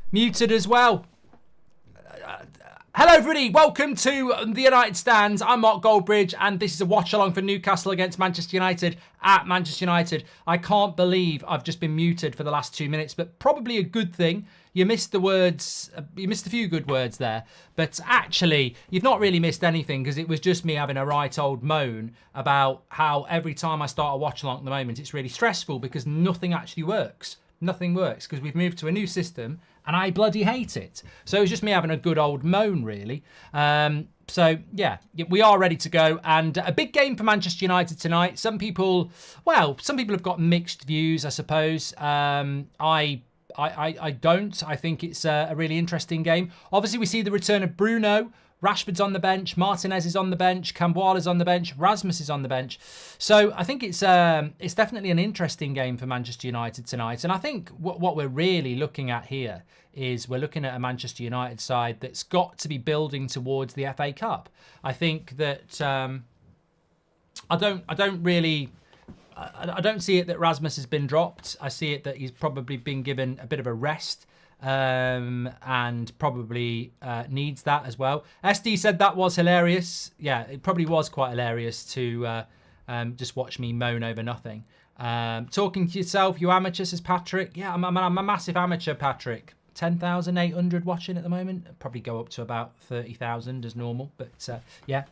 Muted as well. Hello everybody, welcome to the United Stands. I'm Mark Goldbridge and this is a watch along for Newcastle against Manchester United at Manchester United. I can't believe I've just been muted for the last 2 minutes, but probably a good thing. You missed the words, you missed a few good words there, but actually you've not really missed anything because it was just me having a right old moan about how every time I start a watch along at the moment it's really stressful because nothing actually works. Nothing works because we've moved to a new system and I bloody hate it. So it was just me having a good old moan, really. So, yeah, we are ready to go. And a big game for Manchester United tonight. Some people have got mixed views, I suppose. I don't. I think it's a really interesting game. Obviously, we see the return of Bruno. Rashford's on the bench, Martinez is on the bench, Camboir's on the bench, Rasmus is on the bench. So I think it's definitely an interesting game for Manchester United tonight. And I think what we're really looking at here is we're looking at a Manchester United side that's got to be building towards the FA Cup. I think that I don't see it that Rasmus has been dropped. I see it that he's probably been given a bit of a rest. And probably needs that as well. SD said that was hilarious. Yeah, it probably was quite hilarious to just watch me moan over nothing. Talking to yourself, you amateur, says Patrick. Yeah, I'm a massive amateur, Patrick. 10,800 watching at the moment. Probably go up to about 30,000 as normal, but yeah.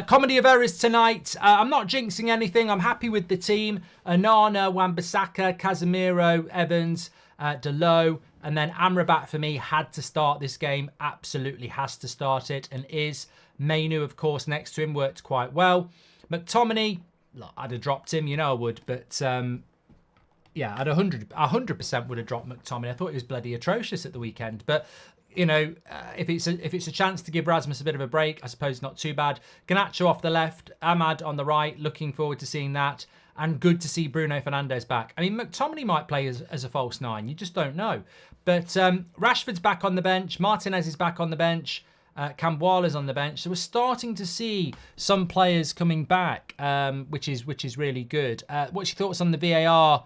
Comedy of errors tonight. I'm not jinxing anything. I'm happy with the team. Onana, Wan-Bissaka, Casemiro, Evans, Dalot, and then Amrabat for me had to start this game. Absolutely has to start it and is. Mainu, of course, next to him worked quite well. McTominay, look, I'd have dropped him, you know I would, but yeah, I'd 100% would have dropped McTominay. I thought he was bloody atrocious at the weekend, but you know, if it's a chance to give Rasmus a bit of a break, I suppose not too bad. Garnacho off the left, Ahmad on the right. Looking forward to seeing that. And good to see Bruno Fernandes back. I mean, McTominay might play as a false nine. You just don't know. But Rashford's back on the bench. Martinez is back on the bench. Camboir's on the bench. So we're starting to see some players coming back, which is really good. What's your thoughts on the VAR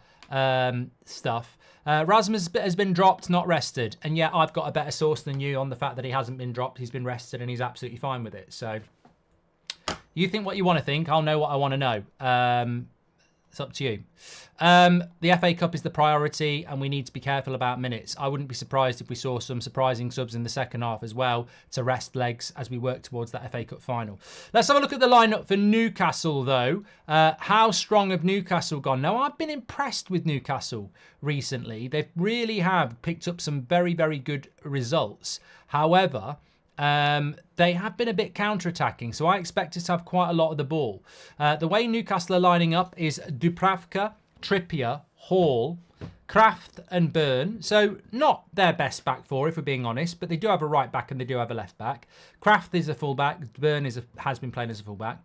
stuff? Rasmus has been dropped, not rested. And yet I've got a better source than you on the fact that he hasn't been dropped. He's been rested and he's absolutely fine with it. So you think what you want to think. I'll know what I want to know. It's up to you. The FA Cup is the priority and we need to be careful about minutes. I wouldn't be surprised if we saw some surprising subs in the second half as well to rest legs as we work towards that FA Cup final. Let's have a look at the lineup for Newcastle though. How strong have Newcastle gone? Now, I've been impressed with Newcastle recently. They really have picked up some very, very good results. However, they have been a bit counter-attacking, so I expect us to have quite a lot of the ball. The way Newcastle are lining up is Dubravka, Trippier, Hall, Kraft and Burn. So not their best back four, if we're being honest, but they do have a right back and they do have a left back. Kraft is a full-back. Burn has been playing as a full-back.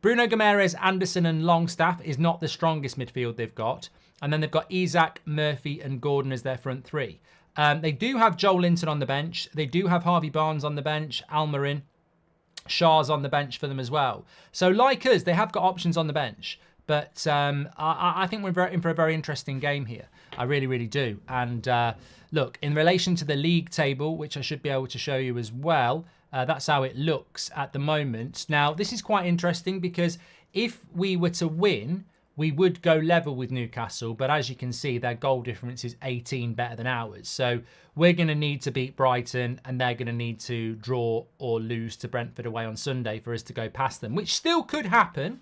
Bruno Guimaraes, Anderson and Longstaff is not the strongest midfield they've got. And then they've got Isak, Murphy and Gordon as their front three. They do have Joel Linton on the bench. They do have Harvey Barnes on the bench. Almiron. Shah's on the bench for them as well. So like us, they have got options on the bench. But I think we're in for a very interesting game here. I really, really do. And look, in relation to the league table, which I should be able to show you as well, that's how it looks at the moment. Now, this is quite interesting because if we were to win, we would go level with Newcastle, but as you can see, their goal difference is 18 better than ours. So we're going to need to beat Brighton and they're going to need to draw or lose to Brentford away on Sunday for us to go past them, which still could happen.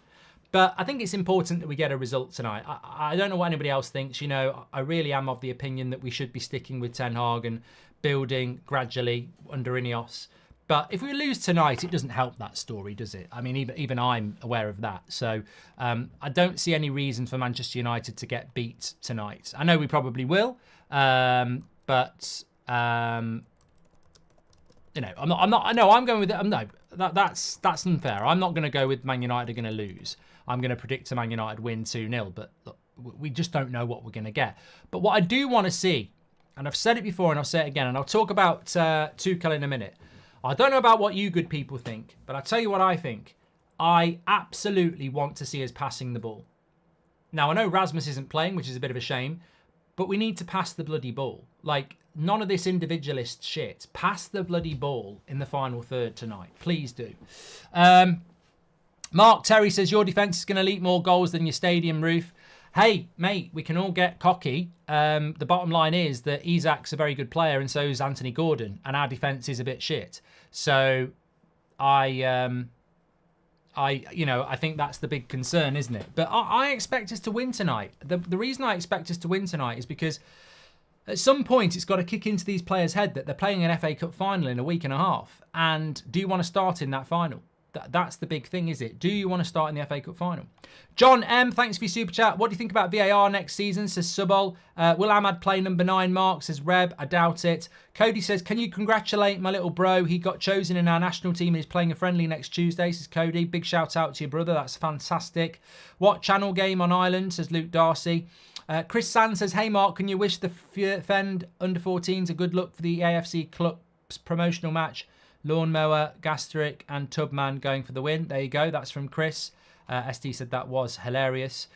But I think it's important that we get a result tonight. I don't know what anybody else thinks. You know, I really am of the opinion that we should be sticking with Ten Hag and building gradually under Ineos. But if we lose tonight, it doesn't help that story, does it? I mean, even I'm aware of that. So I don't see any reason for Manchester United to get beat tonight. I know we probably will, but you know, I'm not. No, I'm going with it. No, that's unfair. I'm not going to go with Man United are going to lose. I'm going to predict a Man United win 2-0. But look, we just don't know what we're going to get. But what I do want to see, and I've said it before and I'll say it again, and I'll talk about Tuchel in a minute. I don't know about what you good people think, but I'll tell you what I think. I absolutely want to see us passing the ball. Now, I know Rasmus isn't playing, which is a bit of a shame, but we need to pass the bloody ball. Like, none of this individualist shit. Pass the bloody ball in the final third tonight. Please do. Mark Terry says, your defence is going to leak more goals than your stadium roof. Hey, mate, we can all get cocky. The bottom line is that Isak's a very good player and so is Anthony Gordon, and our defence is a bit shit. So I think that's the big concern, isn't it? But I expect us to win tonight. The reason I expect us to win tonight is because at some point it's got to kick into these players' head that they're playing an FA Cup final in a week and a half. And do you want to start in that final? That's the big thing, is it? Do you want to start in the FA Cup final? John M, thanks for your super chat. What do you think about VAR next season, says Subol. Will Ahmad play number 9, Mark, says Reb. I doubt it. Cody says, can you congratulate my little bro? He got chosen in our national team and is playing a friendly next Tuesday, says Cody. Big shout out to your brother. That's fantastic. What channel game on Ireland, says Luke Darcy. Chris Sand says, hey, Mark, can you wish the Fend under-14s a good luck for the AFC Club's promotional match? Lawnmower, Gastric and Tubman going for the win. There you go. That's from Chris. SD said that was hilarious.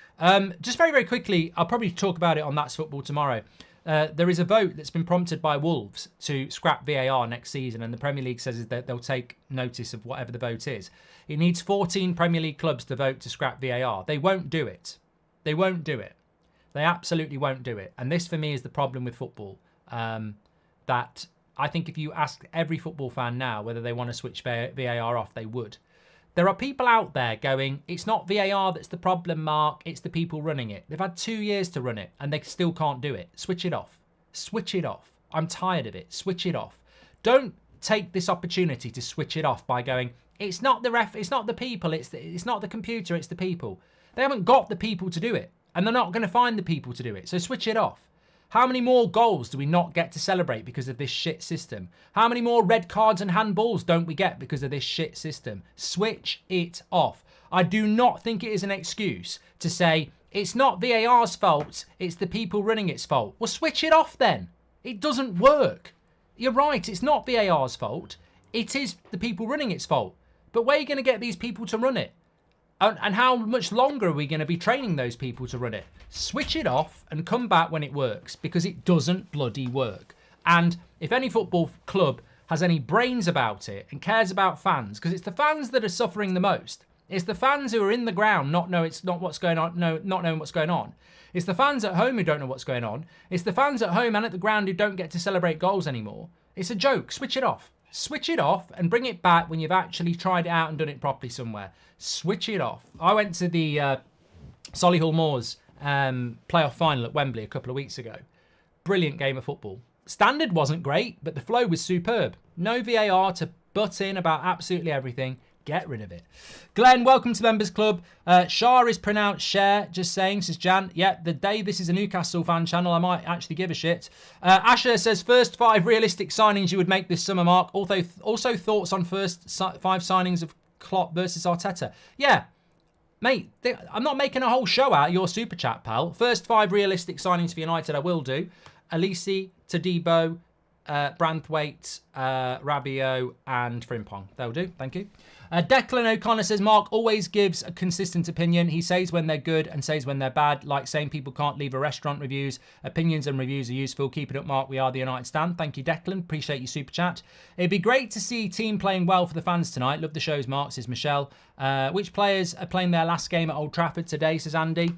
Just very, very quickly, I'll probably talk about it on That's Football tomorrow. There is a vote that's been prompted by Wolves to scrap VAR next season, and the Premier League says that they'll take notice of whatever the vote is. It needs 14 Premier League clubs to vote to scrap VAR. They won't do it. They won't do it. They absolutely won't do it. And this, for me, is the problem with football. That I think if you ask every football fan now whether they want to switch VAR off, they would. There are people out there going, it's not VAR that's the problem, Mark. It's the people running it. They've had 2 years to run it and they still can't do it. Switch it off. Switch it off. I'm tired of it. Switch it off. Don't take this opportunity to switch it off by going, it's not the ref, it's not the people, it's not the computer, it's the people. They haven't got the people to do it, and they're not going to find the people to do it. So switch it off. How many more goals do we not get to celebrate because of this shit system? How many more red cards and handballs don't we get because of this shit system? Switch it off. I do not think it is an excuse to say, it's not VAR's fault, it's the people running its fault. Well, switch it off then. It doesn't work. You're right, it's not VAR's fault. It is the people running its fault. But where are you going to get these people to run it? And how much longer are we going to be training those people to run it? Switch it off and come back when it works, because it doesn't bloody work. And if any football club has any brains about it and cares about fans, because it's the fans that are suffering the most. It's the fans who are in the ground not knowing what's going on. It's the fans at home who don't know what's going on. It's the fans at home and at the ground who don't get to celebrate goals anymore. It's a joke. Switch it off. Switch it off and bring it back when you've actually tried it out and done it properly somewhere. Switch it off. I went to the Solihull Moors playoff final at Wembley a couple of weeks ago. Brilliant game of football. Standard wasn't great, but the flow was superb. No VAR to butt in about absolutely everything. Get rid of it. Glenn, welcome to the Members Club. Shah is pronounced Share, just saying, says Jan. Yeah, the day this is a Newcastle fan channel, I might actually give a shit. Asher says, first 5 realistic signings you would make this summer, Mark. Also thoughts on first 5 signings of Klopp versus Arteta. Yeah, mate, I'm not making a whole show out of your super chat, pal. First 5 realistic signings for United I will do. Elise, Todibo, Branthwaite, Rabiot and Frimpong. That'll do. Thank you. Declan O'Connor says, Mark always gives a consistent opinion. He says when they're good and says when they're bad. Like saying people can't leave a restaurant reviews. Opinions and reviews are useful. Keep it up, Mark. We are the United Stand. Thank you, Declan. Appreciate your super chat. It'd be great to see team playing well for the fans tonight. Love the shows, Mark, says Michelle. Which players are playing their last game at Old Trafford today, says Andy.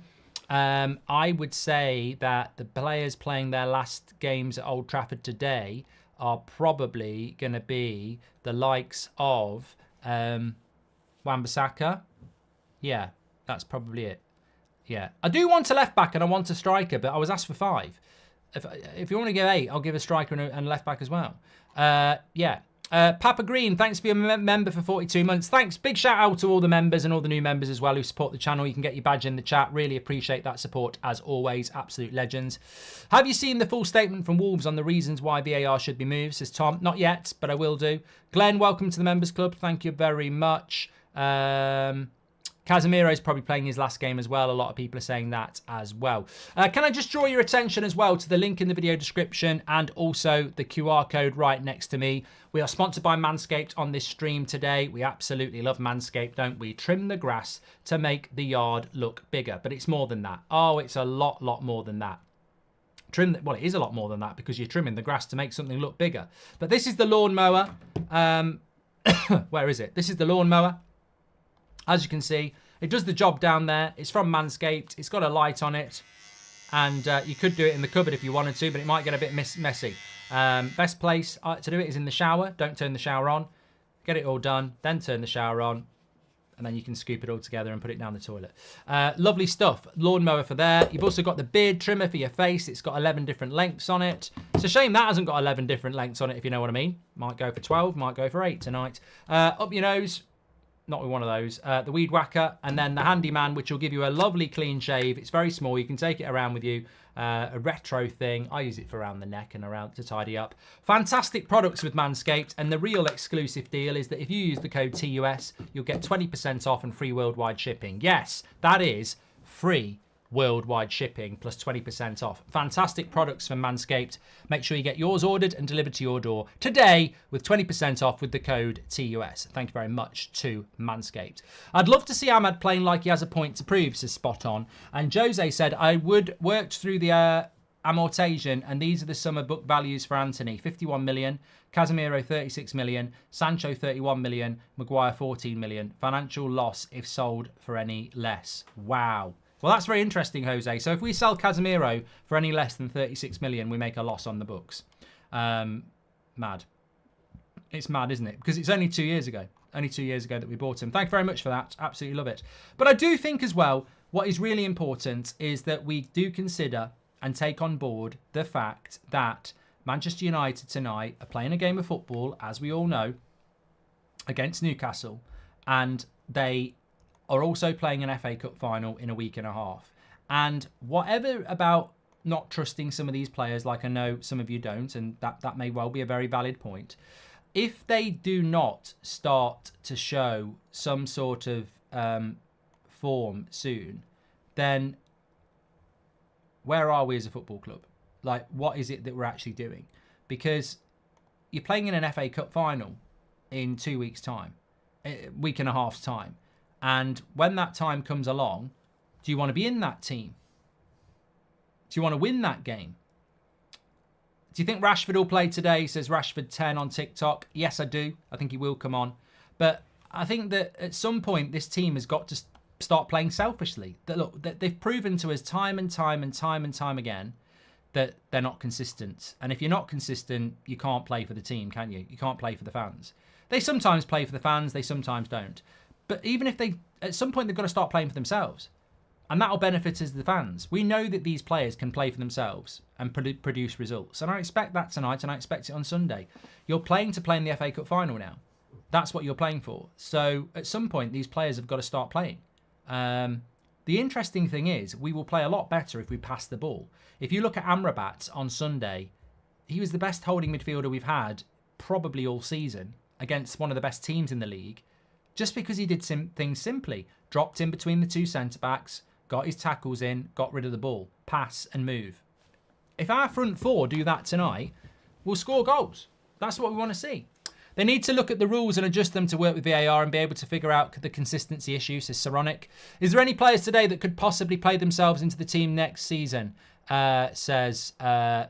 I would say that the players playing their last games at Old Trafford today are probably going to be the likes of Wan-Bissaka. Yeah, that's probably it. Yeah, I do want a left back and I want a striker, but I was asked for 5. If you want to give 8, I'll give a striker and a left back as well. Yeah. Papa Green, thanks for being a member for 42 months. Thanks. Big shout out to all the members and all the new members as well who support the channel. You can get your badge in the chat. Really appreciate that support as always. Absolute legends. Have you seen the full statement from Wolves on the reasons why VAR should be moved, says Tom. Not yet, but I will do. Glenn, welcome to the members club. Thank you very much. Casemiro's probably playing his last game as well. A lot of people are saying that as well. Can I just draw your attention as well to the link in the video description and also the QR code right next to me. We are sponsored by Manscaped on this stream today. We absolutely love Manscaped, don't we? Trim the grass to make the yard look bigger. But it's more than that. Oh, it's a lot more than that. trim. Well, it is a lot more than that because you're trimming the grass to make something look bigger. But this is the lawnmower. Where is it? This is the lawnmower. As you can see, it does the job down there. It's from Manscaped. It's got a light on it. And you could do it in the cupboard if you wanted to, but it might get a bit messy. Best place to do it is in the shower. Don't turn the shower on. Get it all done, then turn the shower on, and then you can scoop it all together and put it down the toilet. Lovely stuff. Lawnmower for there. You've also got the beard trimmer for your face. It's got 11 different lengths on it. It's a shame that hasn't got 11 different lengths on it, if you know what I mean. Might go for 12, might go for 8 tonight. Up your nose. Not with one of those. The weed whacker, and then the handyman, which will give you a lovely clean shave. It's very small. You can take it around with you. A retro thing. I use it for around the neck and around to tidy up. Fantastic products with Manscaped, and the real exclusive deal is that if you use the code TUS, you'll get 20% off and free worldwide shipping. Yes, that is free worldwide shipping plus 20% off. Fantastic products from Manscaped. Make sure you get yours ordered and delivered to your door today with 20% off with the code TUS. Thank you very much to Manscaped. I'd love to see Ahmad playing like he has a point to prove, says Spot On. And Jose said, I would worked through the amortization, and these are the summer book values for Anthony. 51 million, Casemiro 36 million, Sancho 31 million, Maguire 14 million. Financial loss if sold for any less. Wow. Well, that's very interesting, Jose. So if we sell Casemiro for any less than 36 million, we make a loss on the books. Mad. It's mad, isn't it? Because it's only 2 years ago. Only 2 years ago that we bought him. Thank you very much for that. Absolutely love it. But I do think as well, what is really important is that we do consider and take on board the fact that Manchester United tonight are playing a game of football, as we all know, against Newcastle. And they are also playing an FA Cup final in a week and a half. And whatever about not trusting some of these players, like I know some of you don't, and that may well be a very valid point, if they do not start to show some sort of form soon, then where are we as a football club? Like, what is it that we're actually doing? Because you're playing in an FA Cup final in 2 weeks' time, a week and a half's time. And when that time comes along, do you want to be in that team? Do you want to win that game? Do you think Rashford will play today? Says Rashford 10 on TikTok. Yes, I do. I think he will come on. But I think that at some point, this team has got to start playing selfishly. That look, that they've proven to us time and time again that they're not consistent. And if you're not consistent, you can't play for the team, can you? You can't play for the fans. They sometimes play for the fans. They sometimes don't. But even if they, at some point, they've got to start playing for themselves. And that'll benefit us, the fans. We know that these players can play for themselves and produce results. And I expect that tonight, and I expect it on Sunday. You're playing to play in the FA Cup final now. That's what you're playing for. So at some point, these players have got to start playing. The interesting thing is, we will play a lot better if we pass the ball. If you look at Amrabat on Sunday, he was the best holding midfielder we've had probably all season against one of the best teams in the league. Just because he did things simply. Dropped in between the two centre-backs, got his tackles in, got rid of the ball. Pass and move. If our front four do that tonight, we'll score goals. That's what we want to see. They need to look at the rules and adjust them to work with VAR and be able to figure out the consistency issue, says Saronic. Is there any players today that could possibly play themselves into the team next season, says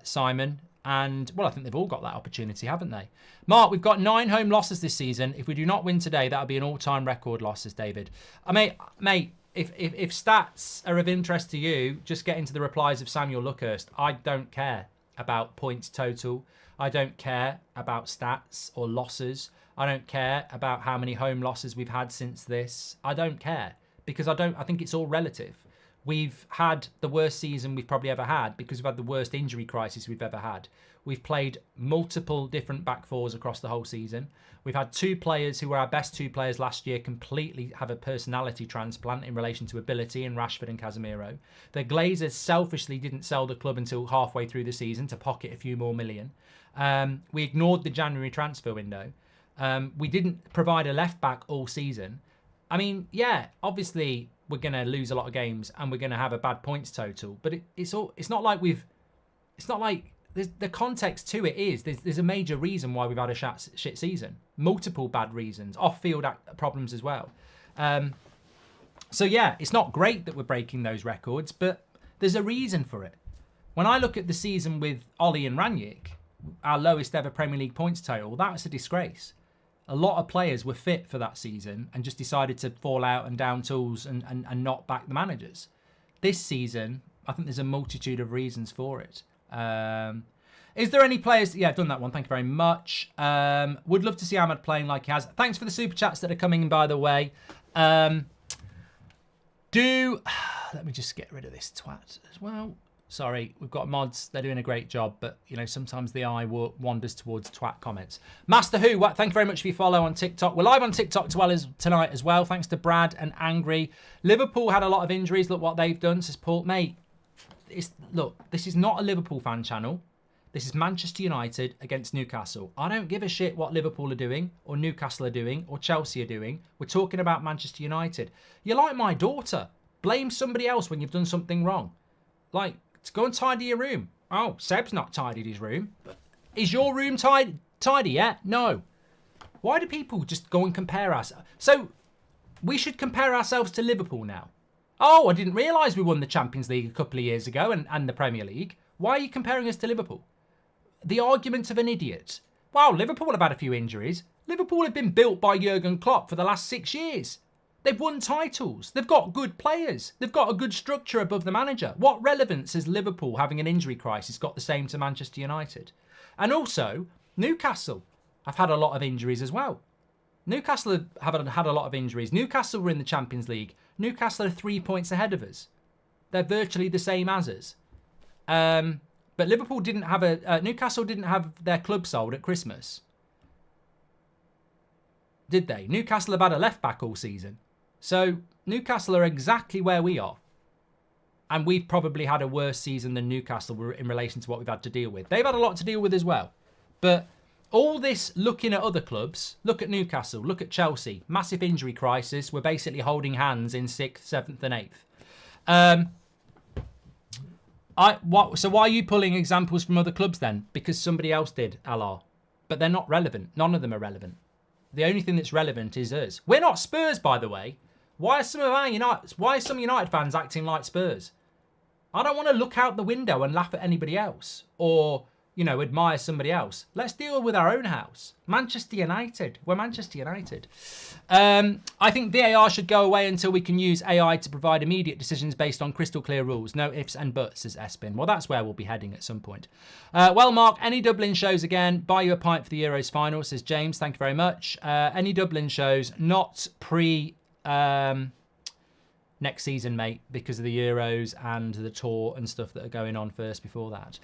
Simon. And, well, I think they've all got that opportunity, haven't they? Mark, we've got 9 home losses this season. If we do not win today, that'll be an all-time record loss, says David. I mean, mate, if stats are of interest to you, just get into the replies of Samuel Luckhurst. I don't care about points total. I don't care about stats or losses. I don't care about how many home losses we've had since this. I don't care because I think it's all relative. We've had the worst season we've probably ever had because we've had the worst injury crisis we've ever had. We've played multiple different back fours across the whole season. We've had 2 players who were our best 2 players last year completely have a personality transplant in relation to ability in Rashford and Casemiro. The Glazers selfishly didn't sell the club until halfway through the season to pocket a few more million. We ignored the January transfer window. We didn't provide a left back all season. I mean, yeah, obviously we're going to lose a lot of games and we're going to have a bad points total. But it's not like the context to it is there's a major reason why we've had a shit season. Multiple bad reasons, off-field problems as well. So yeah, it's not great that we're breaking those records, but there's a reason for it. When I look at the season with Ollie and Ranić, our lowest ever Premier League points total, that was a disgrace. A lot of players were fit for that season and just decided to fall out and down tools and not back the managers. This season, I think there's a multitude of reasons for it. Is there any players? Yeah, I've done that one. Thank you very much. Would love to see Ahmad playing like he has. Thanks for the super chats that are coming in, by the way. Let me just get rid of this twat as well. Sorry, we've got mods. They're doing a great job, but you know sometimes the eye wanders towards twat comments. Master Who, thank you very much for your follow on TikTok. We're live on TikTok tonight as well. Thanks to Brad and Angry. Liverpool had a lot of injuries. Look what they've done, says Paul. Mate, look, this is not a Liverpool fan channel. This is Manchester United against Newcastle. I don't give a shit what Liverpool are doing, or Newcastle are doing, or Chelsea are doing. We're talking about Manchester United. You're like my daughter. Blame somebody else when you've done something wrong. Like, go and tidy your room. Oh, Seb's not tidied his room. Is your room tidy yet? No. Why do people just go and compare us? So, we should compare ourselves to Liverpool now. Oh, I didn't realise we won the Champions League a couple of years ago and the Premier League. Why are you comparing us to Liverpool? The argument of an idiot. Wow, Liverpool have had a few injuries. Liverpool have been built by Jurgen Klopp for the last 6 years. They've won titles. They've got good players. They've got a good structure above the manager. What relevance has Liverpool having an injury crisis got the same to Manchester United? And also, Newcastle have had a lot of injuries as well. Newcastle have had a lot of injuries. Newcastle were in the Champions League. Newcastle are 3 points ahead of us. They're virtually the same as us. But Liverpool didn't have Newcastle didn't have their club sold at Christmas. Did they? Newcastle have had a left back all season. So Newcastle are exactly where we are. And we've probably had a worse season than Newcastle in relation to what we've had to deal with. They've had a lot to deal with as well. But all this looking at other clubs, look at Newcastle, look at Chelsea, massive injury crisis. We're basically holding hands in 6th, 7th and 8th. So why are you pulling examples from other clubs then? Because somebody else did, Allah. But they're not relevant. None of them are relevant. The only thing that's relevant is us. We're not Spurs, by the way. Why are some United fans acting like Spurs? I don't want to look out the window and laugh at anybody else or, you know, admire somebody else. Let's deal with our own house. Manchester United. We're Manchester United. I think VAR should go away until we can use AI to provide immediate decisions based on crystal clear rules. No ifs and buts, says Espin. Well, that's where we'll be heading at some point. Well, Mark, any Dublin shows again? Buy you a pint for the Euros final, says James. Thank you very much. Any Dublin shows, not pre... next season, mate, because of the Euros and the tour and stuff that are going on first before that.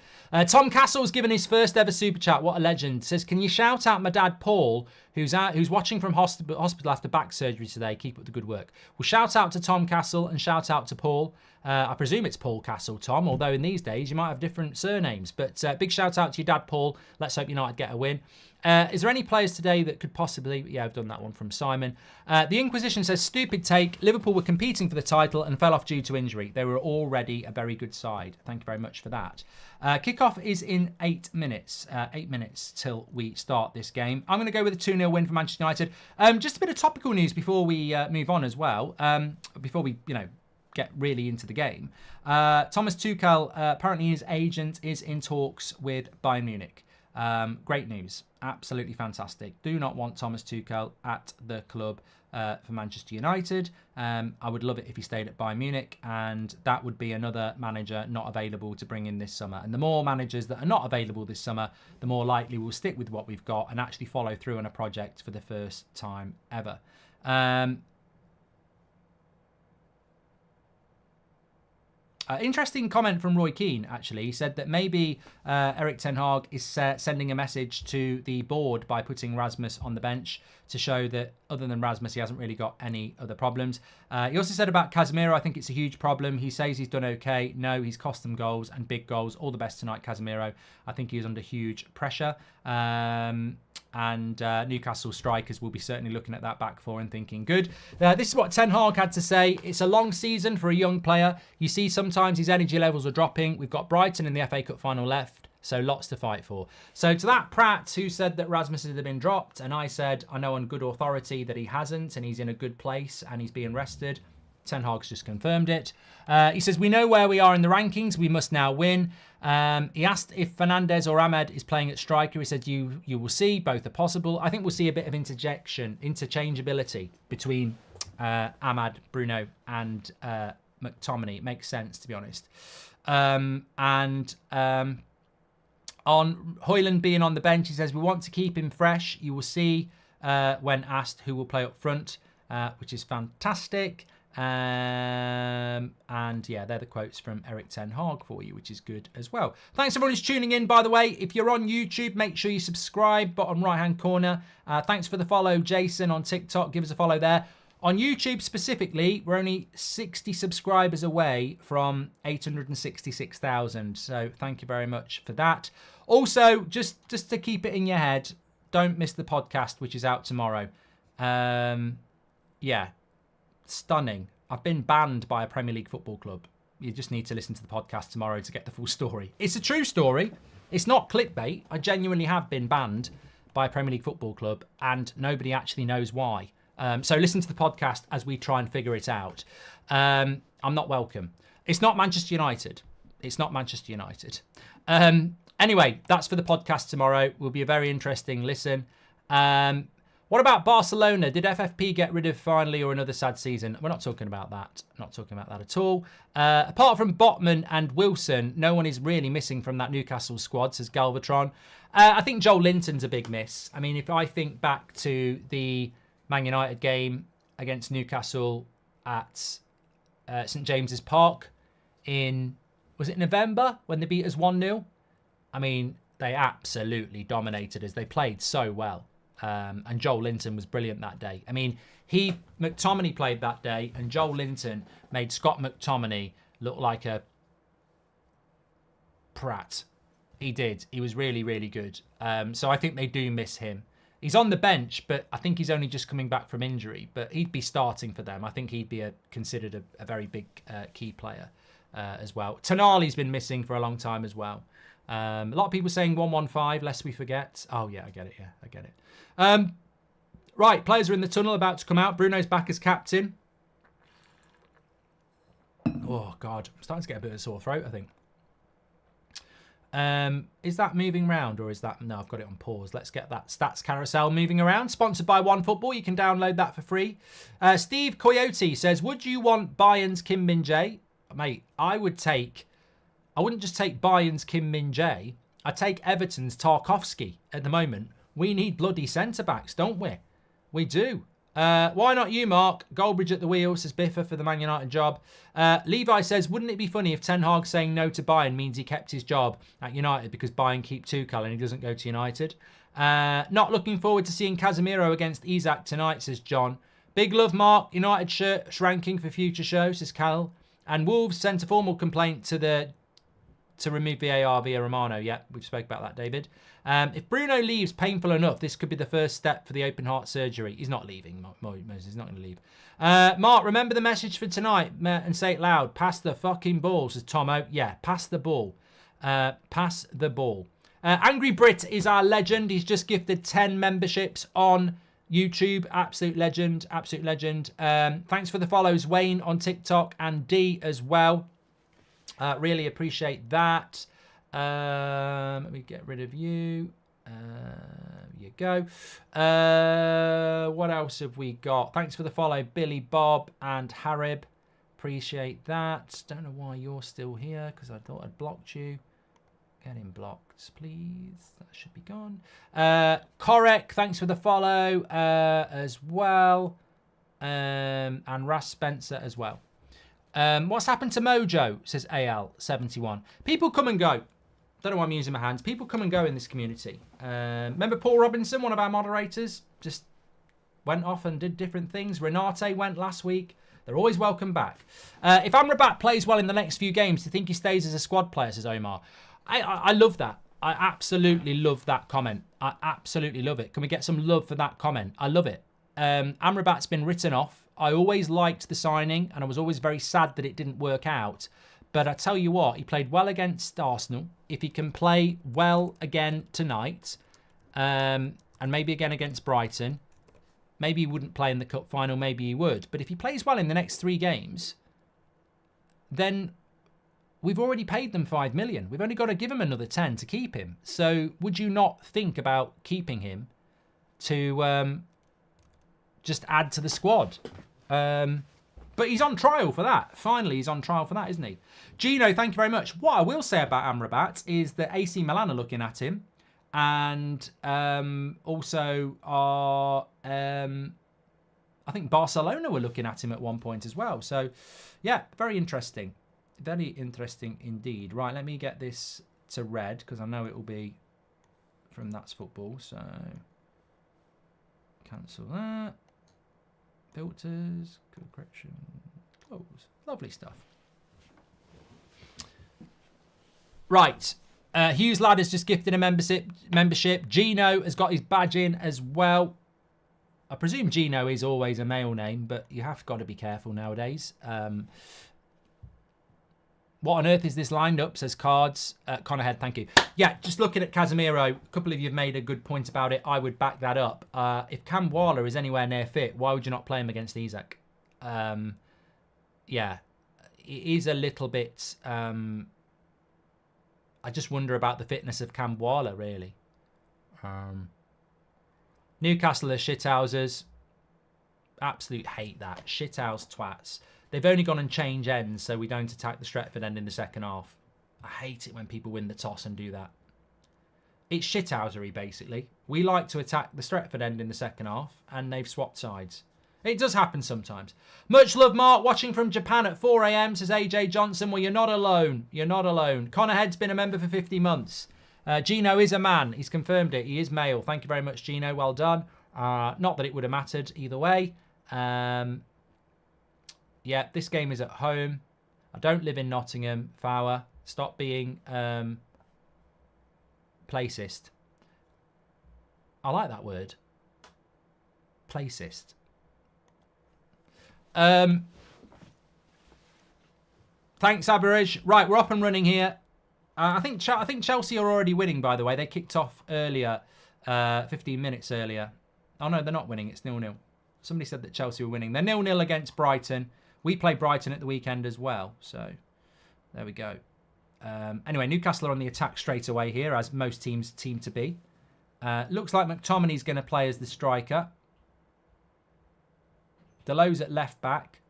Tom Castle's given his first ever super chat. What a legend. Says, can you shout out my dad Paul, who's watching from hospital after back surgery today? Keep up the good work. Well, shout out to Tom Castle and shout out to Paul. I presume it's Paul Castle, Tom, although in these days you might have different surnames. But big shout out to your dad Paul. Let's hope United get a win. Is there any players today that could possibly... Yeah, I've done that one from Simon. The Inquisition says, stupid take. Liverpool were competing for the title and fell off due to injury. They were already a very good side. Thank you very much for that. Kickoff is in 8 minutes. 8 minutes till we start this game. I'm going to go with a 2-0 win for Manchester United. Just a bit of topical news before we move on as well. Before we, get really into the game. Thomas Tuchel, apparently his agent is in talks with Bayern Munich. Great news. Absolutely fantastic. Do not want Thomas Tuchel at the club for Manchester United. I would love it if he stayed at Bayern Munich, and that would be another manager not available to bring in this summer. And the more managers that are not available this summer, the more likely we'll stick with what we've got and actually follow through on a project for the first time ever. Interesting comment from Roy Keane, actually. He said that maybe Erik ten Hag is sending a message to the board by putting Rasmus on the bench to show that other than Rasmus, he hasn't really got any other problems. He also said about Casemiro, I think it's a huge problem. He says he's done okay. No, he's cost them goals and big goals. All the best tonight, Casemiro. I think he was under huge pressure. And Newcastle strikers will be certainly looking at that back four and thinking, good. This is what Ten Hag had to say. It's a long season for a young player. You see sometimes his energy levels are dropping. We've got Brighton in the FA Cup final left, so lots to fight for. So to that Pratt, who said that Rasmus had been dropped, and I said, I know on good authority that he hasn't, and he's in a good place, and he's being rested. Ten Hag's just confirmed it. He says, we know where we are in the rankings. We must now win. He asked if Fernandez or Ahmed is playing at striker. He said, you will see. Both are possible. I think we'll see a bit of interchangeability between Ahmad, Bruno and McTominay. It makes sense, to be honest. On Højlund being on the bench, he says, we want to keep him fresh. You will see when asked who will play up front, which is fantastic. And yeah, they're the quotes from Erik Ten Hag for you, which is good as well. Thanks everyone who's tuning in, by the way. If you're on YouTube, make sure you subscribe, bottom right hand corner. Thanks for the follow, Jason, on TikTok. Give us a follow there. On YouTube specifically, we're only 60 subscribers away from 866,000. So thank you very much for that. Also, just to keep it in your head, don't miss the podcast, which is out tomorrow. Yeah, stunning. I've been banned by a Premier League football club. You just need to listen to the podcast tomorrow to get the full story. It's a true story. It's not clickbait. I genuinely have been banned by a Premier League football club, and nobody actually knows why. So listen to the podcast as we try and figure it out. I'm not welcome. It's not Manchester United. It's not Manchester United. Anyway, that's for the podcast tomorrow. Will be a very interesting listen. What about Barcelona? Did FFP get rid of finally, or another sad season? We're not talking about that. Not talking about that at all. Apart from Botman and Wilson, no one is really missing from that Newcastle squad, says Galvatron. I think Joel Linton's a big miss. I mean, if I think back to the Man United game against Newcastle at St James's Park was it November when they beat us 1-0? I mean, they absolutely dominated us. They played so well. And Joel Linton was brilliant that day. I mean, McTominay played that day, and Joel Linton made Scott McTominay look like a prat. He did. He was really, really good. So I think they do miss him. He's on the bench, but I think he's only just coming back from injury. But he'd be starting for them. I think he'd be considered a very big key player as well. Tonali's been missing for a long time as well. A lot of people saying 115, lest we forget. Oh, yeah, I get it. Yeah, I get it. Right, players are in the tunnel about to come out. Bruno's back as captain. Oh, God. I'm starting to get a bit of a sore throat, I think. Is that moving around, or is that... No, I've got it on pause. Let's get that stats carousel moving around. Sponsored by OneFootball. You can download that for free. Steve Coyote says, would you want Bayern's Kim Min-jae? Mate, I wouldn't just take Bayern's Kim Min-jae. I'd take Everton's Tarkowski at the moment. We need bloody centre-backs, don't we? We do. Why not you, Mark? Goldbridge at the wheel, says Biffa for the Man United job. Levi says, wouldn't it be funny if Ten Hag saying no to Bayern means he kept his job at United because Bayern keep Tuchel and he doesn't go to United? Not looking forward to seeing Casemiro against Isak tonight, says John. Big love, Mark. United shirt ranking for future show, says Cal. And Wolves sent a formal complaint to remove VAR via Romano. Yeah, we've spoke about that, David. If Bruno leaves painful enough, this could be the first step for the open heart surgery. He's not leaving, Moses. He's not going to leave. Mark, remember the message for tonight and say it loud. Pass the fucking ball, says Tomo. Yeah, pass the ball. Pass the ball. Angry Brit is our legend. He's just gifted 10 memberships on YouTube. Absolute legend. Absolute legend. Thanks for the follows, Wayne on TikTok and D as well. Really appreciate that. Let me get rid of you. You go. What else have we got? Thanks for the follow, Billy, Bob, and Harib. Appreciate that. Don't know why you're still here because I thought I'd blocked you. Get him blocked, please. That should be gone. Korek, thanks for the follow as well. And Ras Spencer as well. What's happened to Mojo, says AL71. People come and go. Don't know why I'm using my hands. People come and go in this community. Remember Paul Robinson, one of our moderators, just went off and did different things. Renate went last week. They're always welcome back. If Amrabat plays well in the next few games, do you think he stays as a squad player, says Omar? I love that. I absolutely love that comment. I absolutely love it. Can we get some love for that comment? I love it. Amrabat's been written off. I always liked the signing, and I was always very sad that it didn't work out. But I tell you what, he played well against Arsenal. If he can play well again tonight, and maybe again against Brighton, Maybe he wouldn't play in the cup final, maybe he would. But if he plays well in the next 3 games, then we've already paid them 5 million. We've only got to give him another 10 to keep him. So would you not think about keeping him to just add to the squad? But he's on trial for that. Finally, he's on trial for that, isn't he? Gino, thank you very much. What I will say about Amrabat is that AC Milan are looking at him. And also are, I think Barcelona were looking at him at one point as well. So, yeah, very interesting. Very interesting indeed. Right, let me get this to red because I know it will be from That's Football. So, cancel that. Filters, correction, close. Lovely stuff. Right. Hughes Lad has just gifted a membership. Gino has got his badge in as well. I presume Gino is always a male name, but you have got to be careful nowadays. What on earth is this lined up, says Cards. Connor Head, thank you. Yeah, just looking at Casemiro, a couple of you have made a good point about it. I would back that up. If Cam Waller is anywhere near fit, why would you not play him against Isak? Yeah, it is a little bit... I just wonder about the fitness of Cam Waller, really. Newcastle are shithousers. Absolute hate that. Shithouse twats. They've only gone and changed ends so we don't attack the Stretford end in the second half. I hate it when people win the toss and do that. It's shithousery, basically. We like to attack the Stretford end in the second half, and they've swapped sides. It does happen sometimes. Much love, Mark. Watching from Japan at 4 a.m, says AJ Johnson. Well, you're not alone. You're not alone. Connor Head's been a member for 50 months. Gino is a man. He's confirmed it. He is male. Thank you very much, Gino. Well done. Not that it would have mattered either way. Yeah, this game is at home. I don't live in Nottingham. Fowler, stop being placist. I like that word. Placist. Thanks, Aberage. Right, we're up and running here. I think Chelsea are already winning, by the way. They kicked off earlier, 15 minutes earlier. Oh, no, they're not winning. It's 0-0. Somebody said that Chelsea were winning. They're 0-0 against Brighton. We play Brighton at the weekend as well. So, there we go. Anyway, Newcastle are on the attack straight away here, as most teams seem to be. Looks like McTominay's going to play as the striker. Delo's at left back.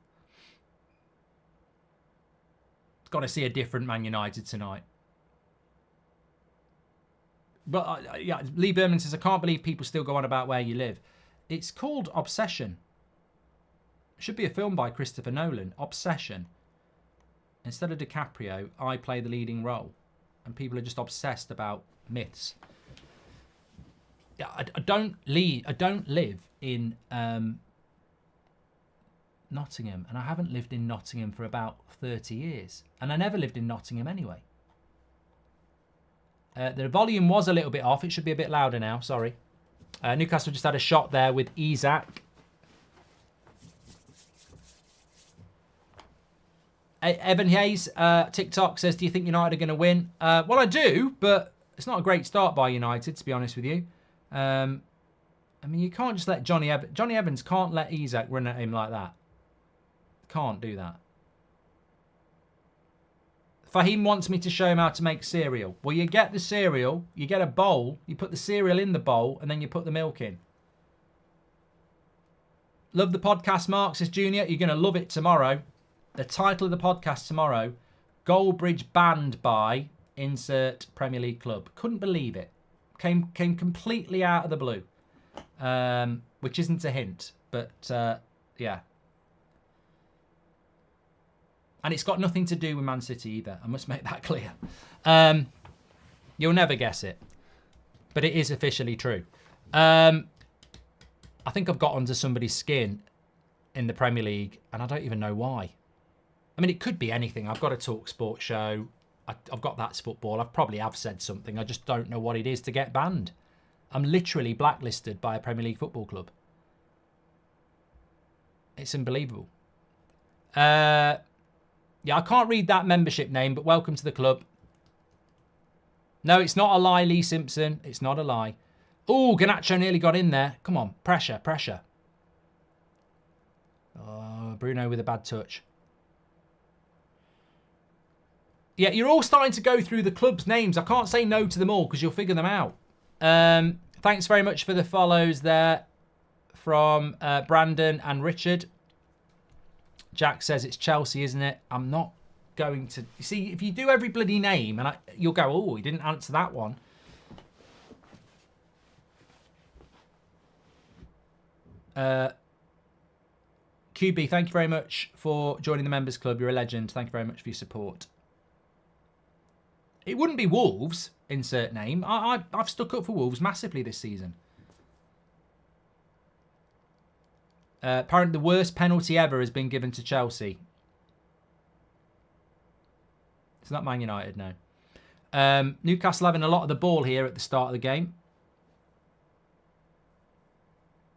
Got to see a different Man United tonight. But yeah, Lee Berman says, I can't believe people still go on about where you live. It's called Obsession. It should be a film by Christopher Nolan. Obsession. Instead of DiCaprio, I play the leading role. And people are just obsessed about myths. Yeah, I don't live in Nottingham, and I haven't lived in Nottingham for about 30 years, and I never lived in Nottingham anyway. The volume was a little bit off. It should be a bit louder now. Sorry. Newcastle just had a shot there with Isak. Evan Hayes, TikTok says, do you think United are going to win? Well, I do, but it's not a great start by United, to be honest with you. I mean, you can't just let Johnny Evans can't let Isak run at him like that. Can't do that. Fahim wants me to show him how to make cereal. Well, you get the cereal, you get a bowl, you put the cereal in the bowl, and then you put the milk in. Love the podcast, Mark, says Junior. You're going to love it tomorrow. The title of the podcast tomorrow, Goldbridge banned by insert Premier League club. Couldn't believe it. Came completely out of the blue. Which isn't a hint, but yeah. And it's got nothing to do with Man City either. I must make that clear. You'll never guess it. But it is officially true. I think I've got onto somebody's skin in the Premier League, and I don't even know why. I mean, it could be anything. I've got a Talk Sport show. I've got That's Football. I probably have said something. I just don't know what it is to get banned. I'm literally blacklisted by a Premier League football club. It's unbelievable. Yeah, I can't read that membership name, but welcome to the club. No, it's not a lie, Lee Simpson. It's not a lie. Oh, Garnacho nearly got in there. Come on, pressure, pressure. Bruno with a bad touch. Yeah, you're all starting to go through the club's names. I can't say no to them all because you'll figure them out. Thanks very much for the follows there from Brandon and Richard. Jack says it's Chelsea, isn't it? I'm not going to... You see, if you do every bloody name, and you'll go, oh, he didn't answer that one. QB, thank you very much for joining the members club. You're a legend. Thank you very much for your support. It wouldn't be Wolves, insert name. I've stuck up for Wolves massively this season. Apparently the worst penalty ever has been given to Chelsea. It's not Man United, no. Newcastle having a lot of the ball here at the start of the game.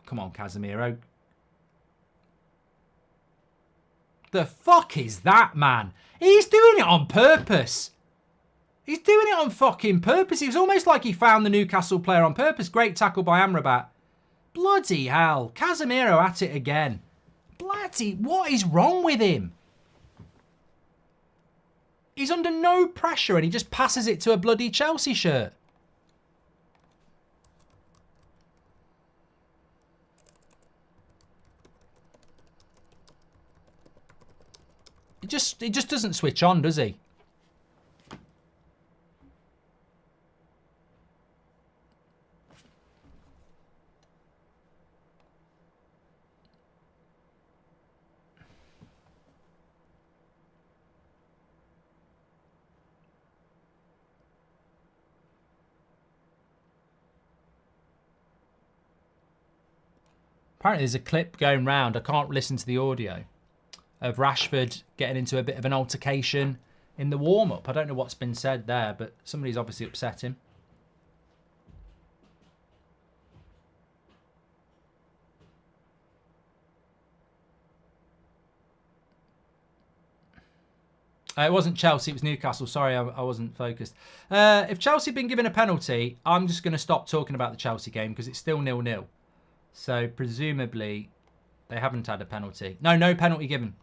Come on, Casemiro. The fuck is that, man? He's doing it on purpose. He's doing it on fucking purpose. It was almost like he found the Newcastle player on purpose. Great tackle by Amrabat. Bloody hell. Casemiro at it again. Bloody, what is wrong with him? He's under no pressure and he just passes it to a bloody Chelsea shirt. He just doesn't switch on, does he? Apparently there's a clip going round, I can't listen to the audio, of Rashford getting into a bit of an altercation in the warm-up. I don't know what's been said there, but somebody's obviously upset him. It wasn't Chelsea, it was Newcastle. Sorry, I wasn't focused. If Chelsea had been given a penalty, I'm just going to stop talking about the Chelsea game because it's still 0-0. So presumably they haven't had a penalty. No penalty given.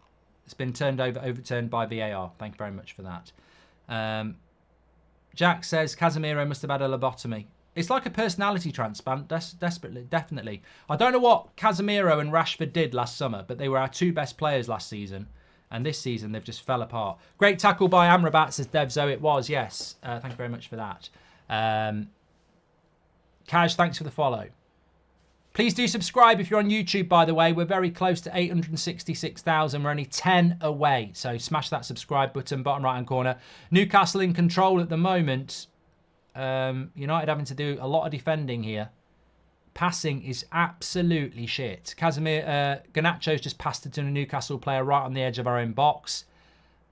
It's been overturned by VAR. Thank you very much for that. Jack says Casemiro must have had a lobotomy. It's like a personality transplant, desperately, definitely. I don't know what Casemiro and Rashford did last summer, but they were our two best players last season. And this season, they've just fell apart. Great tackle by Amrabat, says Devzo. It was, yes. Thank you very much for that. Kaj, thanks for the follow. Please do subscribe if you're on YouTube, by the way. We're very close to 866,000. We're only 10 away. So smash that subscribe button, bottom right-hand corner. Newcastle in control at the moment. United having to do a lot of defending here. Passing is absolutely shit. Garnacho's just passed it to a Newcastle player right on the edge of our own box.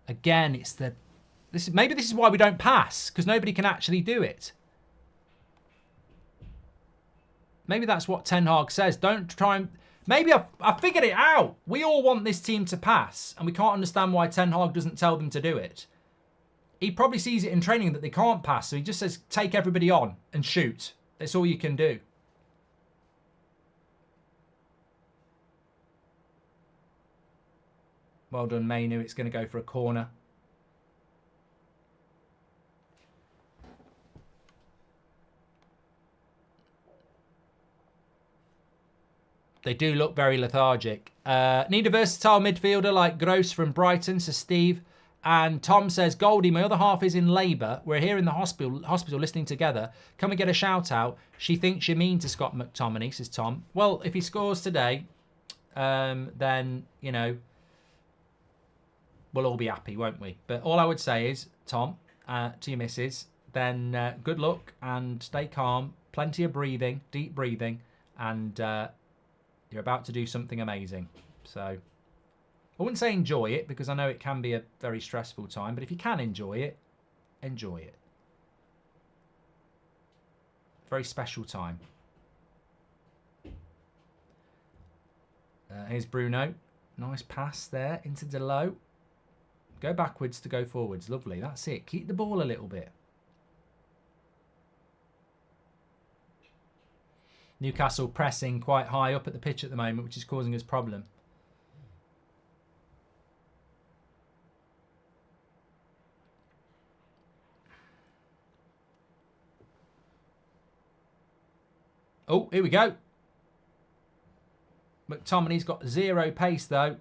Again, it's maybe this is why we don't pass, because nobody can actually do it. Maybe that's what Ten Hag says. Don't try and... Maybe I figured it out. We all want this team to pass, and we can't understand why Ten Hag doesn't tell them to do it. He probably sees it in training that they can't pass, so he just says, take everybody on and shoot. That's all you can do. Well done, Mainu. It's going to go for a corner. They do look very lethargic. Need a versatile midfielder like Gross from Brighton, says Steve. And Tom says, Goldie, my other half is in labour. We're here in the hospital listening together. Can we get a shout out? She thinks you're mean to Scott McTominay, says Tom. Well, if he scores today, then, you know, we'll all be happy, won't we? But all I would say is, Tom, to your missus, then good luck and stay calm. Plenty of breathing, deep breathing, and you're about to do something amazing. So I wouldn't say enjoy it, because I know it can be a very stressful time, but if you can enjoy it, enjoy it. Very special time. Here's Bruno. Nice pass there into Delo. Go backwards to go forwards. Lovely. That's it. Keep the ball a little bit. Newcastle pressing quite high up at the pitch at the moment, which is causing us problem. Oh, here we go. McTominay's got 0 pace, though.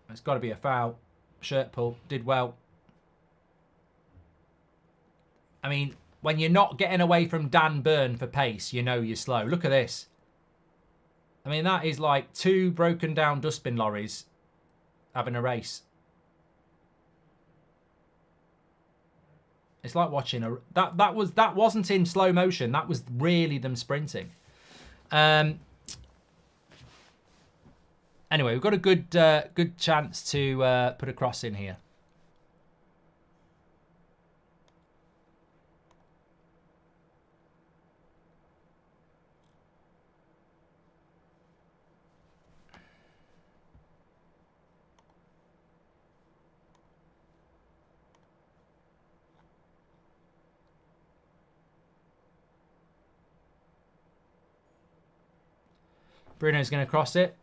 It's got to be a foul. Shirt pull. Did well. I mean, when you're not getting away from Dan Burn for pace, you know you're slow. Look at this. I mean, that is like 2 broken down dustbin lorries having a race. It's like watching a... That wasn't in slow motion. That was really them sprinting. Anyway, we've got a good chance to put a cross in here. Bruno's going to cross it.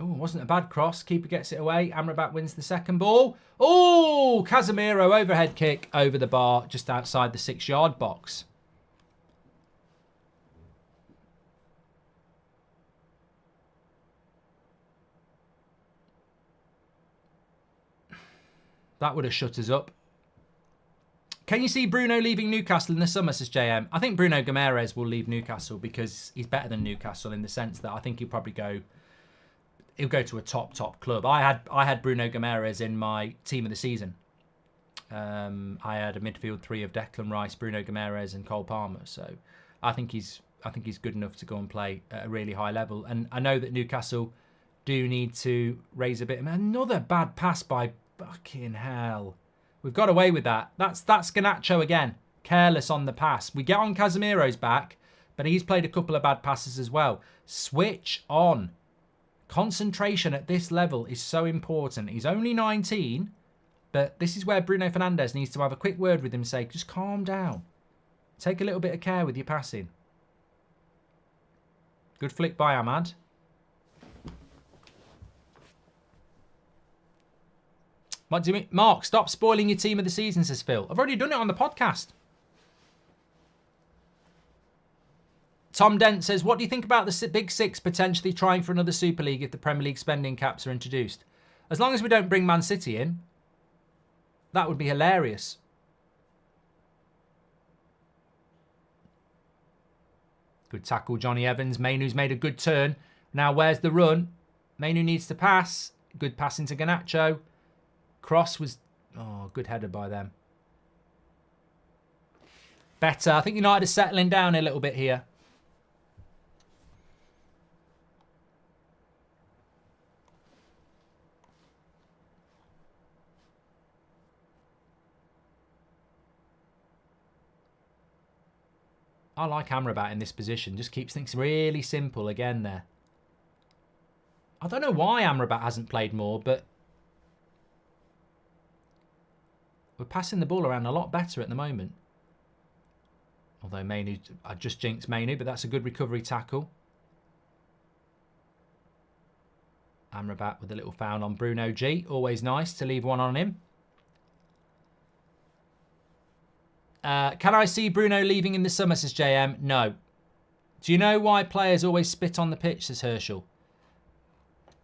Oh, it wasn't a bad cross. Keeper gets it away. Amrabat wins the second ball. Oh, Casemiro overhead kick over the bar just outside the 6-yard box. That would have shut us up. Can you see Bruno leaving Newcastle in the summer, says JM? I think Bruno Guimaraes will leave Newcastle because he's better than Newcastle in the sense that I think he'll probably go... He'll go to a top club. I had Bruno Guimaraes in my team of the season. I had a midfield 3 of Declan Rice, Bruno Guimaraes and Cole Palmer. So I think he's good enough to go and play at a really high level. And I know that Newcastle do need to raise a bit. Another bad pass by fucking hell. We've got away with that. That's Garnacho again. Careless on the pass. We get on Casemiro's back, but he's played a couple of bad passes as well. Switch on. Concentration at this level is so important. He's only 19, but this is where Bruno Fernandes needs to have a quick word with him and say, just calm down. Take a little bit of care with your passing. Good flick by Ahmad. What do you mean? Mark, stop spoiling your team of the season, says Phil. I've already done it on the podcast. Tom Dent says, what do you think about the Big Six potentially trying for another Super League if the Premier League spending caps are introduced? As long as we don't bring Man City in, that would be hilarious. Good tackle, Johnny Evans. Mainu's made a good turn. Now, where's the run? Mainu needs to pass. Good pass into Garnacho. Cross was... Oh, good header by them. Better. I think United are settling down a little bit here. I like Amrabat in this position. Just keeps things really simple again there. I don't know why Amrabat hasn't played more, but... We're passing the ball around a lot better at the moment. Although Mainu, I just jinxed Mainu, but that's a good recovery tackle. Amrabat with a little foul on Bruno G. Always nice to leave one on him. Can I see Bruno leaving in the summer, says JM? No. Do you know why players always spit on the pitch, says Herschel?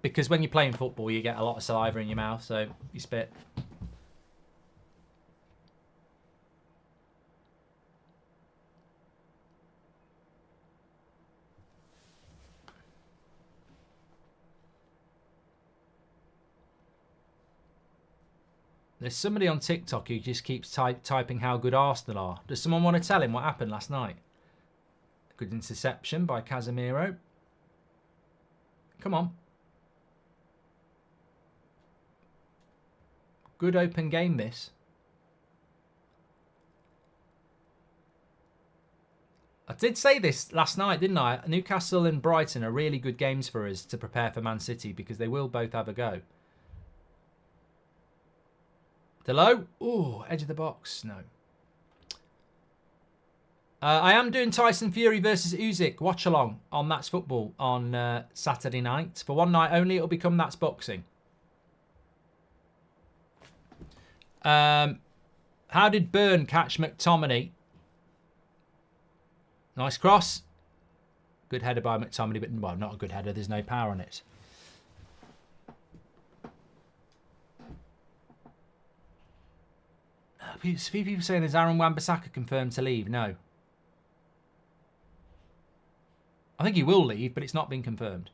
Because when you're playing football, you get a lot of saliva in your mouth, so you spit. There's somebody on TikTok who just keeps typing how good Arsenal are. Does someone want to tell him what happened last night? Good interception by Casemiro. Come on. Good open game, this. I did say this last night, didn't I? Newcastle and Brighton are really good games for us to prepare for Man City because they will both have a go. Delo? Ooh, edge of the box. No. I am doing Tyson Fury versus Usyk watch along on That's Football on Saturday night. For one night only, it'll become That's Boxing. How did Byrne catch McTominay? Nice cross. Good header by McTominay, but well, not a good header. There's no power on it. A few people saying, is Aaron Wan-Bissaka confirmed to leave? No. I think he will leave, but it's not been confirmed.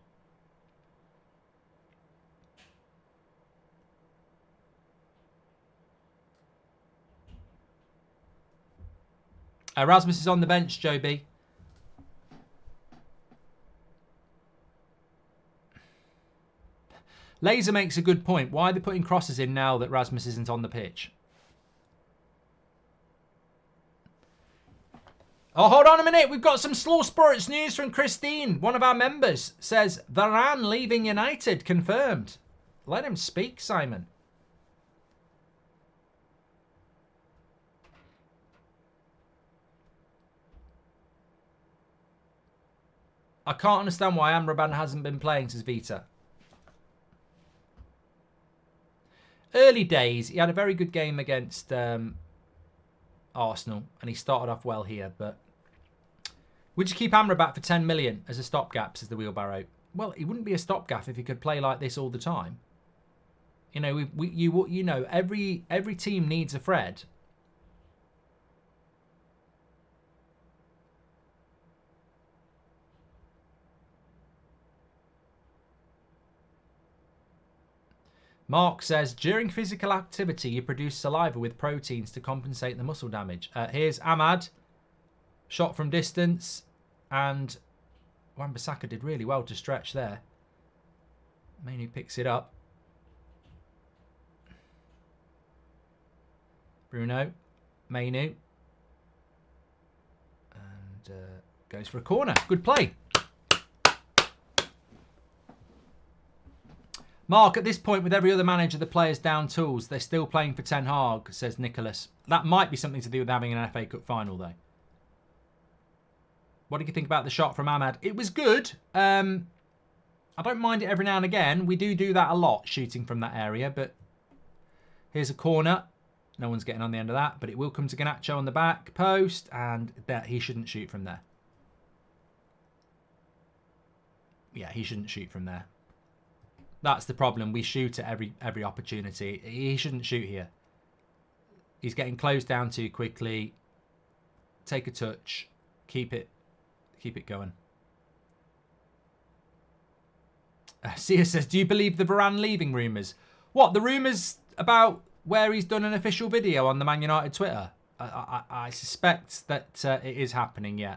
Erasmus is on the bench, Joe B. Laser makes a good point. Why are they putting crosses in now that Rasmus isn't on the pitch? Oh, hold on a minute. We've got some Slow Sports news from Christine. One of our members says, Varane leaving United, confirmed. Let him speak, Simon. I can't understand why Amrabat hasn't been playing, says Vita. Early days, he had a very good game against Arsenal, and he started off well here, but would you keep Amrabat for 10 million as a stopgap, says the wheelbarrow? Well, he wouldn't be a stopgap if he could play like this all the time. You know, you know, every team needs a Fred. Mark says, during physical activity, you produce saliva with proteins to compensate the muscle damage. Here's Ahmad. Shot from distance. And Wan-Bissaka did really well to stretch there. Mainu picks it up. Bruno. Mainu. And goes for a corner. Good play. Mark, at this point, with every other manager, the players down tools, they're still playing for Ten Hag, says Nicholas. That might be something to do with having an FA Cup final, though. What did you think about the shot from Ahmad? It was good. I don't mind it every now and again. We do that a lot, shooting from that area. But here's a corner. No one's getting on the end of that. But it will come to Garnacho on the back post. And he shouldn't shoot from there. Yeah, he shouldn't shoot from there. That's the problem. We shoot at every opportunity. He shouldn't shoot here. He's getting closed down too quickly. Take a touch. Keep it going. Sia says, do you believe the Varane leaving rumours? What, the rumours about where he's done an official video on the Man United Twitter? I suspect that it is happening, yeah.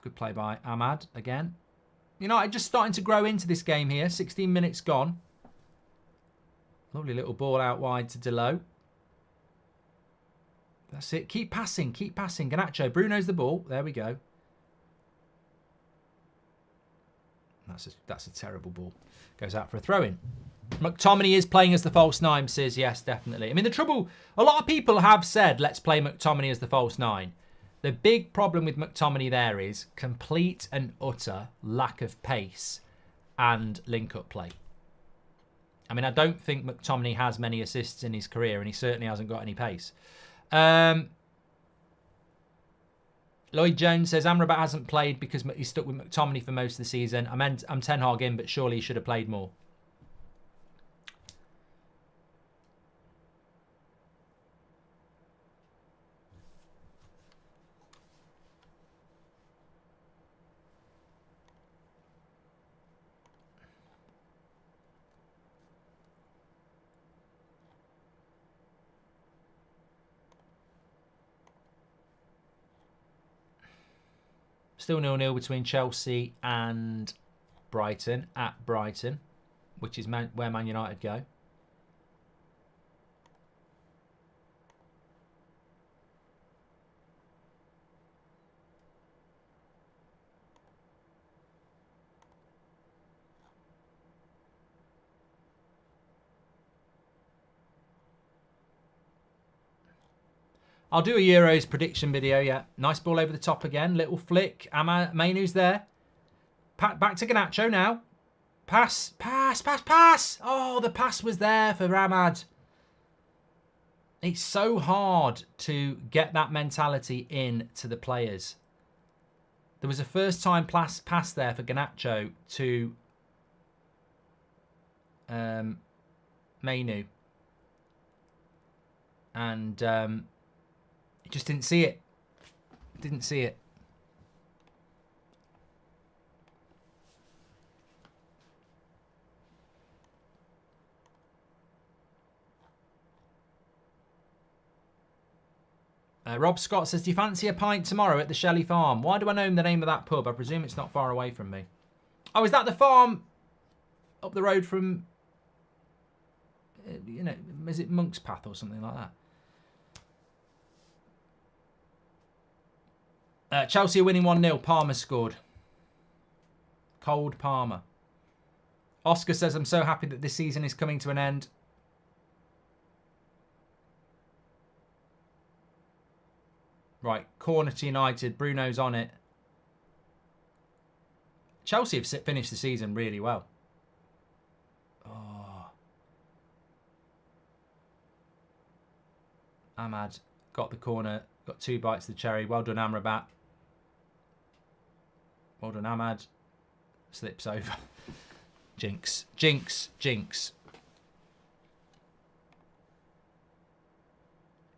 Good play by Ahmad again. United just starting to grow into this game here. 16 minutes gone. Lovely little ball out wide to Delo. That's it. Keep passing. Keep passing. Garnacho. Bruno's the ball. There we go. That's a terrible ball. Goes out for a throw-in. McTominay is playing as the false nine, says yes, definitely. I mean, the trouble... A lot of people have said, let's play McTominay as the false nine. The big problem with McTominay there is complete and utter lack of pace and link-up play. I mean, I don't think McTominay has many assists in his career, and he certainly hasn't got any pace. Lloyd Jones says, Amrabat hasn't played because he's stuck with McTominay for most of the season. I'm Ten Hag in, but surely he should have played more. Still 0-0 between Chelsea and Brighton at Brighton, which is where Man United go. I'll do a Euros prediction video, yeah. Nice ball over the top again. Little flick. Mainu's there. Back to Garnacho now. Pass. Oh, the pass was there for Ahmad. It's so hard to get that mentality in to the players. There was a first time pass there for Garnacho to Mainu. And he just didn't see it. Didn't see it. Rob Scott says, do you fancy a pint tomorrow at the Shelley Farm? Why do I know the name of that pub? I presume it's not far away from me. Oh, is that the farm up the road from, you know, is it Monk's Path or something like that? Chelsea are winning 1-0. Palmer scored. Cold Palmer. Oscar says, I'm so happy that this season is coming to an end. Right, corner to United. Bruno's on it. Chelsea have finished the season really well. Oh. Ahmad got the corner. Got 2 bites of the cherry. Well done, Amrabat. Well done, Ahmad. Slips over. Jinx. Jinx. Jinx.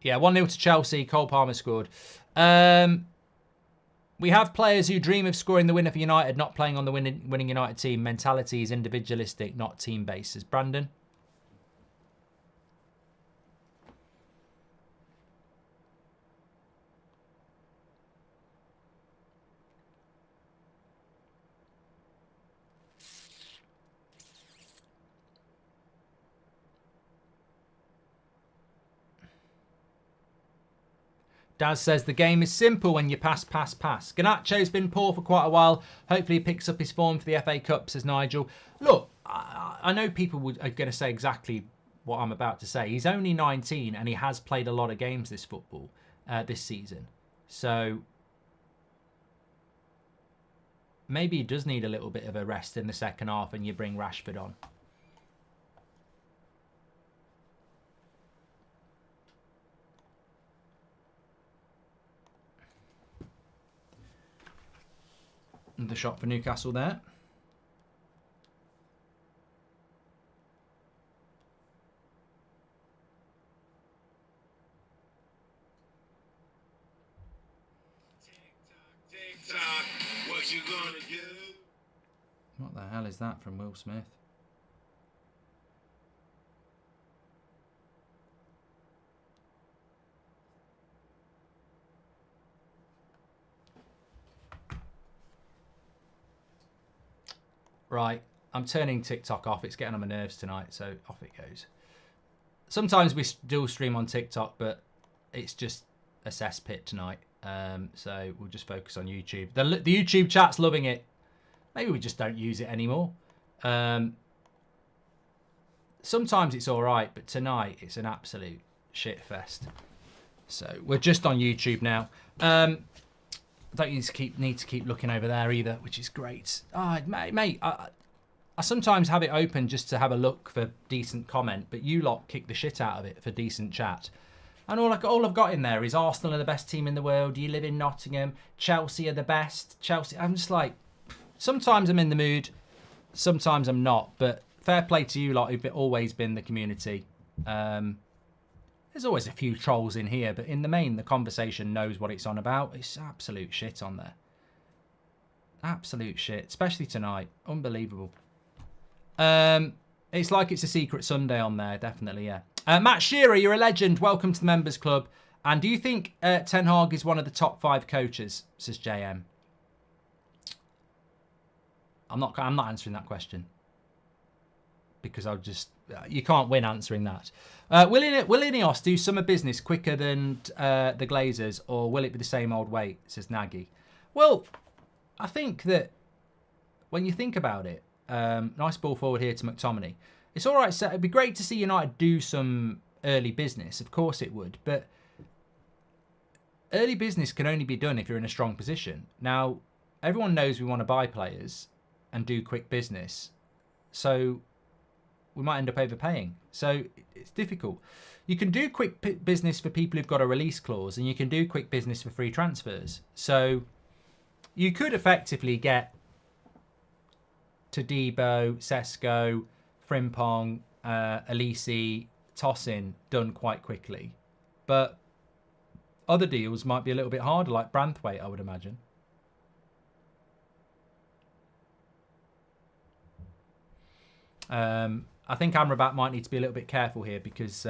Yeah, 1-0 to Chelsea. Cole Palmer scored. We have players who dream of scoring the winner for United, not playing on the winning United team. Mentality is individualistic, not team-based. Says Brandon. Daz says the game is simple when you pass, pass, pass. Garnacho's been poor for quite a while. Hopefully he picks up his form for the FA Cup, says Nigel. Look, I know people are going to say exactly what I'm about to say. He's only 19 and he has played a lot of games this season. So maybe he does need a little bit of a rest in the second half and you bring Rashford on. The shot for Newcastle there. TikTok, what you gonna do? What the hell is that from Will Smith? Right, I'm turning TikTok off. It's getting on my nerves tonight, so off it goes. Sometimes we do stream on TikTok, but it's just a cesspit tonight. So we'll just focus on YouTube. The YouTube chat's loving it. Maybe we just don't use it anymore. Sometimes it's all right, but tonight it's an absolute shit fest. So we're just on YouTube now. I don't need to keep looking over there either, which is great. Mate, I sometimes have it open just to have a look for decent comment, but you lot kick the shit out of it for decent chat. And all I've got in there is Arsenal are the best team in the world. You live in Nottingham. Chelsea are the best. Chelsea. I'm just like, sometimes I'm in the mood, sometimes I'm not. But fair play to you lot who've always been the community. There's always a few trolls in here, but in the main, the conversation knows what it's on about. It's absolute shit on there. Absolute shit, especially tonight. Unbelievable. It's like it's a secret Sunday on there, definitely, yeah. Matt Shearer, you're a legend. Welcome to the Members Club. And do you think Ten Hag is one of the top 5 coaches, says JM? I'm not answering that question. Because you can't win answering that. Will Ineos do summer business quicker than the Glazers, or will it be the same old way, says Nagy? Well, I think that when you think about it, nice ball forward here to McTominay. It's all right, so it'd be great to see United do some early business. Of course it would, but early business can only be done if you're in a strong position. Now, everyone knows we want to buy players and do quick business. So we might end up overpaying. So it's difficult. You can do quick business for people who've got a release clause, and you can do quick business for free transfers. So you could effectively get Todibo, Sesko, Frimpong, Elise, Tossin done quite quickly. But other deals might be a little bit harder, like Branthwaite, I would imagine. I think Amrabat might need to be a little bit careful here because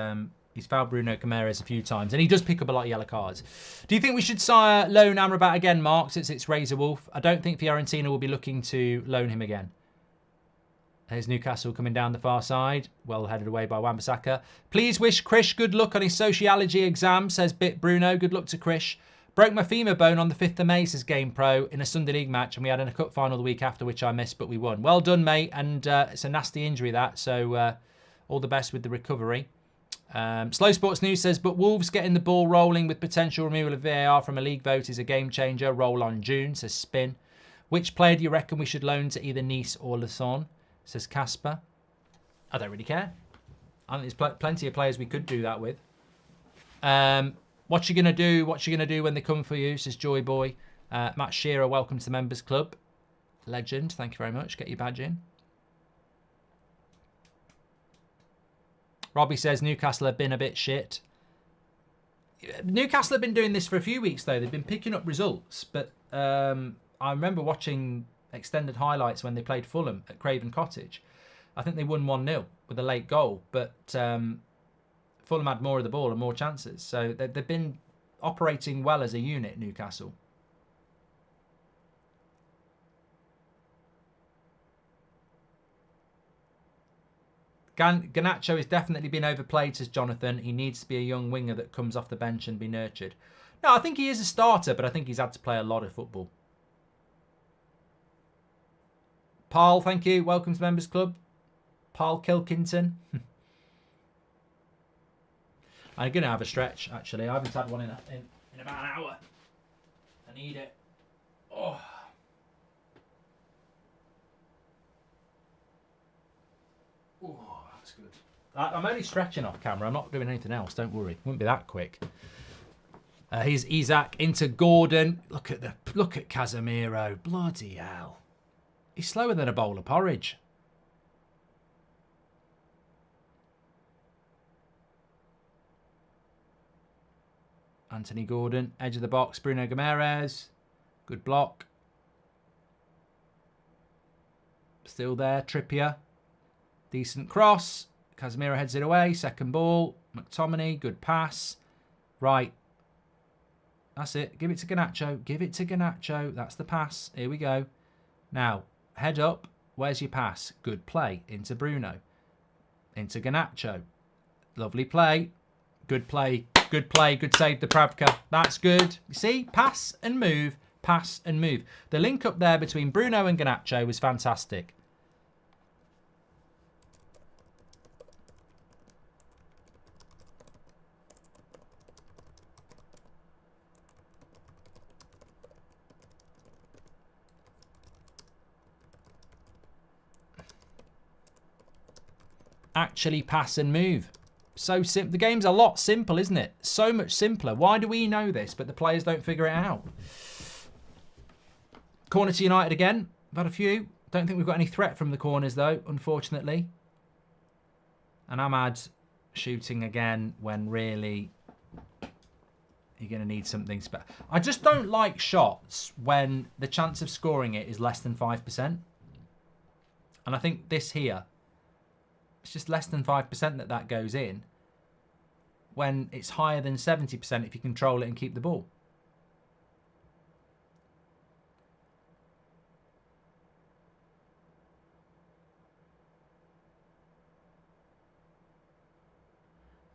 he's fouled Bruno Guimaraes a few times, and he does pick up a lot of yellow cards. Do you think we should loan Amrabat again, Mark, since it's Razor Wolf? I don't think Fiorentina will be looking to loan him again. There's Newcastle coming down the far side. Well headed away by Wan-Bissaka. Please wish Krish good luck on his sociology exam, says Bit Bruno. Good luck to Krish. Broke my femur bone on the 5th of May, says Game Pro, in a Sunday League match, and we had a cup final the week after, which I missed, but we won. Well done, mate, and it's a nasty injury, that, so all the best with the recovery. Slow Sports News says, but Wolves getting the ball rolling with potential removal of VAR from a league vote is a game changer. Roll on June, says Spin. Which player do you reckon we should loan to either Nice or Lausanne, says Casper. I don't really care. I think there's plenty of players we could do that with. What you gonna do? What you gonna do when they come for you? Says Joy Boy. Matt Shearer, welcome to the members club. Legend, thank you very much. Get your badge in. Robbie says Newcastle have been a bit shit. Newcastle have been doing this for a few weeks though. They've been picking up results, but I remember watching extended highlights when they played Fulham at Craven Cottage. I think they won 1-0 with a late goal, but Fulham had more of the ball and more chances. So they've been operating well as a unit, Newcastle. Garnacho has definitely been overplayed, says Jonathan. He needs to be a young winger that comes off the bench and be nurtured. No, I think he is a starter, but I think he's had to play a lot of football. Paul, thank you. Welcome to Members Club. Paul Kilkington. I'm going to have a stretch, actually. I haven't had one in about an hour. I need it. Oh. Oh, that's good. I'm only stretching off camera. I'm not doing anything else. Don't worry. It won't be that quick. Here's Isaac into Gordon. Look at Casemiro. Bloody hell. He's slower than a bowl of porridge. Anthony Gordon, edge of the box, Bruno Guimaraes. Good block. Still there, Trippier. Decent cross. Casemiro heads it away. Second ball. McTominay, good pass. Right. That's it. Give it to Garnacho. Give it to Garnacho. That's the pass. Here we go. Now, head up. Where's your pass? Good play. Into Bruno. Into Garnacho. Lovely play. Good play. Good play. Good save, Dubravka. That's good. You see? Pass and move. Pass and move. The link up there between Bruno and Garnacho was fantastic. Actually pass and move. So simple. The game's a lot simple, isn't it? So much simpler. Why do we know this, but the players don't figure it out? Corner to United again. We've had a few. Don't think we've got any threat from the corners, though, unfortunately. And Ahmad shooting again when really you're going to need something special. I just don't like shots when the chance of scoring it is less than 5%. And I think this here, it's just less than 5% that goes in when it's higher than 70% if you control it and keep the ball.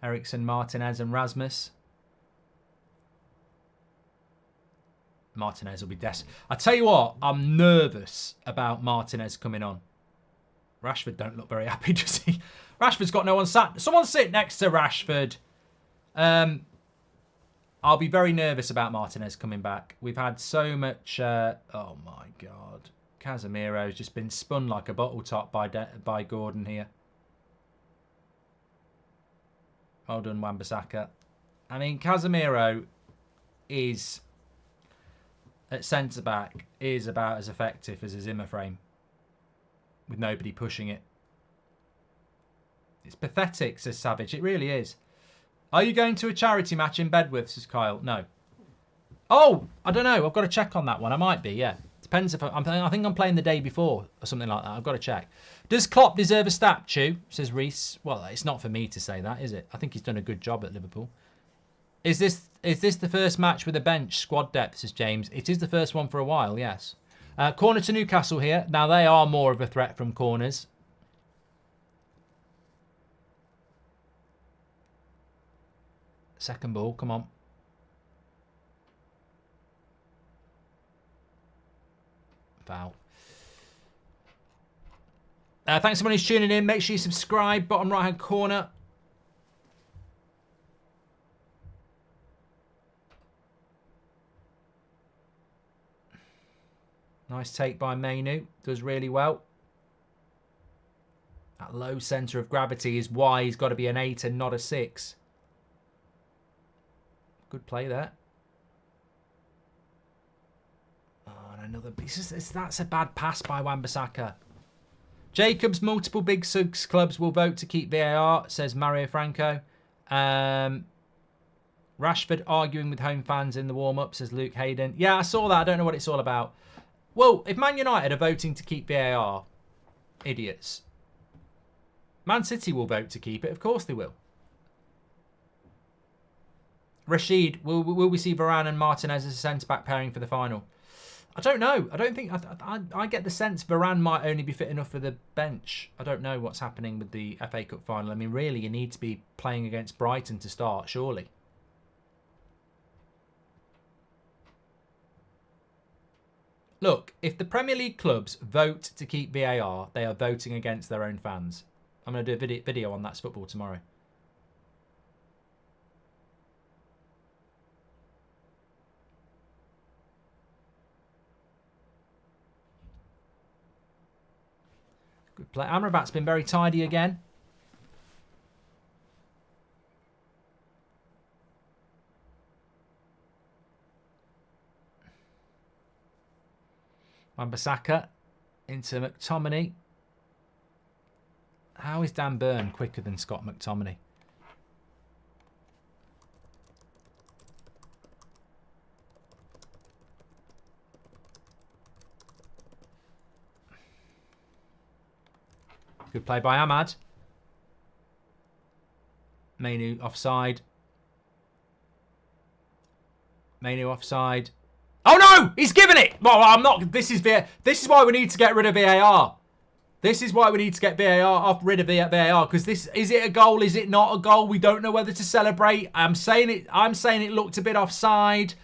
Eriksen, Martinez and Rasmus. Martinez will be desperate. I tell you what, I'm nervous about Martinez coming on. Rashford don't look very happy, does he? Rashford's got no one sat. Someone sit next to Rashford. I'll be very nervous about Martinez coming back. We've had so much... oh, my God. Casemiro's just been spun like a bottle top by Gordon here. Well done, Wan-Bissaka. I mean, Casemiro is, at centre-back, is about as effective as a Zimmer frame. With nobody pushing it. It's pathetic, says Savage. It really is. Are you going to a charity match in Bedworth, says Kyle? No. Oh, I don't know. I've got to check on that one. I might be, yeah. Depends if I think I'm playing the day before or something like that. I've got to check. Does Klopp deserve a statue, says Reese? Well, it's not for me to say that, is it? I think he's done a good job at Liverpool. Is this the first match with a bench squad depth, says James? It is the first one for a while, yes. Corner to Newcastle here. Now, they are more of a threat from corners. Second ball, come on. Foul. Thanks everyone who's tuning in. Make sure you subscribe. Bottom right hand corner. Nice take by Mainu. Does really well. That low centre of gravity is why he's got to be an 8 and not a 6. Good play there. Oh, and another. That's a bad pass by Wan-Bissaka. Jacobs, multiple big Sugs clubs will vote to keep VAR, says Mario Franco. Rashford arguing with home fans in the warm-up, says Luke Hayden. Yeah, I saw that. I don't know what it's all about. Well, if Man United are voting to keep VAR, idiots. Man City will vote to keep it. Of course they will. Rashid, will we see Varane and Martinez as a centre-back pairing for the final? I don't know. I don't think... I get the sense Varane might only be fit enough for the bench. I don't know what's happening with the FA Cup final. I mean, really, you need to be playing against Brighton to start, surely. Look, if the Premier League clubs vote to keep VAR, they are voting against their own fans. I'm going to do a video on That's Football tomorrow. Good play. Amrabat's been very tidy again. Wan-Bissaka into McTominay. How is Dan Burn quicker than Scott McTominay? Good play by Ahmad. Mainu offside. Mainu offside. Oh no! He's given it! Well, I'm not. This is why we need to get rid of VAR. This is why we need to get rid of VAR, because this, is it a goal? Is it not a goal? We don't know whether to celebrate. I'm saying it looked a bit offside.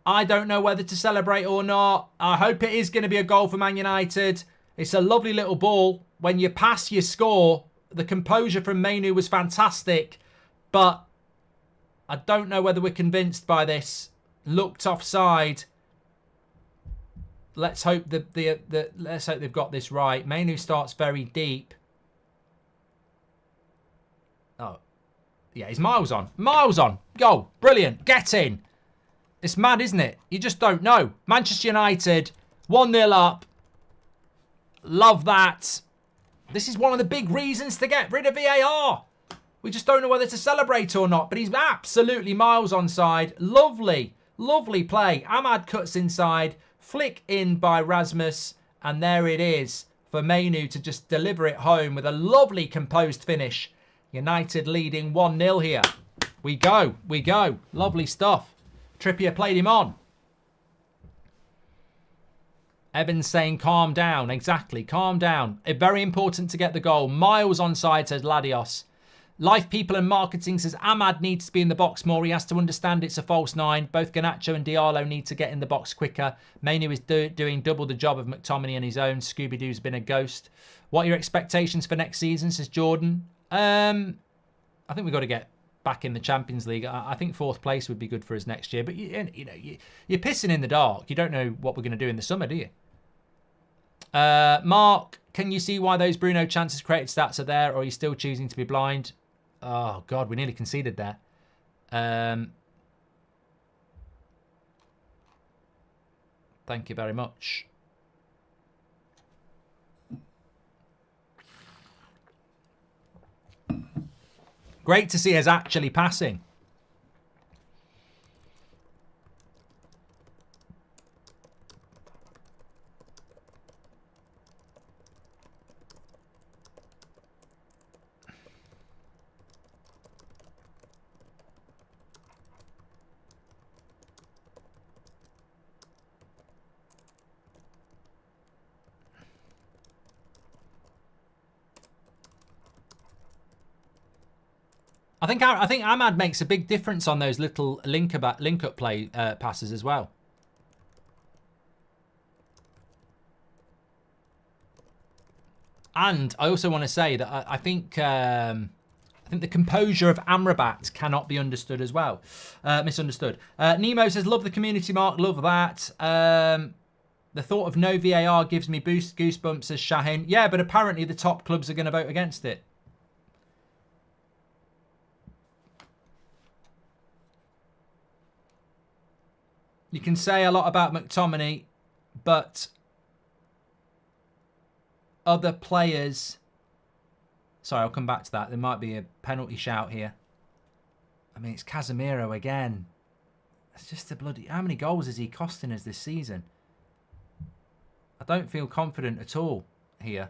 I don't know whether to celebrate or not. I hope it is going to be a goal for Man United. It's a lovely little ball. When you pass, you score. The composure from Mainu was fantastic, but I don't know whether we're convinced by this. Looked offside. Let's hope let's hope they've got this right. Mainu starts very deep. Oh, yeah, he's miles on. Miles on. Go. Brilliant. Get in. It's mad, isn't it? You just don't know. Manchester United, 1-0 up. Love that. This is one of the big reasons to get rid of VAR. We just don't know whether to celebrate or not, but he's absolutely miles onside. Lovely, lovely play. Ahmad cuts inside, flick in by Rasmus, and there it is for Mainu to just deliver it home with a lovely composed finish. United leading 1-0 here. We go, we go. Lovely stuff. Trippier played him on. Evans saying, calm down. Exactly, calm down. Very important to get the goal. Miles onside, says Ladios. Life People and Marketing says Ahmad needs to be in the box more. He has to understand it's a false 9. Both Garnacho and Diallo need to get in the box quicker. Mainu is doing double the job of McTominay on his own. Scooby-Doo's been a ghost. What are your expectations for next season, says Jordan? I think we've got to get back in the Champions League. I think 4th place would be good for us next year. But, you're pissing in the dark. You don't know what we're going to do in the summer, do you? Mark, can you see why those Bruno chances created stats are there, or are you still choosing to be blind? Oh, God, we nearly conceded there. Thank you very much. Great to see us actually passing. I think Ahmad makes a big difference on those little link up play passes as well. And I also want to say that I think the composure of Amrabat cannot be understood as well. Misunderstood. Nemo says, love the community, Mark. Love that. The thought of no VAR gives me goosebumps, says Shahin. Yeah, but apparently the top clubs are going to vote against it. You can say a lot about McTominay, but other players... Sorry, I'll come back to that. There might be a penalty shout here. I mean, it's Casemiro again. It's just a bloody... How many goals is he costing us this season? I don't feel confident at all here.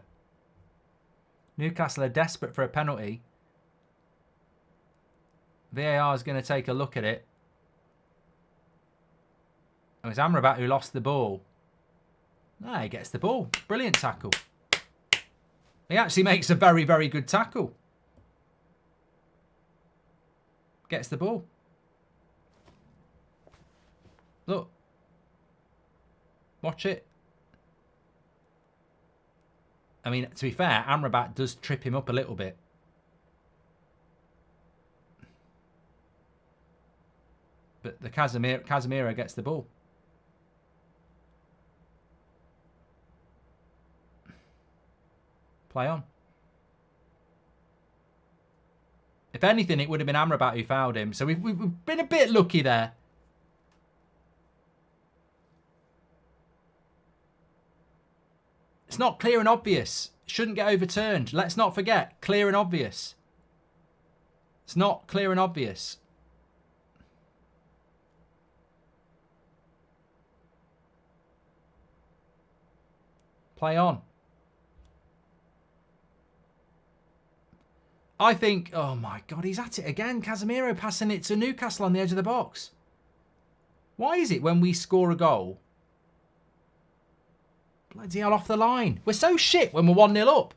Newcastle are desperate for a penalty. VAR is going to take a look at it. Oh, it's Amrabat who lost the ball. Ah, he gets the ball. Brilliant tackle. He actually makes a very, very good tackle. Gets the ball. Look. Watch it. I mean, to be fair, Amrabat does trip him up a little bit. But the Casemiro gets the ball. Play on. If anything, it would have been Amrabat who fouled him. So we've been a bit lucky there. It's not clear and obvious. Shouldn't get overturned. Let's not forget. Clear and obvious. It's not clear and obvious. Play on. I think, oh my God, he's at it again. Casemiro passing it to Newcastle on the edge of the box. Why is it when we score a goal? Bloody hell, off the line. We're so shit when we're 1-0 up.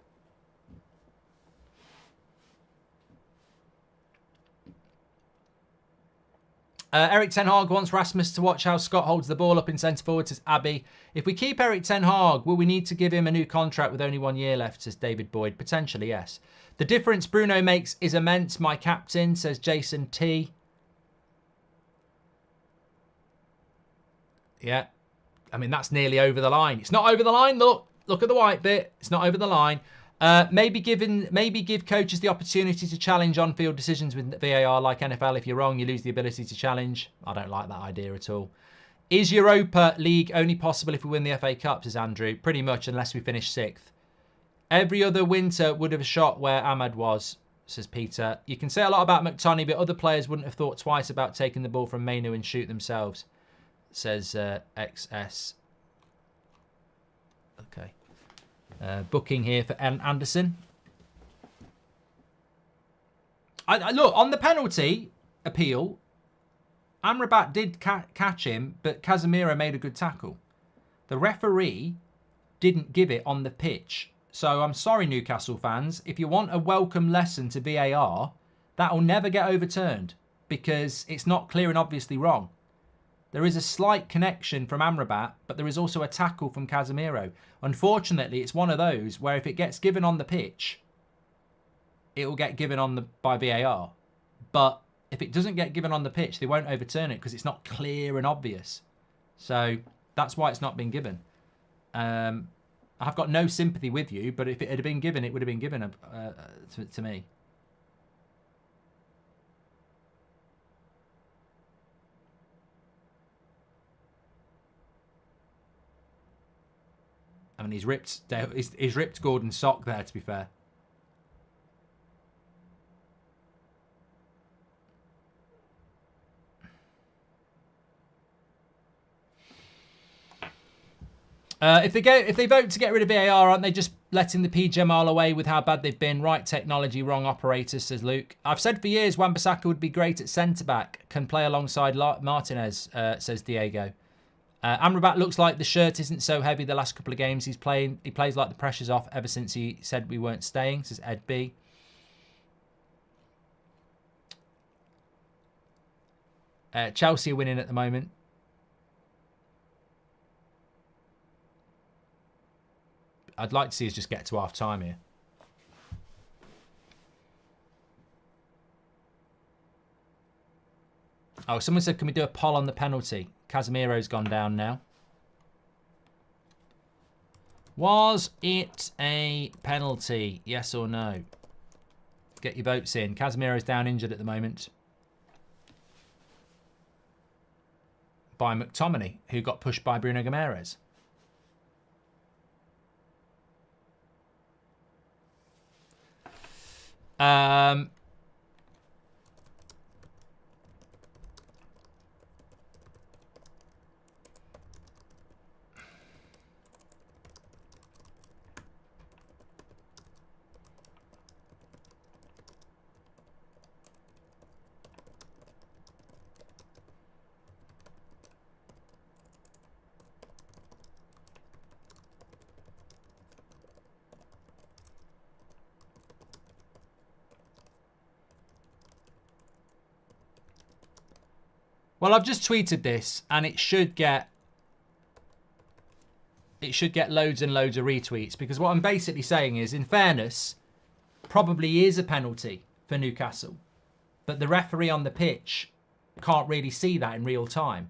Eric Ten Hag wants Rasmus to watch how Scott holds the ball up in centre forward, says Abby. If we keep Eric Ten Hag, will we need to give him a new contract with only 1 year left, says David Boyd. Potentially, yes. The difference Bruno makes is immense, my captain, says Jason T. Yeah. I mean, that's nearly over the line. It's not over the line. Look at the white bit. It's not over the line. Maybe give coaches the opportunity to challenge on-field decisions with VAR like NFL. If you're wrong, you lose the ability to challenge. I don't like that idea at all. Is Europa League only possible if we win the FA Cup, says Andrew? Pretty much, unless we finish 6th. Every other winter would have a shot where Ahmad was, says Peter. You can say a lot about McTominay, but other players wouldn't have thought twice about taking the ball from Mainu and shoot themselves, says XS. Okay. Booking here for Anderson. I look, on the penalty appeal, Amrabat did catch him, but Casemiro made a good tackle. The referee didn't give it on the pitch. So I'm sorry, Newcastle fans. If you want a welcome lesson to VAR, that'll never get overturned because it's not clear and obviously wrong. There is a slight connection from Amrabat, but there is also a tackle from Casemiro. Unfortunately, it's one of those where if it gets given on the pitch, it will get given by VAR. But if it doesn't get given on the pitch, they won't overturn it because it's not clear and obvious. So that's why it's not been given. I've got no sympathy with you, but if it had been given, it would have been given to me. I mean, he's ripped Gordon's sock there, to be fair. If they vote to get rid of VAR, aren't they just letting the PGMR away with how bad they've been? Right technology, wrong operators, says Luke. I've said for years Wan-Bissaka would be great at centre-back. Can play alongside Martinez, says Diego. Amrabat looks like the shirt isn't so heavy the last couple of games he's playing. He plays like the pressure's off ever since he said we weren't staying, says Ed B. Chelsea are winning at the moment. I'd like to see us just get to half time here. Oh, someone said, can we do a poll on the penalty? Casemiro's gone down now. Was it a penalty? Yes or no? Get your votes in. Casemiro's down injured at the moment. By McTominay, who got pushed by Bruno Guimaraes. Well, I've just tweeted this, and it should get loads and loads of retweets, because what I'm basically saying is, in fairness, probably is a penalty for Newcastle, but the referee on the pitch can't really see that in real time.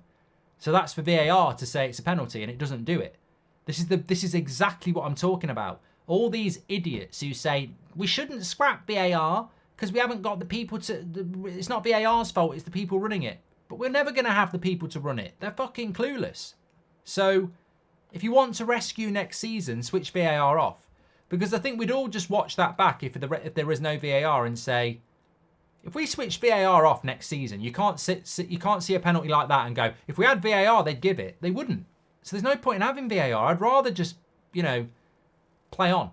So that's for VAR to say it's a penalty, and it doesn't do it. This is exactly what I'm talking about. All these idiots who say we shouldn't scrap VAR because we haven't got the people to. It's not VAR's fault; it's the people running it. But we're never going to have the people to run it. They're fucking clueless. So if you want to rescue next season, switch VAR off. Because I think we'd all just watch that back if there was no VAR and say, if we switch VAR off next season, you can't see a penalty like that and go, if we had VAR, they'd give it. They wouldn't. So there's no point in having VAR. I'd rather just, play on.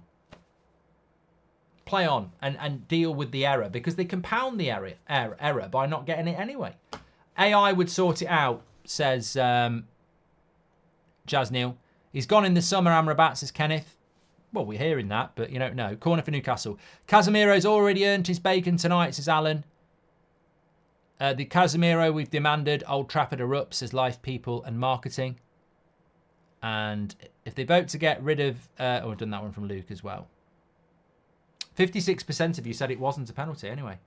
Play on and deal with the error, because they compound the error by not getting it anyway. AI would sort it out, says Jazz Neil. He's gone in the summer, Amrabat, says Kenneth. Well, we're hearing that, but you don't know. Corner for Newcastle. Casemiro's already earned his bacon tonight, says Alan. The Casemiro we've demanded, Old Trafford erupts, says Life People and Marketing. And if they vote to get rid of... I've done that one from Luke as well. 56% of you said it wasn't a penalty anyway.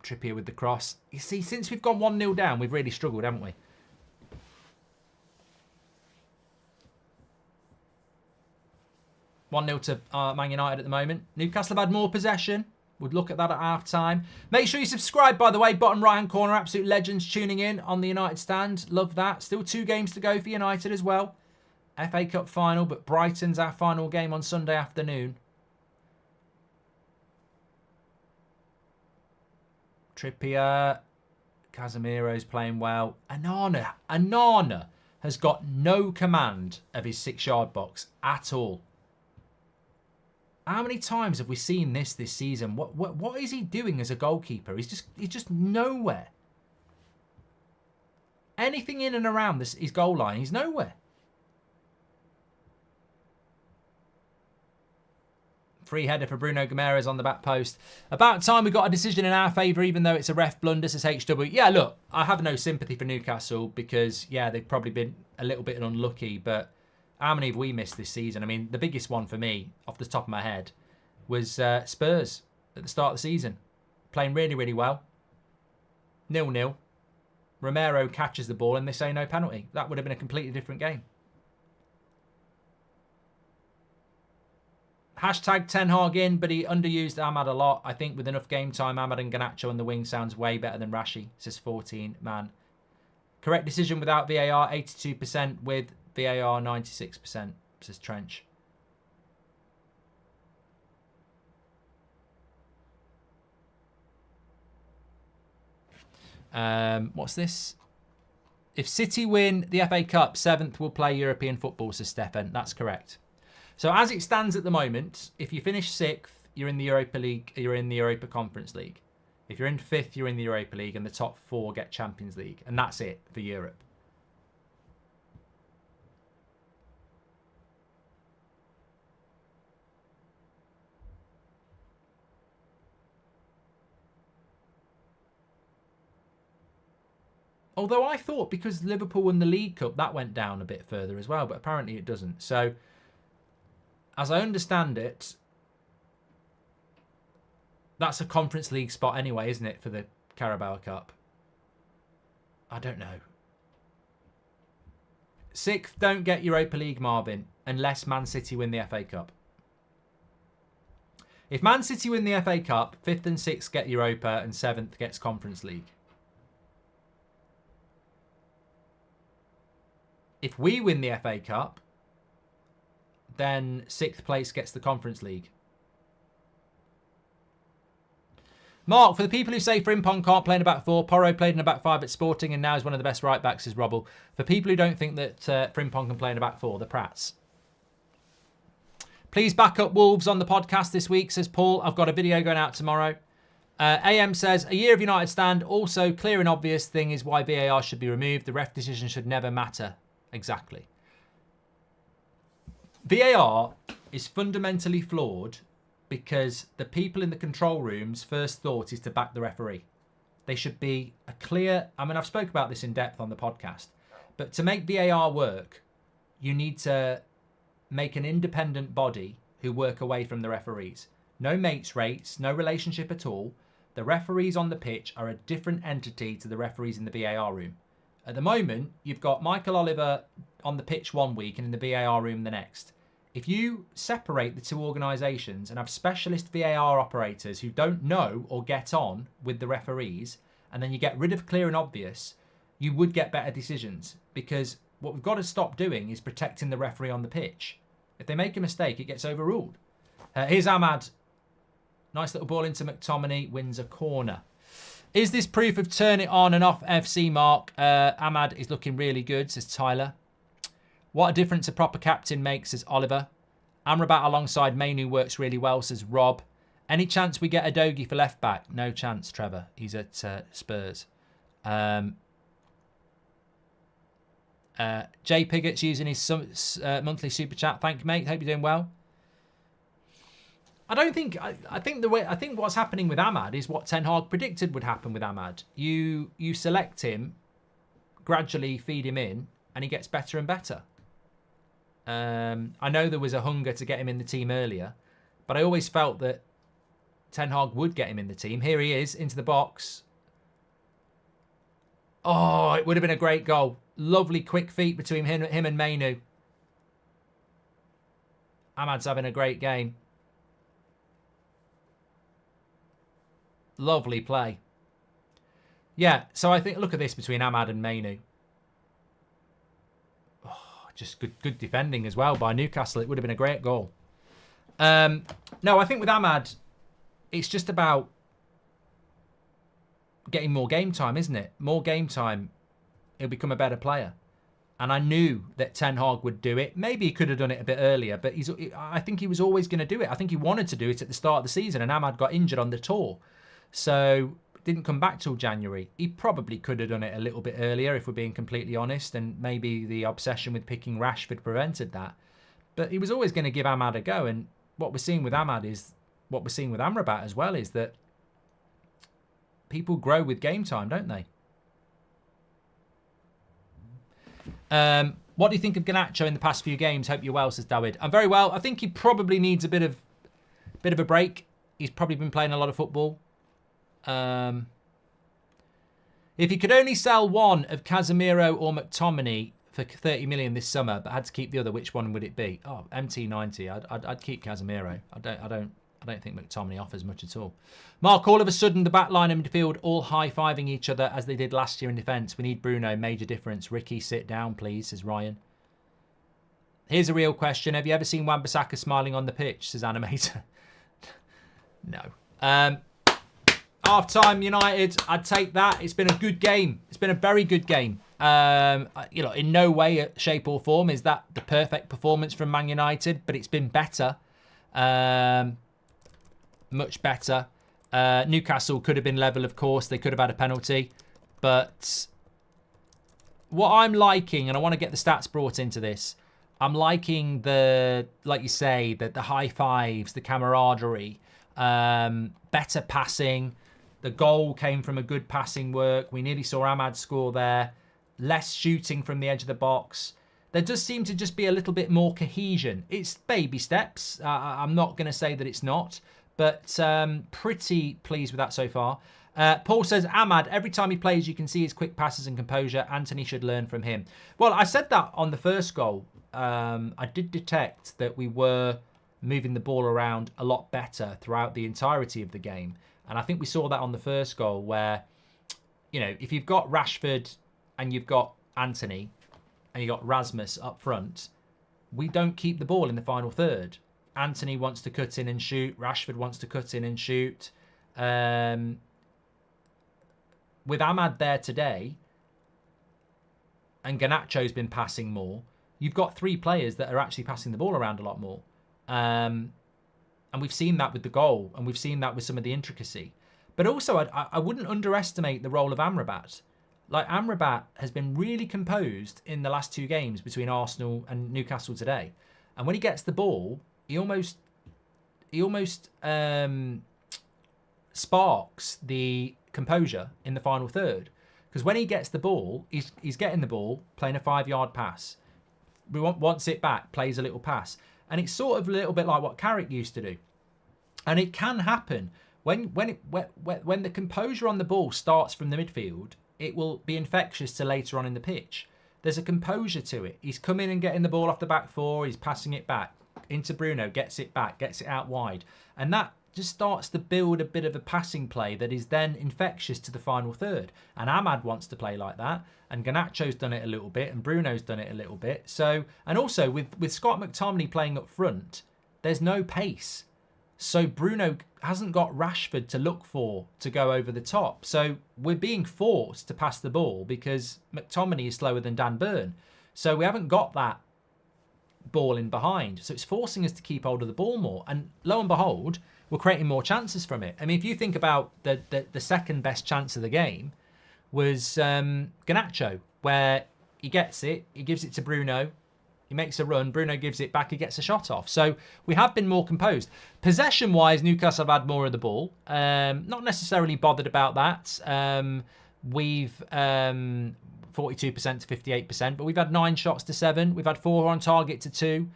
Trippier with the cross. You see, since we've gone 1-0 down, we've really struggled, haven't we? One 0 to Man United at the moment. Newcastle have had more possession. Would look at that at half-time. Make sure you subscribe, by the way. Bottom right-hand corner, absolute legends tuning in on the United stand. Love that. Still 2 games to go for United as well. FA Cup final, but Brighton's our final game on Sunday afternoon. Trippier, Casemiro's playing well. Anana has got no command of his 6-yard box at all. How many times have we seen this season? What is he doing as a goalkeeper? He's just nowhere. Anything in and around his goal line, he's nowhere. Free header for Bruno Guimaraes on the back post. About time we got a decision in our favour, even though it's a ref blunder, says HW. Yeah, look, I have no sympathy for Newcastle because, yeah, they've probably been a little bit unlucky. But how many have we missed this season? I mean, the biggest one for me, off the top of my head, was Spurs at the start of the season. Playing really, really well. 0-0. Romero catches the ball and they say no penalty. That would have been a completely different game. Hashtag Ten Hag in, but he underused Ahmad a lot. I think with enough game time, Ahmad and Garnacho on the wing sounds way better than Rashi, says 14 man. Correct decision without VAR, 82%. With VAR, 96%, says Trench. What's this? If City win the FA Cup, 7th will play European football, says Stefan. That's correct. So as it stands at the moment, if you finish 6th, you're in the Europa League, you're in the Europa Conference League. If you're in 5th, you're in the Europa League, and the top 4 get Champions League. And that's it for Europe. Although I thought because Liverpool won the League Cup, that went down a bit further as well, but apparently it doesn't. So, as I understand it, that's a Conference League spot anyway, isn't it, for the Carabao Cup? I don't know. 6th, don't get Europa League, Marvin, unless Man City win the FA Cup. If Man City win the FA Cup, 5th and 6th get Europa, and 7th gets Conference League. If we win the FA Cup, then 6th place gets the Conference League. Mark, for the people who say Frimpong can't play in a back 4, Porro played in a back 5 at Sporting and now is one of the best right backs, says Robble. For people who don't think that Frimpong can play in a back 4, the Prats. Please back up Wolves on the podcast this week, says Paul. I've got a video going out tomorrow. AM says, a year of United stand. Also, clear and obvious thing is why VAR should be removed. The ref decision should never matter. Exactly. VAR is fundamentally flawed because the people in the control rooms' first thought is to back the referee. They should be a clear... I mean, I've spoke about this in depth on the podcast, but to make VAR work, you need to make an independent body who work away from the referees. No mates rates, no relationship at all. The referees on the pitch are a different entity to the referees in the VAR room. At the moment, you've got Michael Oliver on the pitch one week and in the VAR room the next. If you separate the two organisations and have specialist VAR operators who don't know or get on with the referees, and then you get rid of clear and obvious, you would get better decisions. Because what we've got to stop doing is protecting the referee on the pitch. If they make a mistake, it gets overruled. Here's Ahmad. Nice little ball into McTominay, wins a corner. Is this proof of turn it on and off FC, Mark? Ahmad is looking really good, says Tyler. What a difference a proper captain makes, says Oliver. Amrabat alongside Mainu works really well, says Rob. Any chance we get a Dogie for left back? No chance, Trevor. He's at Spurs. Jay Piggott's using his monthly super chat. Thank you, mate. Hope you're doing well. I think what's happening with Ahmad is what Ten Hag predicted would happen with Ahmad. You select him, gradually feed him in, and he gets better and better. I know there was a hunger to get him in the team earlier, but I always felt that Ten Hag would get him in the team. Here he is, into the box. Oh, it would have been a great goal. Lovely quick feet between him and Mainu. Ahmad's having a great game. Lovely play. Yeah, so I think, look at this between Ahmad and Mainu. Oh, just good defending as well by Newcastle. It would have been a great goal. No, I think with Ahmad, it's just about getting more game time, isn't it? More game time, he'll become a better player. And I knew that Ten Hag would do it. Maybe he could have done it a bit earlier, but I think he was always going to do it. I think he wanted to do it at the start of the season, and Ahmad got injured on the tour. So didn't come back till January. He probably could have done it a little bit earlier, if we're being completely honest, and maybe the obsession with picking Rashford prevented that. But he was always going to give Ahmad a go, and what we're seeing with Ahmad is what we're seeing with Amrabat as well, is that people grow with game time, don't they? What do you think of Garnacho in the past few games? Hope you're well, says Dawid. I'm very well. I think he probably needs a bit of a break. He's probably been playing a lot of football. If you could only sell one of Casemiro or McTominay for 30 million this summer, but had to keep the other, which one would it be? Oh, MT90. I'd keep Casemiro. I don't I don't think McTominay offers much at all. Mark, all of a sudden, the back line and midfield all high-fiving each other as they did last year in defence. We need Bruno. Major difference. Ricky, sit down, please, says Ryan. Here's a real question. Have you ever seen Wan-Bissaka smiling on the pitch, says Animator? No. Half-time United, I'd take that. It's been a good game. It's been a very good game. In no way, shape or form is that the perfect performance from Man United, but it's been better. Much better. Newcastle could have been level, of course. They could have had a penalty. But what I'm liking, and I want to get the stats brought into this, I'm liking like you say, the high fives, the camaraderie, better passing. The goal came from a good passing work. We nearly saw Ahmad score there. Less shooting from the edge of the box. There does seem to just be a little bit more cohesion. It's baby steps. I'm not going to say that it's not, but pretty pleased with that so far. Paul says, Ahmad, every time he plays, you can see his quick passes and composure. Anthony should learn from him. Well, I said that on the first goal. I did detect that we were moving the ball around a lot better throughout the entirety of the game. And I think we saw that on the first goal where, if you've got Rashford and you've got Anthony and you've got Rasmus up front, we don't keep the ball in the final third. Anthony wants to cut in and shoot. Rashford wants to cut in and shoot. With Ahmad there today, and Garnacho's been passing more, you've got three players that are actually passing the ball around a lot more. And we've seen that with the goal, and we've seen that with some of the intricacy. But also, I wouldn't underestimate the role of Amrabat. Like, Amrabat has been really composed in the last two games between Arsenal and Newcastle today. And when he gets the ball, he almost sparks the composure in the final third. Because when he gets the ball, he's getting the ball, playing a 5-yard pass. Wants it back, plays a little pass. And it's sort of a little bit like what Carrick used to do. And it can happen. When the composure on the ball starts from the midfield, it will be infectious to later on in the pitch. There's a composure to it. He's coming and getting the ball off the back four. He's passing it back into Bruno, gets it back, gets it out wide. And that just starts to build a bit of a passing play that is then infectious to the final third. And Ahmad wants to play like that. And Garnacho's done it a little bit. And Bruno's done it a little bit. So, and also with Scott McTominay playing up front, there's no pace. So Bruno hasn't got Rashford to look for to go over the top. So we're being forced to pass the ball because McTominay is slower than Dan Burn. So we haven't got that ball in behind. So it's forcing us to keep hold of the ball more. And lo and behold, we're creating more chances from it. I mean, if you think about the second best chance of the game was Garnacho, where he gets it, he gives it to Bruno, he makes a run, Bruno gives it back, he gets a shot off. So we have been more composed. Possession-wise, Newcastle have had more of the ball. Not necessarily bothered about that. We've 42% to 58%, but we've had 9 shots to 7. We've had 4 on target to 2.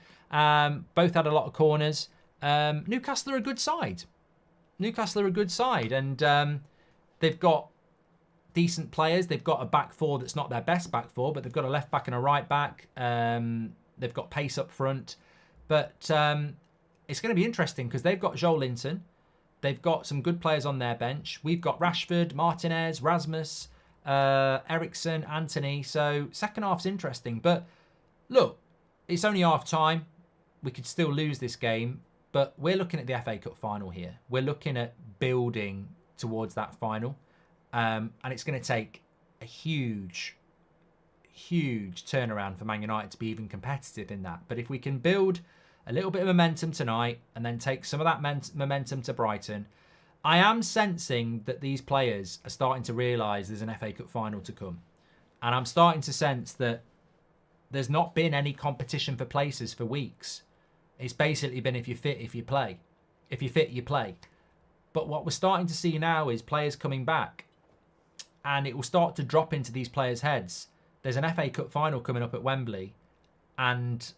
Both had a lot of corners. Newcastle are a good side. And they've got decent players. They've got a back four that's not their best back four, but they've got a left back and a right back. They've got pace up front. But it's going to be interesting because they've got Joel Linton. They've got some good players on their bench. We've got Rashford, Martinez, Rasmus, Ericsson, Anthony. So second half's interesting. But look, it's only half time. We could still lose this game. But we're looking at the FA Cup final here. We're looking at building towards that final. And it's going to take a huge turnaround for Man United to be even competitive in that. But if we can build a little bit of momentum tonight and then take some of that momentum to Brighton, I am sensing that these players are starting to realise there's an FA Cup final to come. And I'm starting to sense that there's not been any competition for places for weeks. It's basically been if you're fit, if you play. If you're fit, you play. But what we're starting to see now is players coming back. And it will start to drop into these players' heads. There's an FA Cup final coming up at Wembley. And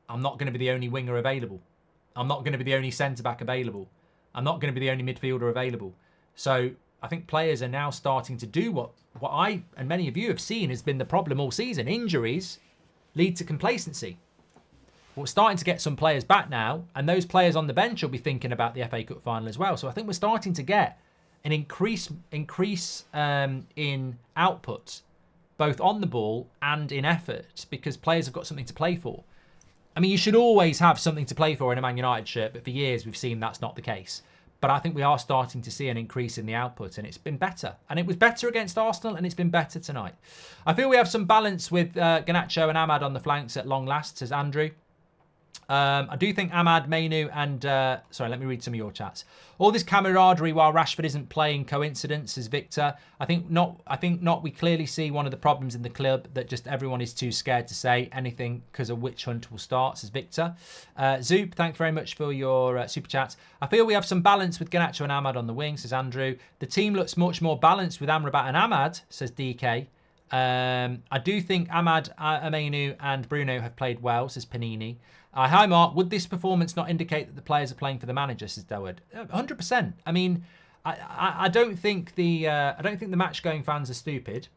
I'm not going to be the only winger available. I'm not going to be the only centre-back available. I'm not going to be the only midfielder available. So I think players are now starting to do what I and many of you have seen has been the problem all season. Injuries lead to complacency. But we're starting to get some players back now, and those players on the bench will be thinking about the FA Cup final as well. So I think we're starting to get an increase in output, both on the ball and in effort, because players have got something to play for. I mean, you should always have something to play for in a Man United shirt, but for years we've seen that's not the case. But I think we are starting to see an increase in the output, and it's been better. And it was better against Arsenal, and it's been better tonight. I feel we have some balance with Garnacho and Ahmad on the flanks at long last, says Andrew. I do think Ahmad, Mainu, and sorry, let me read some of your chats. All this camaraderie while Rashford isn't playing, coincidence, says Victor. I think not. We clearly see one of the problems in the club, that just everyone is too scared to say anything because a witch hunt will start, says Victor. Zoop, thanks very much for your super chats. I feel we have some balance with Garnacho and Ahmad on the wing, says Andrew. The team looks much more balanced with Amrabat and Ahmad, says DK. I do think Ahmad, Amenu and Bruno have played well, says Panini. Hi Mark, would this performance not indicate that the players are playing for the manager, says Delwood? 100%. I mean, I don't think the match going fans are stupid,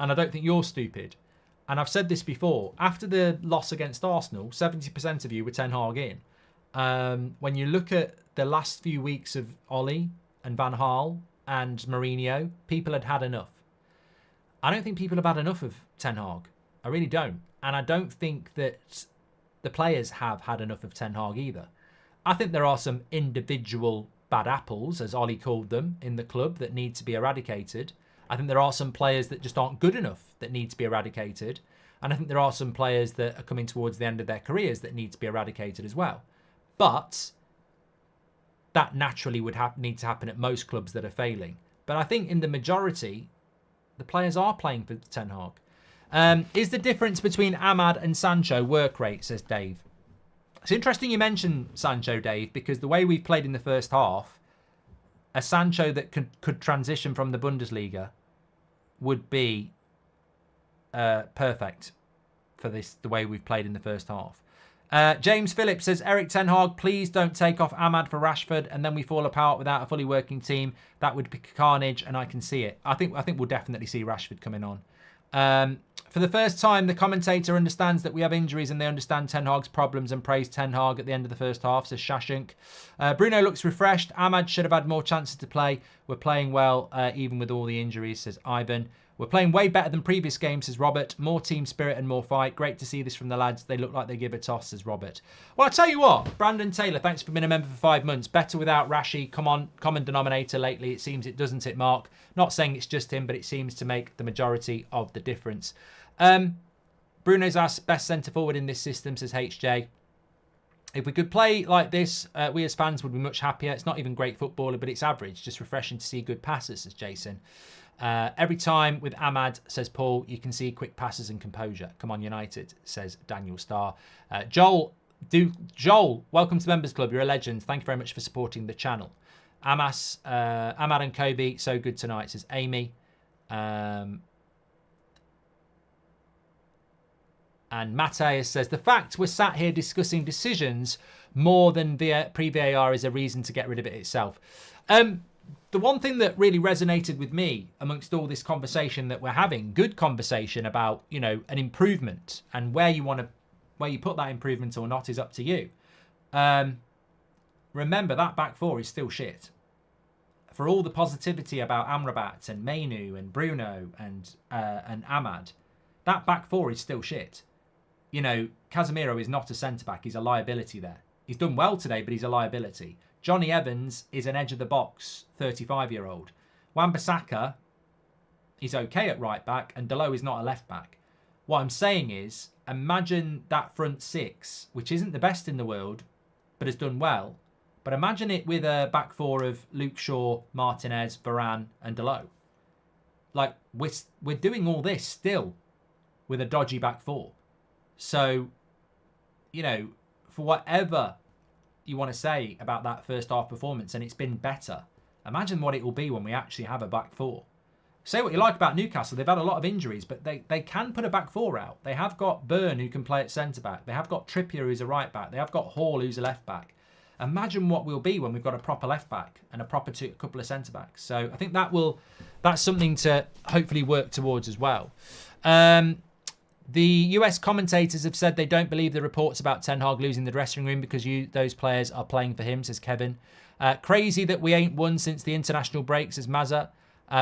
and I don't think you're stupid. And I've said this before. After the loss against Arsenal, 70% of you were Ten Hag in. When you look at the last few weeks of Ollie and Van Gaal and Mourinho, people had had enough. I don't think people have had enough of Ten Hag. I really don't. And I don't think that the players have had enough of Ten Hag either. I think there are some individual bad apples, as Ollie called them, in the club that need to be eradicated. I think there are some players that just aren't good enough that need to be eradicated. And I think there are some players that are coming towards the end of their careers that need to be eradicated as well. But that naturally would need to happen at most clubs that are failing. But I think in the majority, the players are playing for Ten Hag. Is the difference between Ahmad and Sancho work rate, says Dave. It's interesting you mention Sancho, Dave, because the way we've played in the first half, a Sancho that could transition from the Bundesliga would be perfect for the way we've played in the first half. James Phillips says, Eric Ten Hag, please don't take off Ahmad for Rashford and then we fall apart without a fully working team. That would be carnage, and I can see it. I think we'll definitely see Rashford coming on. For the first time, the commentator understands that we have injuries and they understand Ten Hag's problems and praise Ten Hag at the end of the first half, says Shashunk. Bruno looks refreshed. Ahmad should have had more chances to play. We're playing well, even with all the injuries, says Ivan. We're playing way better than previous games, says Robert. More team spirit and more fight. Great to see this from the lads. They look like they give a toss, says Robert. Well, I'll tell you what, Brandon Taylor, thanks for being a member for 5 months. Better without Rashi. Come on, common denominator lately. It seems it, doesn't it, Mark? Not saying it's just him, but it seems to make the majority of the difference. Bruno's our best centre forward in this system, says HJ. If we could play like this, we as fans would be much happier. It's not even great footballer, but it's average. Just refreshing to see good passes, says Jason. Every time with Ahmad, says Paul, you can see quick passes and composure. Come on, United, says Daniel Starr. Joel, welcome to the Members Club. You're a legend. Thank you very much for supporting the channel. Ahmad and Kobe, so good tonight, says Amy. And Mateus says, the fact we're sat here discussing decisions more than pre-VAR is a reason to get rid of it itself. The one thing that really resonated with me amongst all this conversation that we're having, good conversation about, you know, an improvement, and where you put that improvement or not is up to you. Remember, that back four is still shit. For all the positivity about Amrabat and Mainu and Bruno and Ahmad, that back four is still shit. You know, Casemiro is not a centre-back. He's a liability there. He's done well today, but he's a liability. Johnny Evans is an edge-of-the-box 35-year-old. Wan-Bissaka is okay at right-back, and Dalot is not a left-back. What I'm saying is, imagine that front six, which isn't the best in the world, but has done well. But imagine it with a back four of Luke Shaw, Martinez, Varane, and Dalot. Like, we're doing all this still with a dodgy back four. So, you know, for whatever you want to say about that first half performance, and it's been better, imagine what it will be when we actually have a back four. Say what you like about Newcastle, they've had a lot of injuries, but they can put a back four out. They have got Byrne, who can play at centre-back. They have got Trippier, who's a right-back. They have got Hall, who's a left-back. Imagine what we'll be when we've got a proper left-back and a proper couple of centre-backs. So I think that's something to hopefully work towards as well. The US commentators have said they don't believe the reports about Ten Hag losing the dressing room because those players are playing for him, says Kevin. Crazy that we ain't won since the international break, says Mazza.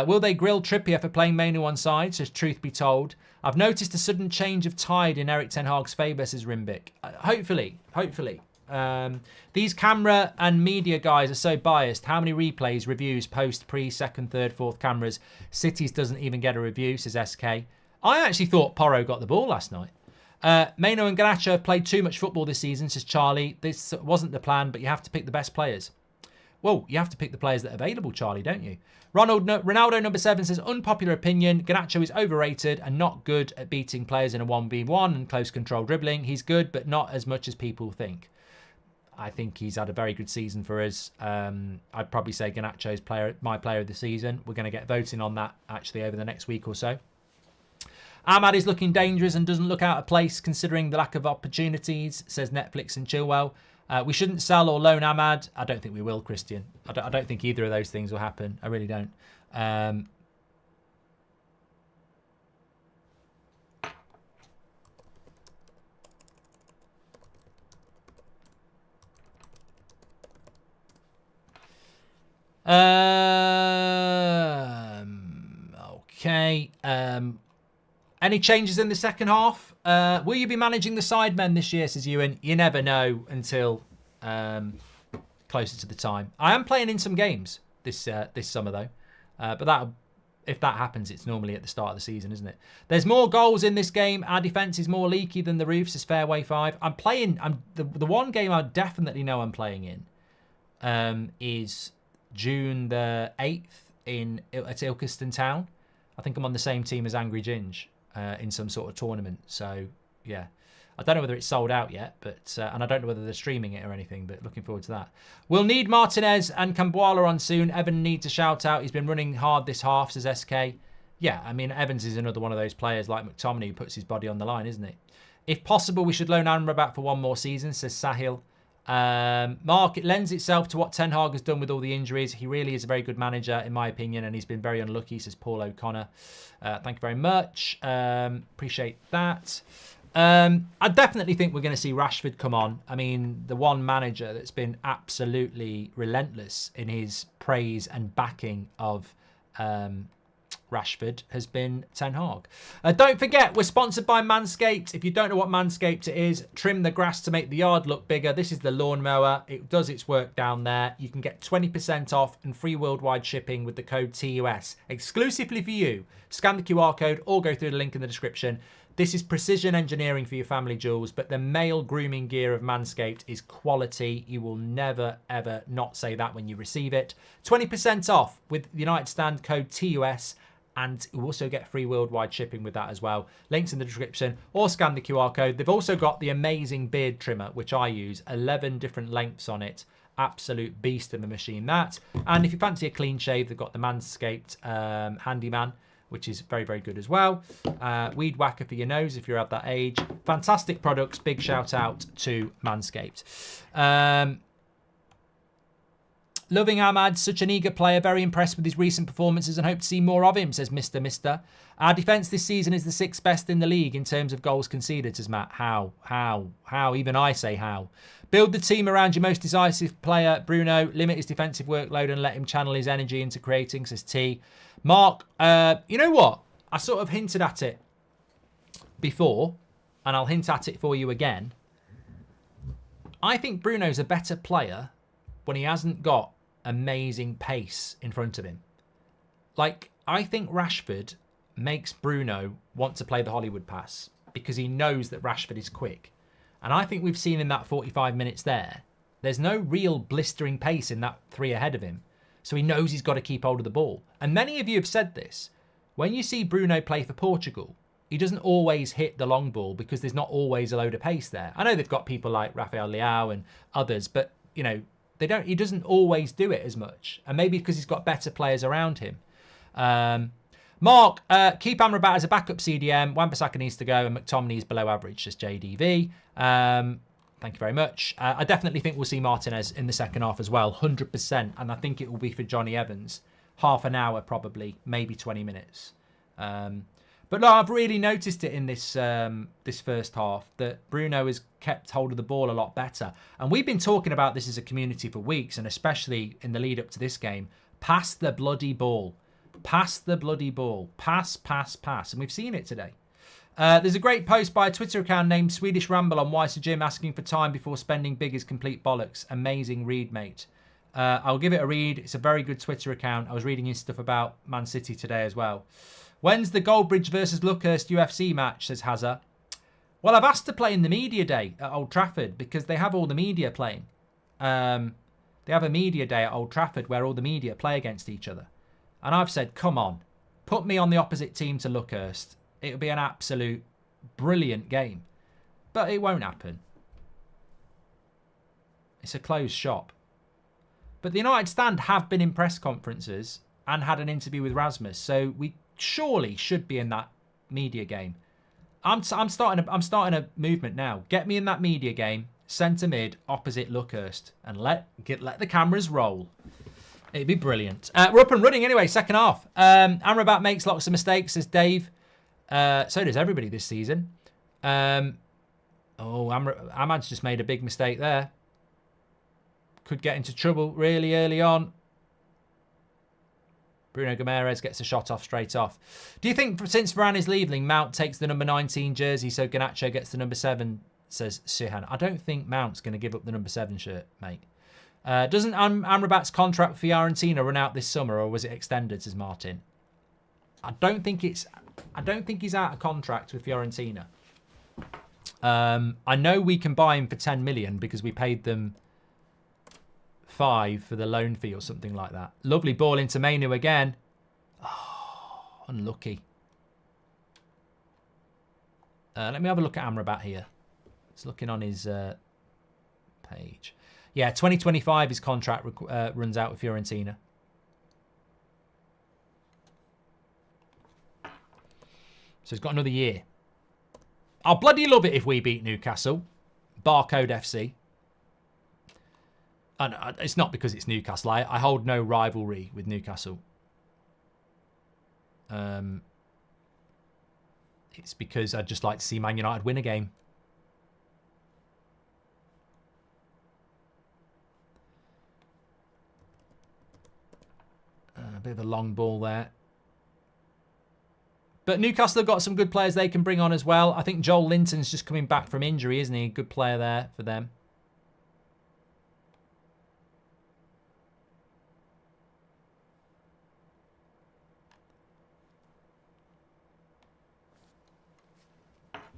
Will they grill Trippier for playing Mainu on side, says Truth Be Told. I've noticed a sudden change of tide in Eric Ten Hag's favour, says Rimbic. Hopefully. These camera and media guys are so biased. How many replays, reviews, post, pre, second, third, fourth cameras? Cities doesn't even get a review, says SK. I actually thought Porro got the ball last night. Maino and Garnacho have played too much football this season, says Charlie. This wasn't the plan, but you have to pick the best players. Well, you have to pick the players that are available, Charlie, don't you? Ronaldo number 7 says, unpopular opinion, Garnacho is overrated and not good at beating players in a 1v1 and close control dribbling. He's good, but not as much as people think. I think he's had a very good season for us. I'd probably say Garnacho's my player of the season. We're going to get voting on that, actually, over the next week or so. Ahmad is looking dangerous and doesn't look out of place considering the lack of opportunities, says Netflix and Chilwell. We shouldn't sell or loan Ahmad. I don't think we will, Christian. I don't think either of those things will happen. I really don't. Okay. Any changes in the second half? Will you be managing the sidemen this year, says Ewan? You never know until closer to the time. I am playing in some games this summer, though. But if that happens, it's normally at the start of the season, isn't it? There's more goals in this game. Our defence is more leaky than the Roofs, says Fairway 5. The one game I definitely know I'm playing in is June the 8th at Ilkeston Town. I think I'm on the same team as Angry Ginge. In some sort of tournament. So, yeah. I don't know whether it's sold out yet, but and I don't know whether they're streaming it or anything, but looking forward to that. We'll need Martinez and Cambuala on soon. Evan needs a shout out. He's been running hard this half, says SK. Yeah, I mean, Evans is another one of those players like McTominay who puts his body on the line, isn't he? If possible, we should loan Amrabat for one more season, says Sahil. Mark, it lends itself to what Ten Hag has done with all the injuries. He really is a very good manager, in my opinion, and he's been very unlucky, says Paul O'Connor. Thank you very much. Appreciate that. I definitely think we're going to see Rashford come on. I mean, the one manager that's been absolutely relentless in his praise and backing of Rashford has been Ten Hag. Don't forget, we're sponsored by Manscaped. If you don't know what Manscaped is, trim the grass to make the yard look bigger. This is the lawnmower. It does its work down there. You can get 20% off and free worldwide shipping with the code TUS. Exclusively for you. Scan the QR code or go through the link in the description. This is precision engineering for your family jewels, but the male grooming gear of Manscaped is quality. You will never, ever not say that when you receive it. 20% off with the United Stand code TUS. And you also get free worldwide shipping with that as well. Links in the description or scan the QR code. They've also got the amazing beard trimmer, which I use. 11 different lengths on it. Absolute beast of a machine, that. And if you fancy a clean shave, they've got the Manscaped Handyman, which is very, very good as well. Weed whacker for your nose if you're at that age. Fantastic products. Big shout out to Manscaped. Loving Ahmad, such an eager player, very impressed with his recent performances and hope to see more of him, says Mr. Mister. Our defence this season is the 6th best in the league in terms of goals conceded, says Matt. How? Even I say how. Build the team around your most decisive player, Bruno. Limit his defensive workload and let him channel his energy into creating, says T. Mark, you know what? I sort of hinted at it before, and I'll hint at it for you again. I think Bruno's a better player when he hasn't got amazing pace in front of him. Like, I think Rashford makes Bruno want to play the Hollywood pass because he knows that Rashford is quick. And I think we've seen in that 45 minutes there's no real blistering pace in that 3 ahead of him. So he knows he's got to keep hold of the ball. And many of you have said this. When you see Bruno play for Portugal, he doesn't always hit the long ball because there's not always a load of pace there. I know they've got people like Rafael Leao and others, but, you know, he doesn't always do it as much. And maybe because he's got better players around him. Mark, keep Amrabat as a backup CDM. Wan-Bissaka needs to go and McTominay is below average, says JDV. Thank you very much. I definitely think we'll see Martinez in the second half as well, 100%. And I think it will be for Johnny Evans. Half an hour probably, maybe 20 minutes. But no, I've really noticed it in this this first half that Bruno has kept hold of the ball a lot better. And we've been talking about this as a community for weeks, and especially in the lead up to this game. Pass the bloody ball. Pass the bloody ball. Pass, pass, pass. And we've seen it today. There's a great post by a Twitter account named Swedish Ramble on Weiser Jim asking for time before spending big is complete bollocks. Amazing read, mate. I'll give it a read. It's a very good Twitter account. I was reading his stuff about Man City today as well. When's the Goldbridge versus Luckhurst UFC match, says Hazza. Well, I've asked to play in the media day at Old Trafford because they have all the media playing. They have a media day at Old Trafford where all the media play against each other. And I've said, come on, put me on the opposite team to Luckhurst. It'll be an absolute brilliant game. But it won't happen. It's a closed shop. But the United Stand have been in press conferences and had an interview with Rasmus. So we surely should be in that media game. I'm starting a movement now. Get me in that media game, centre mid, opposite Luckhurst. And let the cameras roll. It'd be brilliant. We're up and running anyway, second half. Amrabat makes lots of mistakes, says Dave. So does everybody this season. Ahmad's just made a big mistake there. Could get into trouble really early on. Bruno Gomes gets a shot off straight off. Do you think since Varane is leaving, Mount takes the number 19 jersey so Garnacho gets the number 7, says Sihan? I don't think Mount's going to give up the number 7 shirt, mate. Doesn't Amrabat's contract with Fiorentina run out this summer, or was it extended, says Martin? I don't think he's out of contract with Fiorentina. I know we can buy him for 10 million because we paid them 5 for the loan fee or something like that. Lovely ball into Mainu again. Oh, unlucky. Let me have a look at Amrabat here. It's looking on his page. Yeah, 2025 his contract runs out with Fiorentina. So he's got another year. I'll bloody love it if we beat Newcastle. Barcode FC. And it's not because it's Newcastle. I hold no rivalry with Newcastle. It's because I'd just like to see Man United win a game. A bit of a long ball there. But Newcastle have got some good players they can bring on as well. I think Joel Linton's just coming back from injury, isn't he? Good player there for them.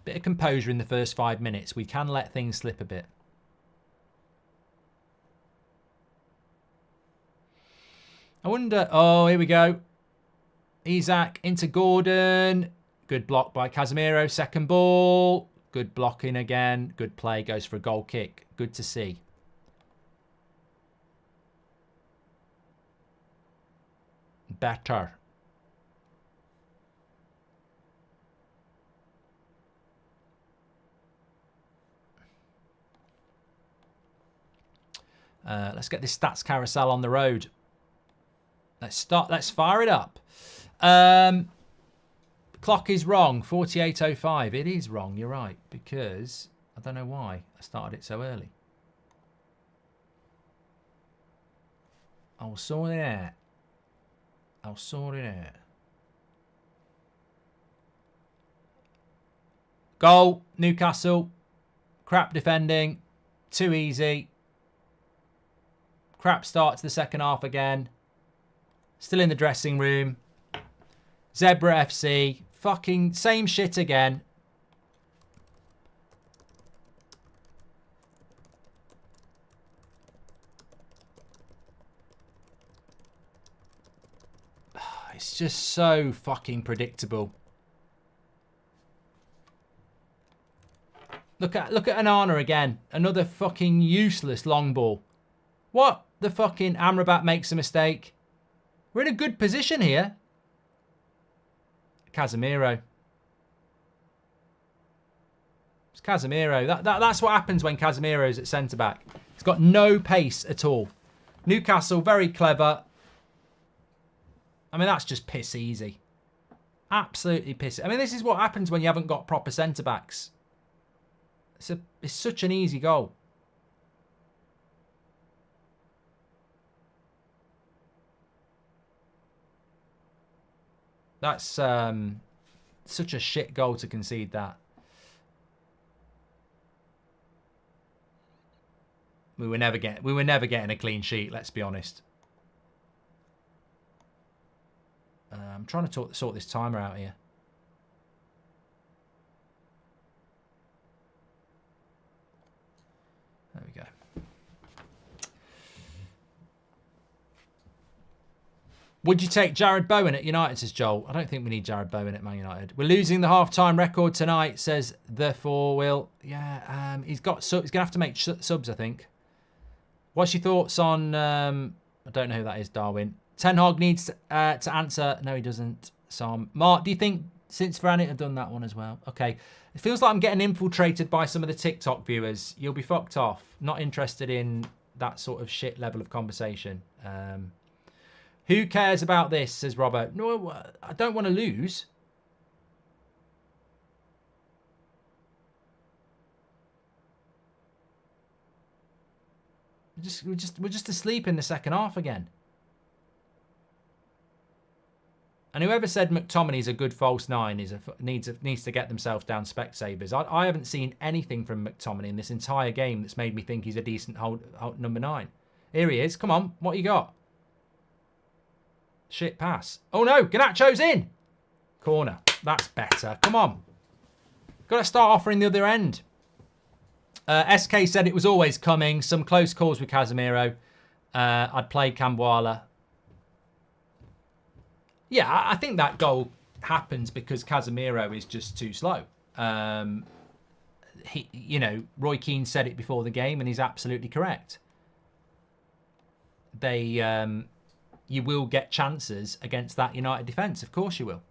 Bit of composure in the first 5 minutes. We can let things slip a bit. I wonder... Oh, here we go. Isak into Gordon. Good block by Casemiro. Second ball. Good blocking again. Good play. Goes for a goal kick. Good to see. Better. Let's get this stats carousel on the road. Let's fire it up. Clock is wrong. 48:05. It is wrong. You're right. Because I don't know why I started it so early. I'll sort it out. I'll sort it out. Goal. Newcastle. Crap defending. Too easy. Crap start to the second half again. Still in the dressing room. Zebra FC. Fucking same shit again. It's just so fucking predictable. Look at Onana again. Another fucking useless long ball. What? The fucking Amrabat makes a mistake. We're in a good position here. Casemiro. It's Casemiro. That's what happens when Casemiro's at centre-back. He's got no pace at all. Newcastle, very clever. I mean, that's just piss easy. Absolutely pissing. I mean, this is what happens when you haven't got proper centre-backs. It's such an easy goal. That's such a shit goal to concede that. We were never getting a clean sheet, let's be honest. I'm trying to sort this timer out here. There we go. Would you take Jared Bowen at United, says Joel? I don't think we need Jared Bowen at Man United. We're losing the half-time record tonight, says the four-wheel. Yeah, he's going to have to make subs, I think. What's your thoughts on... I don't know who that is, Darwin. Ten Hag needs to answer. No, he doesn't. Sam. Mark, do you think since Granit have done that one as well? Okay. It feels like I'm getting infiltrated by some of the TikTok viewers. You'll be fucked off. Not interested in that sort of shit level of conversation. Who cares about this, says Robert. No, I don't want to lose. We're just asleep in the second half again. And whoever said McTominay's a good false nine needs to get themselves down Specsavers. I haven't seen anything from McTominay in this entire game that's made me think he's a decent number 9. Here he is. Come on, what you got? Shit pass. Oh no, Garnacho's in. Corner. That's better. Come on. Got to start offering the other end. SK said it was always coming. Some close calls with Casemiro. I'd play Camboala. Yeah, I think that goal happens because Casemiro is just too slow. Roy Keane said it before the game, and he's absolutely correct. You will get chances against that United defence. Of course you will.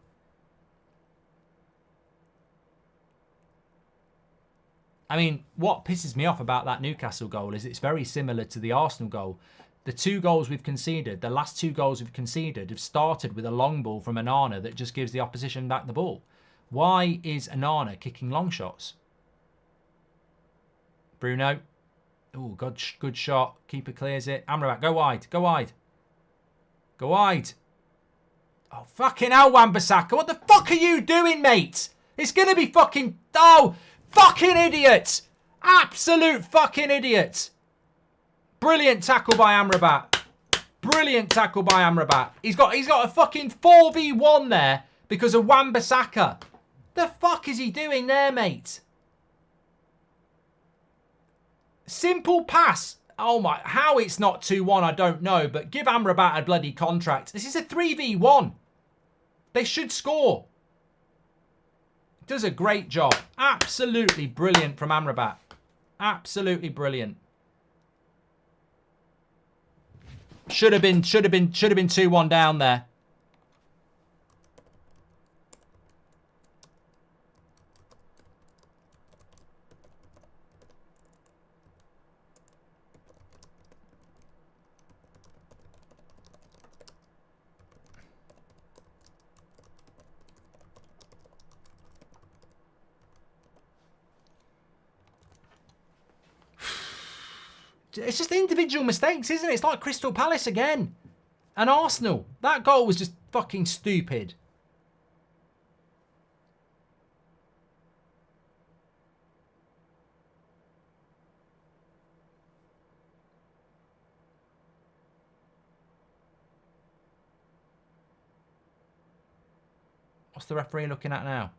I mean, what pisses me off about that Newcastle goal is it's very similar to the Arsenal goal. The 2 goals we've conceded, the last 2 goals we've conceded, have started with a long ball from Onana that just gives the opposition back the ball. Why is Onana kicking long shots? Bruno. Oh, good shot. Keeper clears it. Amrabat, go wide. Go wide. Go wide. Oh, fucking hell, Wan-Bissaka. What the fuck are you doing, mate? It's going to be fucking... Oh, fucking idiot. Absolute fucking idiot. Brilliant tackle by Amrabat. Brilliant tackle by Amrabat. He's got a fucking 4v1 there because of Wan-Bissaka. The fuck is he doing there, mate? Simple pass. Oh my, how it's not 2-1, I don't know, but give Amrabat a bloody contract. This is a 3v1. They should score. Does a great job. Absolutely brilliant from Amrabat. Absolutely brilliant. Should have been 2-1 down there. It's just individual mistakes, isn't it? It's like Crystal Palace again. And Arsenal. That goal was just fucking stupid. What's the referee looking at now?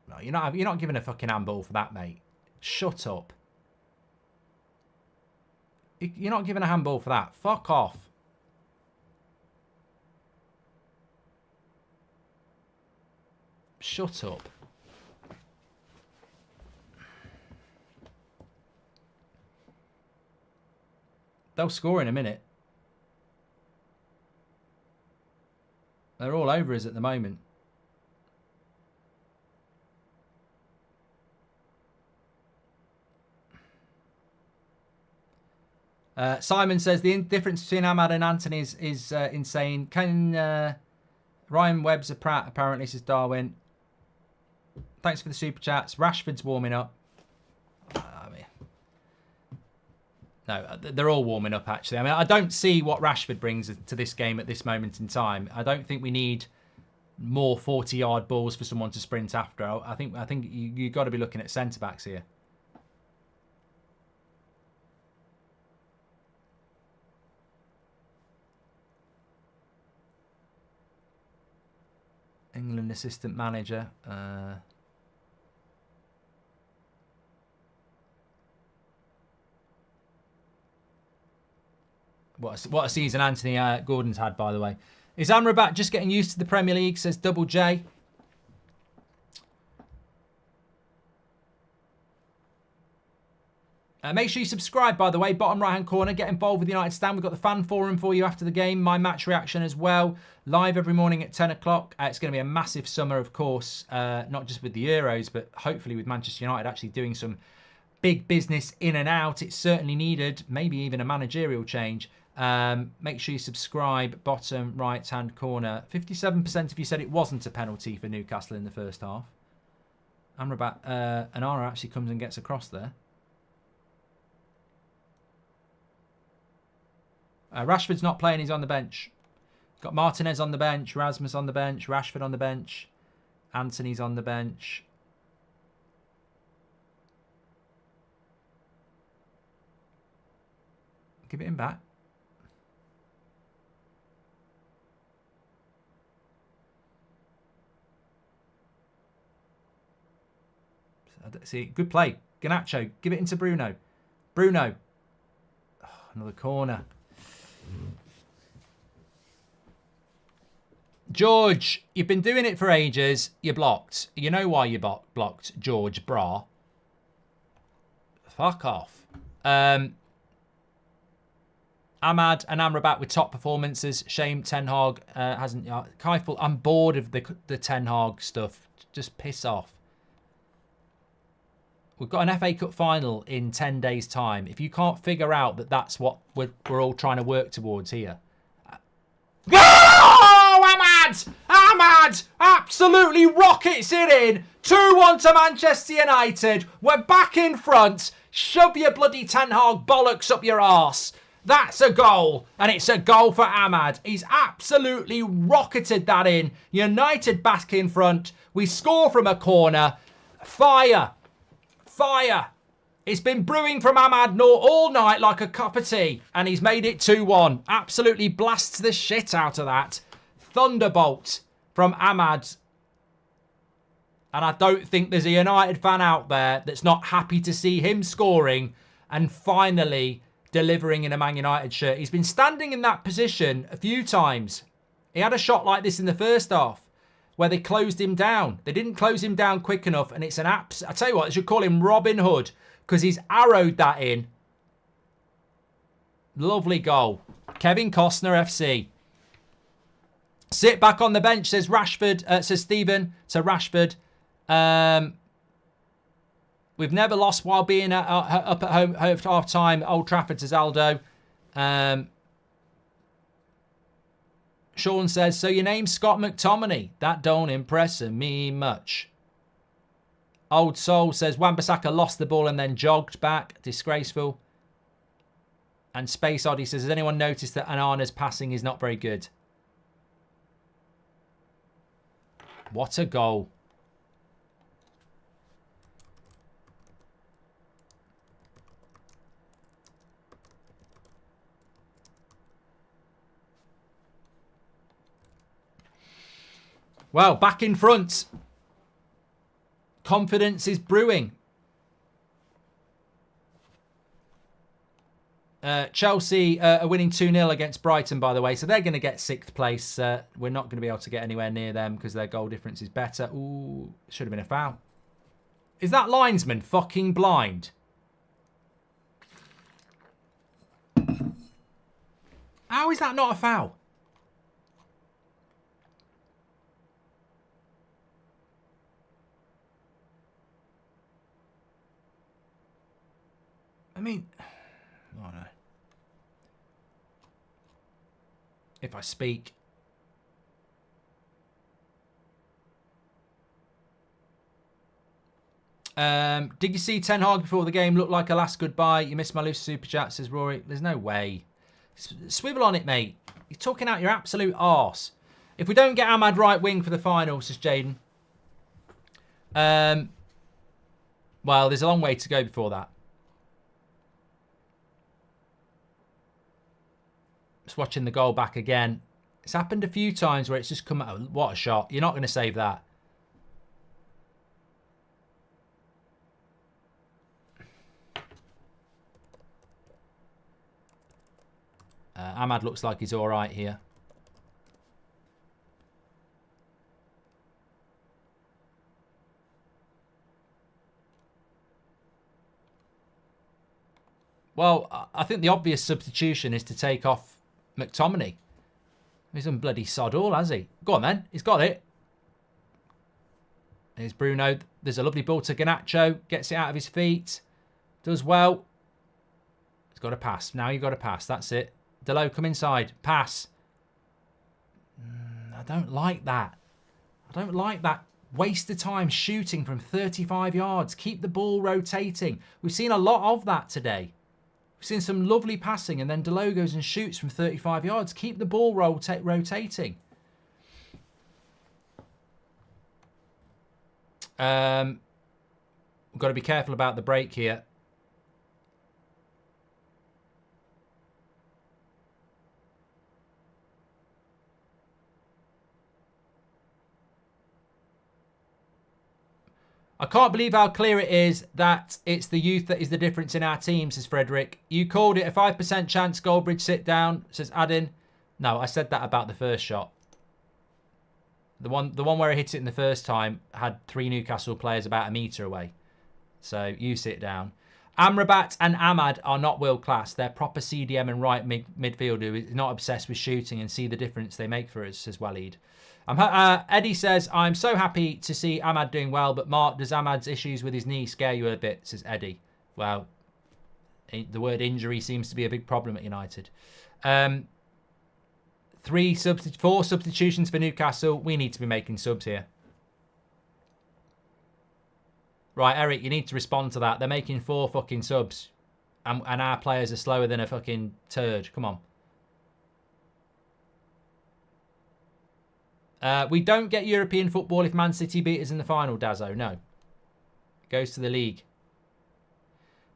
No, you're not giving a fucking handball for that, mate. Shut up. You're not giving a handball for that. Fuck off. Shut up. They'll score in a minute. They're all over us at the moment. Simon says the difference between Ahmad and Anthony is insane. Ryan Webb's a prat, apparently, says Darwin. Thanks for the super chats. Rashford's warming up. No, they're all warming up, actually. I mean, I don't see what Rashford brings to this game at this moment in time. I don't think we need more 40-yard balls for someone to sprint after. I think you've got to be looking at centre-backs here. England assistant manager. What a season Anthony Gordon's had, by the way. Is Amrabat just getting used to the Premier League, says Double J. Make sure you subscribe, by the way. Bottom right-hand corner. Get involved with United Stand. We've got the fan forum for you after the game. My match reaction as well. Live every morning at 10 o'clock. It's going to be a massive summer, of course. Not just with the Euros, but hopefully with Manchester United actually doing some big business in and out. It's certainly needed. Maybe even a managerial change. Make sure you subscribe. Bottom right-hand corner. 57% of you said it wasn't a penalty for Newcastle in the first half. Amrabat Anara actually comes and gets across there. Rashford's not playing, he's on the bench. Got Martinez on the bench, Rasmus on the bench, Rashford on the bench, Anthony's on the bench. Give it him back. See, good play. Garnacho, give it into Bruno. Bruno. Oh, another corner. George, you've been doing it for ages. You're blocked. You know why you're blocked, George Bra. Fuck off. Ahmad and Amrabat with top performances. Shame Ten Hag hasn't. Keifel, I'm bored of the Ten Hag stuff. Just piss off. We've got an FA Cup final in 10 days' time. If you can't figure out that that's what we're all trying to work towards here. Oh, Ahmad! Ahmad absolutely rockets it in. 2-1 to Manchester United. We're back in front. Shove your bloody Ten Hag bollocks up your arse. That's a goal. And it's a goal for Ahmad. He's absolutely rocketed that in. United back in front. We score from a corner. Fire. Fire. It's been brewing from Ahmad all night like a cup of tea. And he's made it 2-1. Absolutely blasts the shit out of that. Thunderbolt from Ahmad. And I don't think there's a United fan out there that's not happy to see him scoring and finally delivering in a Man United shirt. He's been standing in that position a few times. He had a shot like this in the first half where they closed him down. They didn't close him down quick enough, and it's an I tell you what, they should call him Robin Hood because he's arrowed that in. Lovely goal. Kevin Costner FC. Sit back on the bench, says Rashford, says Stephen to Rashford. We've never lost while being up at home at half time. Old Trafford, says Aldo. Sean says, so your name's Scott McTominay. That don't impress me much. Old Soul says, Wan-Bissaka lost the ball and then jogged back. Disgraceful. And Space Oddie says, has anyone noticed that Anana's passing is not very good? What a goal. Well, back in front. Confidence is brewing. Chelsea are winning 2-0 against Brighton, by the way. So they're going to get 6th place. We're not going to be able to get anywhere near them because their goal difference is better. Ooh, should have been a foul. Is that linesman fucking blind? How is that not a foul? I mean, oh no. if I speak. Did you see Ten Hag before the game? Looked like a last goodbye. You missed my loose super chat, says Rory. There's no way. Swivel on it, mate. You're talking out your absolute arse. If we don't get Ahmad right wing for the final, says Jaden. Well, there's a long way to go before that. Just watching the goal back again. It's happened a few times where it's just come out. What a shot. You're not going to save that. Ahmad looks like he's all right here. Well, I think the obvious substitution is to take off McTominay. He's done bloody sod all, has he? Go on, then. He's got it. Here's Bruno. There's a lovely ball to Garnacho. Gets it out of his feet. Does well. He's got a pass. Now you've got a pass. That's it. Delo, come inside. Pass. I don't like that. I don't like that. Waste of time shooting from 35 yards. Keep the ball rotating. We've seen a lot of that today. We've seen some lovely passing and then Delo goes and shoots from 35 yards. Keep the ball rotating. We've got to be careful about the break here. I can't believe how clear it is that it's the youth that is the difference in our team, says Frederick. You called it a 5% chance Goldbridge sit down, says Adin. No, I said that about the first shot. The one where I hit it in the first time had 3 Newcastle players about a metre away. So you sit down. Amrabat and Ahmad are not world class. They're proper CDM and right midfielder who is not obsessed with shooting and see the difference they make for us, says Waleed. Eddie says, I'm so happy to see Ahmad doing well, but Mark, does Ahmad's issues with his knee scare you a bit, says Eddie. Well, the word injury seems to be a big problem at United. 4 substitutions for Newcastle. We need to be making subs here. Right, Eric, you need to respond to that. They're making 4 fucking subs. And our players are slower than a fucking turd. Come on. We don't get European football if Man City beat us in the final, Dazzo. No. It goes to the league.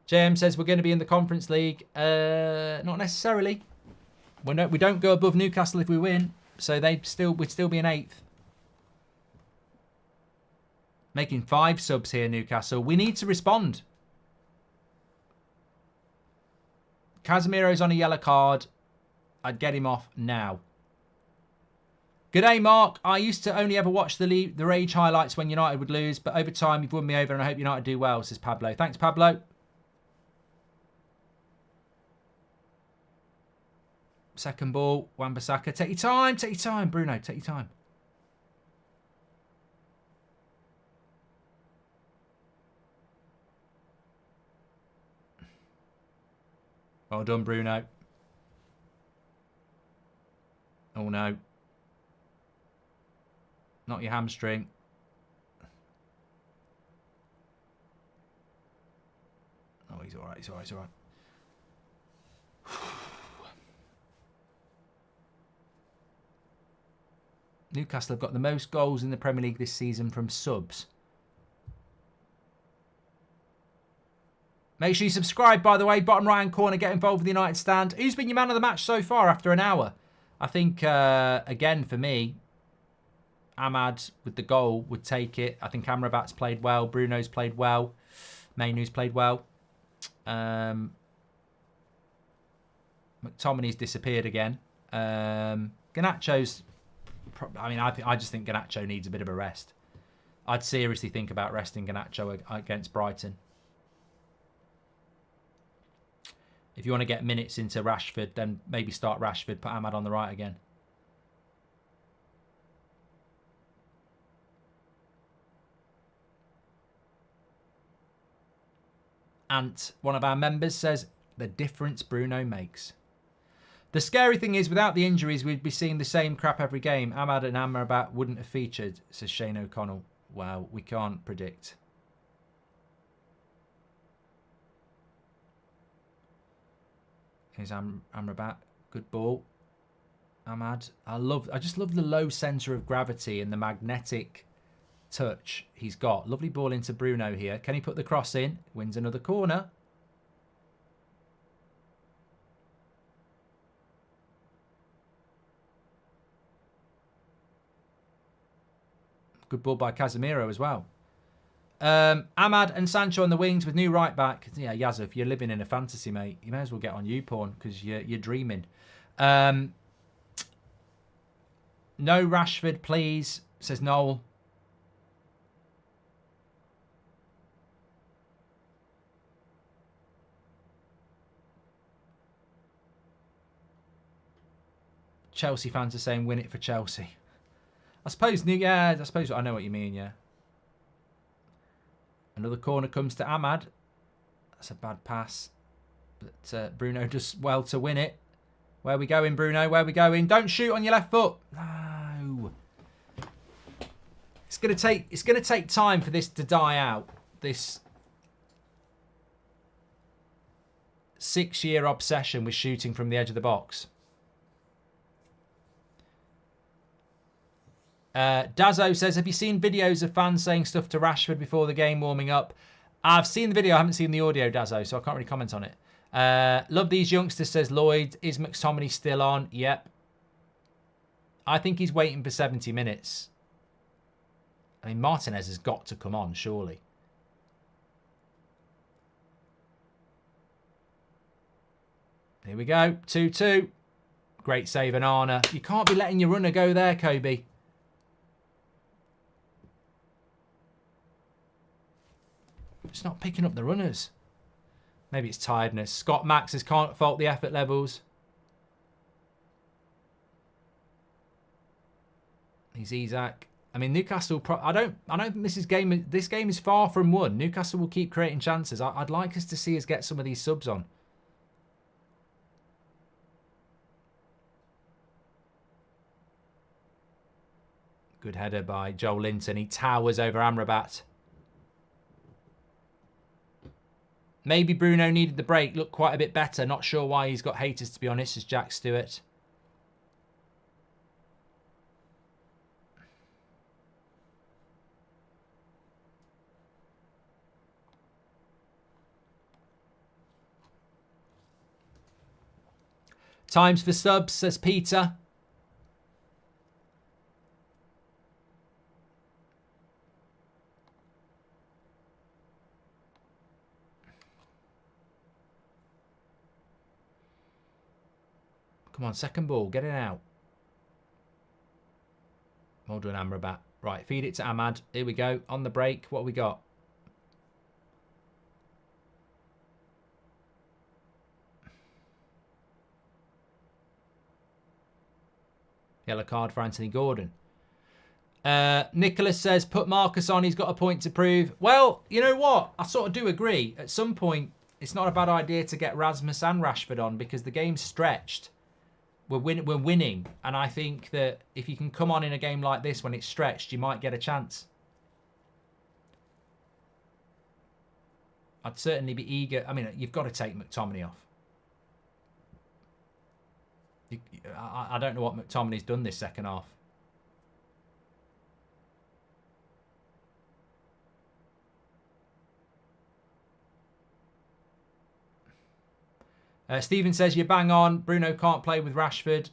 JM says we're going to be in the Conference League. Not necessarily. We don't go above Newcastle if we win. So we'd still be in 8th. Making 5 subs here, Newcastle. We need to respond. Casemiro's on a yellow card. I'd get him off now. G'day, Mark. I used to only ever watch the Rage highlights when United would lose, but over time you've won me over and I hope United do well, says Pablo. Thanks, Pablo. Second ball, Wan-Bissaka. Take your time, Bruno. Take your time. Well done, Bruno. Oh, no. Not your hamstring. Oh, he's all right. He's all right. He's all right. Newcastle have got the most goals in the Premier League this season from subs. Make sure you subscribe, by the way. Bottom right-hand corner, get involved with the United stand. Who's been your man of the match so far after an hour? I think, again, for me, Ahmad with the goal would take it. I think Amrabat's played well. Bruno's played well. Mainu's played well. McTominay's disappeared again. Garnacho's... I mean, I just think Garnacho needs a bit of a rest. I'd seriously think about resting Garnacho against Brighton. If you want to get minutes into Rashford, then maybe start Rashford, put Ahmad on the right again. Ant, one of our members, says, the difference Bruno makes. The scary thing is, without the injuries, we'd be seeing the same crap every game. Ahmad and Amrabat wouldn't have featured, says Shane O'Connell. Well, we can't predict. Here's Amrabat. Good ball. Ahmad. I just love the low centre of gravity and the magnetic touch he's got. Lovely ball into Bruno here. Can he put the cross in? Wins another corner. Good ball by Casemiro as well. Ahmad and Sancho on the wings with new right back. Yeah, Yazoo, if you're living in a fantasy, mate, you may as well get on YouPorn because you're dreaming. No Rashford, please, says Noel. Chelsea fans are saying win it for Chelsea. I suppose, yeah, I suppose I know what you mean, yeah. Another corner comes to Ahmad. That's a bad pass. But Bruno does well to win it. Where are we going, Bruno? Where are we going? Don't shoot on your left foot. No. It's gonna take time for this to die out. This 6-year obsession with shooting from the edge of the box. Dazzo says, have you seen videos of fans saying stuff to Rashford before the game warming up? I've seen the video, I haven't seen the audio, Dazzo, so I can't really comment on it. Love these youngsters, says Lloyd. Is McTominay still on? Yep. I think he's waiting for 70 minutes. I mean, Martinez has got to come on, surely. Here we go, 2-2. Great save, Anana. You can't be letting your runner go there, Kobe. Just not picking up the runners. Maybe it's tiredness. Scott Max says can't fault the effort levels. He's Isaac. I mean, Newcastle. I don't think this game is far from won. Newcastle will keep creating chances. I'd like us to see us get some of these subs on. Good header by Joel Linton. He towers over Amrabat. Maybe Bruno needed the break. Looked quite a bit better. Not sure why he's got haters, to be honest, as Jack Stewart. Times for subs, says Peter. Come on, second ball. Get it out. Well done, Amrabat. Right, feed it to Ahmad. Here we go. On the break. What have we got? Yellow card for Anthony Gordon. Nicholas says, put Marcus on. He's got a point to prove. Well, you know what? I sort of do agree. At some point, it's not a bad idea to get Rasmus and Rashford on because the game's stretched. We're winning. And I think that if you can come on in a game like this when it's stretched, you might get a chance. I'd certainly be eager. I mean, you've got to take McTominay off. I don't know what McTominay's done this second half. Stephen says, you bang on. Bruno can't play with Rashford.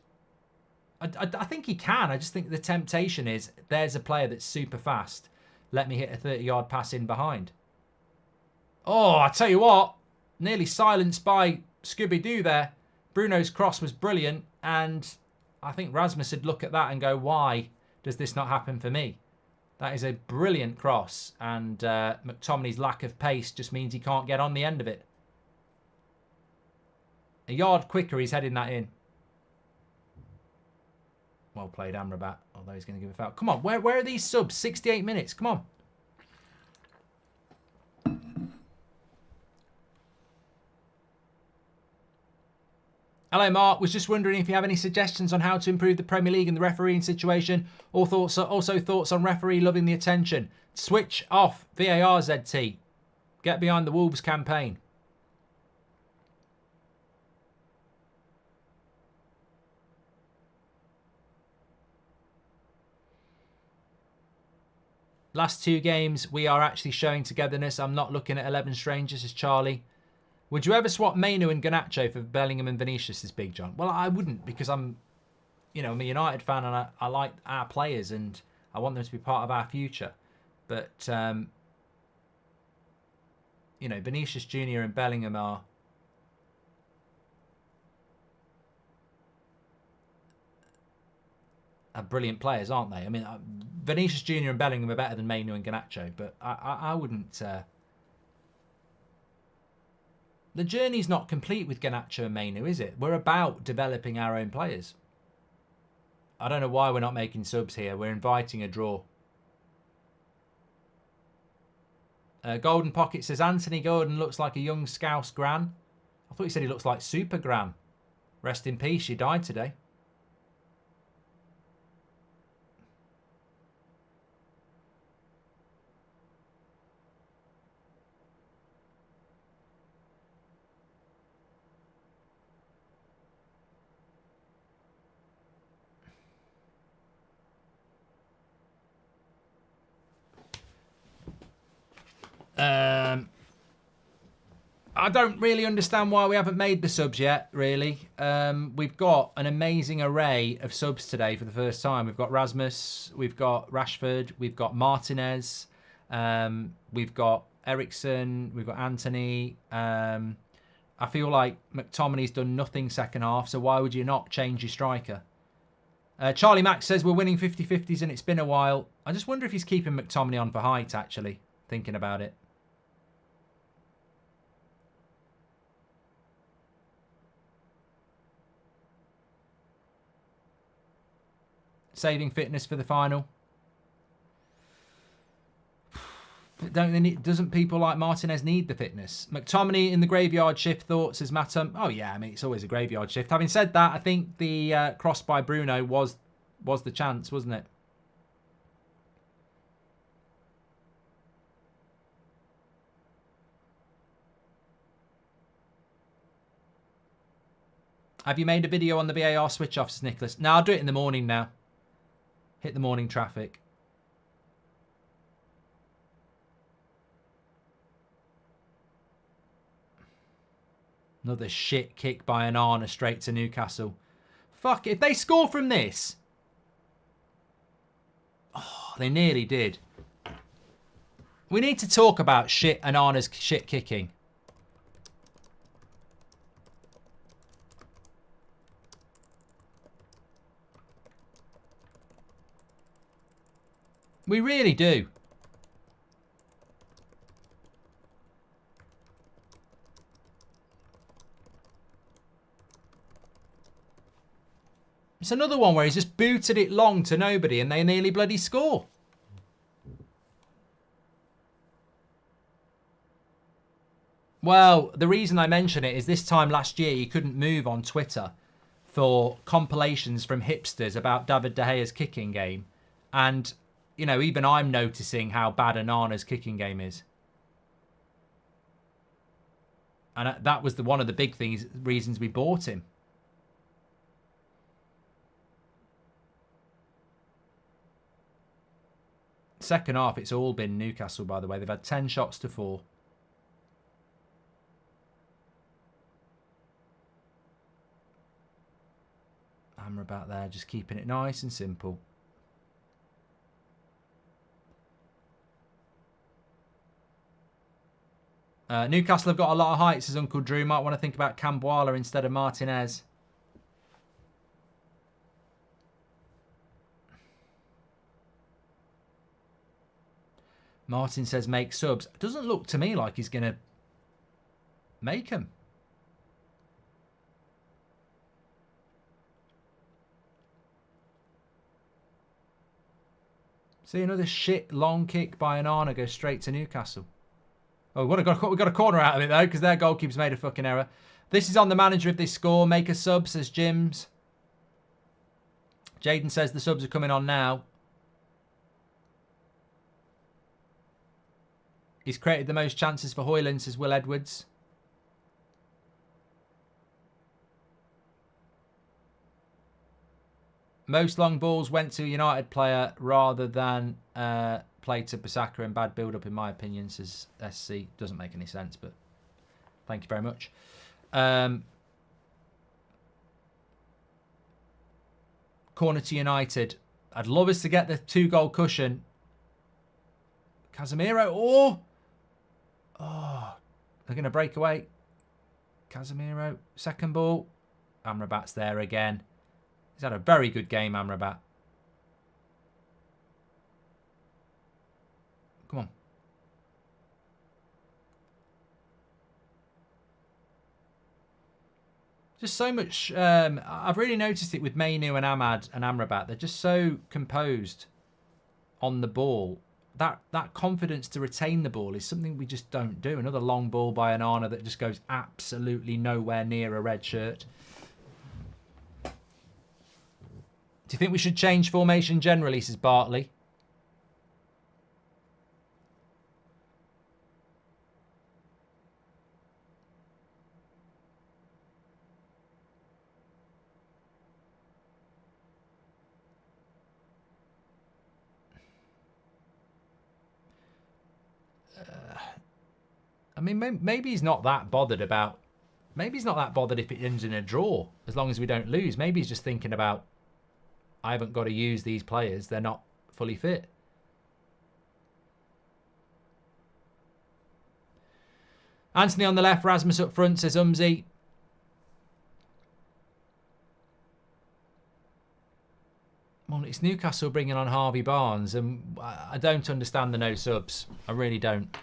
I think he can. I just think the temptation is there's a player that's super fast. Let me hit a 30-yard pass in behind. Oh, I tell you what. Nearly silenced by Scooby-Doo there. Bruno's cross was brilliant. And I think Rasmus would look at that and go, why does this not happen for me? That is a brilliant cross. And McTominay's lack of pace just means he can't get on the end of it. A yard quicker, he's heading that in. Well played, Amrabat. Although he's going to give a foul. Come on, where are these subs? 68 minutes. Come on. Hello, Mark. Was just wondering if you have any suggestions on how to improve the Premier League and the refereeing situation, or also thoughts on referee loving the attention. Switch off VAR, ZT. Get behind the Wolves campaign. Last 2 games, we are actually showing togetherness. I'm not looking at 11 strangers, as Charlie. Would you ever swap Mainu and Garnacho for Bellingham and Vinicius, as Big John? Well, I wouldn't, because I'm a United fan and I like our players and I want them to be part of our future. But, Vinicius Jr. and Bellingham are brilliant players, aren't they? I mean, Vinicius Jr. and Bellingham are better than Mainu and Garnacho, but I wouldn't... The journey's not complete with Garnacho and Mainu, is it? We're about developing our own players. I don't know why we're not making subs here. We're inviting a draw. Golden Pocket says, Anthony Gordon looks like a young Scouse Gran. I thought he said he looks like Super Gran. Rest in peace, she died today. I don't really understand why we haven't made the subs yet, really. We've got an amazing array of subs today for the first time. We've got Rasmus, we've got Rashford, we've got Martinez, we've got Ericsson, we've got Anthony. I feel like McTominay's done nothing second half, so why would you not change your striker? Charlie Max says we're winning 50-50s and it's been a while. I just wonder if he's keeping McTominay on for height, actually, thinking about it. Saving fitness for the final. Doesn't people like Martinez need the fitness? McTominay in the graveyard shift, thoughts, says Matum. Oh yeah, I mean, it's always a graveyard shift. Having said that, I think the cross by Bruno was the chance, wasn't it? Have you made a video on the VAR switch off, says Nicholas? No, I'll do it in the morning now. Hit the morning traffic. Another shit kick by Onana straight to Newcastle. Fuck, if they score from this. Oh, they nearly did. We need to talk about Onana's shit kicking. We really do. It's another one where he's just booted it long to nobody and they nearly bloody score. Well, the reason I mention it is this time last year you couldn't move on Twitter for compilations from hipsters about David De Gea's kicking game. And, you know, even I'm noticing how bad Onana's kicking game is. And that was one of the big reasons we bought him. Second half, it's all been Newcastle, by the way. They've had 10 shots to 4. Hammer about there, just keeping it nice and simple. Newcastle have got a lot of height, says Uncle Drew. Might want to think about Camboila instead of Martinez. Martin says make subs. It doesn't look to me like he's going to make them. See, another shit long kick by Onana goes straight to Newcastle. Oh, we got a corner out of it, though, because their goalkeeper's made a fucking error. This is on the manager of this score. Make a sub, says Jims. Jaden says the subs are coming on now. He's created the most chances for Hoyland, says Will Edwards. Most long balls went to a United player rather than play to Bissaka, and bad build-up, in my opinion, says SC. Doesn't make any sense, but thank you very much. Corner to United. I'd love us to get the 2-goal cushion. Casemiro. Oh, they're going to break away. Casemiro. Second ball. Amrabat's there again. He's had a very good game, Amrabat. Come on. Just so much. I've really noticed it with Mainu and Ahmad and Amrabat. They're just so composed on the ball. That confidence to retain the ball is something we just don't do. Another long ball by Onana that just goes absolutely nowhere near a red shirt. Do you think we should change formation generally, says Bartley? I mean, maybe he's not that bothered about... Maybe he's not that bothered if it ends in a draw, as long as we don't lose. Maybe he's just thinking about, I haven't got to use these players. They're not fully fit. Anthony on the left, Rasmus up front, says Umzi. Well, it's Newcastle bringing on Harvey Barnes, and I don't understand the no subs. I really don't.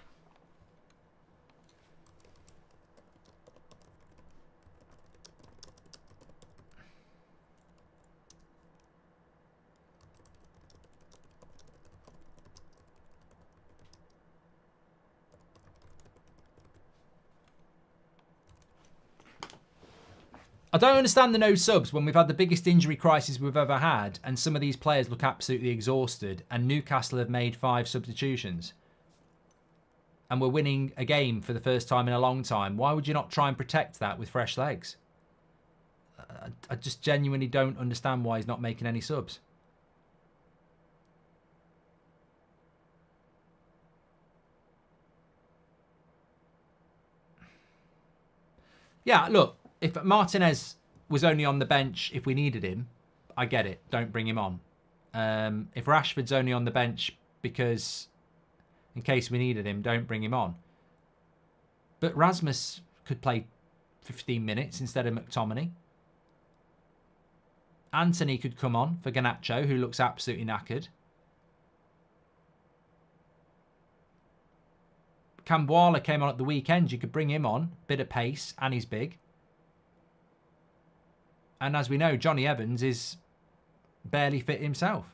I don't understand the no subs when we've had the biggest injury crisis we've ever had, and some of these players look absolutely exhausted, and Newcastle have made 5 substitutions. And we're winning a game for the first time in a long time. Why would you not try and protect that with fresh legs? I just genuinely don't understand why he's not making any subs. Yeah, look. If Martinez was only on the bench if we needed him, I get it. Don't bring him on. If Rashford's only on the bench because in case we needed him, don't bring him on. But Rasmus could play 15 minutes instead of McTominay. Anthony could come on for Garnacho, who looks absolutely knackered. Camboire came on at the weekend. You could bring him on. Bit of pace, and he's big. And as we know, Johnny Evans is barely fit himself.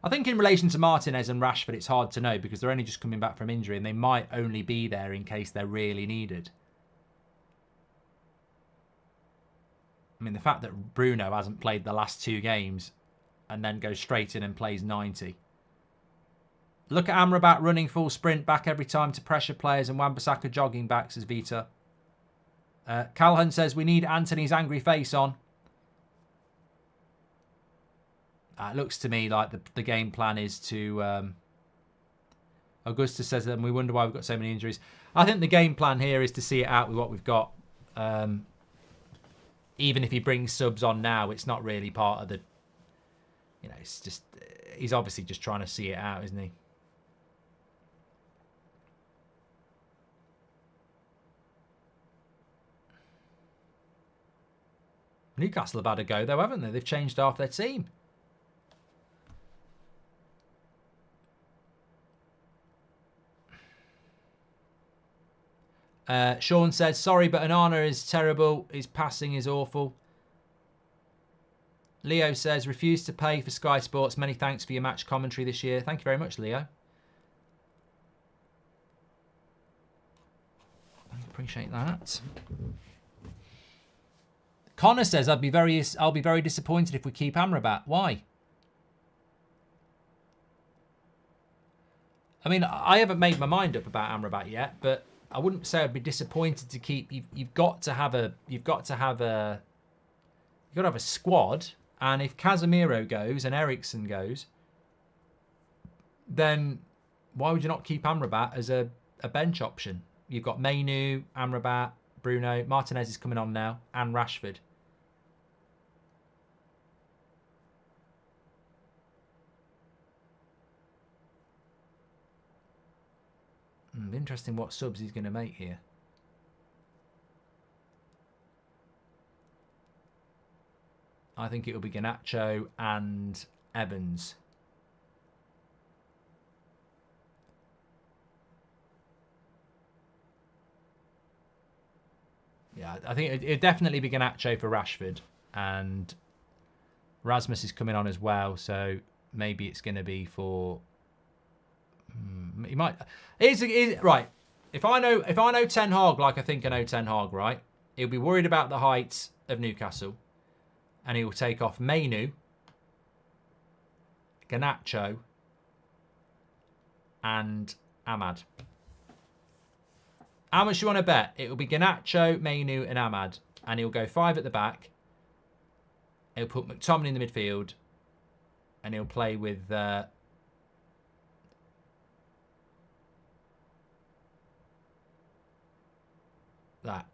I think in relation to Martinez and Rashford, it's hard to know because they're only just coming back from injury and they might only be there in case they're really needed. I mean, the fact that Bruno hasn't played the last 2 games and then goes straight in and plays 90. Look at Amrabat running full sprint back every time to pressure players and Wan-Bissaka jogging back, says Vita. Calhoun says we need Anthony's angry face on. It looks to me like the game plan is to... Augusta says that, and we wonder why we've got so many injuries. I think the game plan here is to see it out with what we've got. Even if he brings subs on now, it's not really part of the... You know, it's just... He's obviously just trying to see it out, isn't he? Newcastle have had a go, though, haven't they? They've changed half their team. Sean says, sorry, but Onana is terrible. His passing is awful. Leo says, refuse to pay for Sky Sports. Many thanks for your match commentary this year. Thank you very much, Leo. I appreciate that. Connor says, I'll be very disappointed if we keep Amrabat. Why? I mean, I haven't made my mind up about Amrabat yet, but I wouldn't say I'd be disappointed to keep. You've got to have a squad, and if Casemiro goes and Eriksen goes, then why would you not keep Amrabat as a bench option? You've got Mainu, Amrabat, Bruno, Martinez is coming on now, and Rashford. Interesting what subs he's going to make here. I think it will be Garnacho and Evans. Yeah, I think it'd definitely be Garnacho for Rashford, and Rasmus is coming on as well, so maybe it's going to be for. He might. Right. If I know Ten Hag like I think I know Ten Hag, right? He'll be worried about the heights of Newcastle, and he will take off Mainu, Garnacho, and Ahmad. How much do you want to bet? It will be Garnacho, Mainu, and Ahmad, and he'll go 5 at the back. He'll put McTominay in the midfield, and he'll play with. That.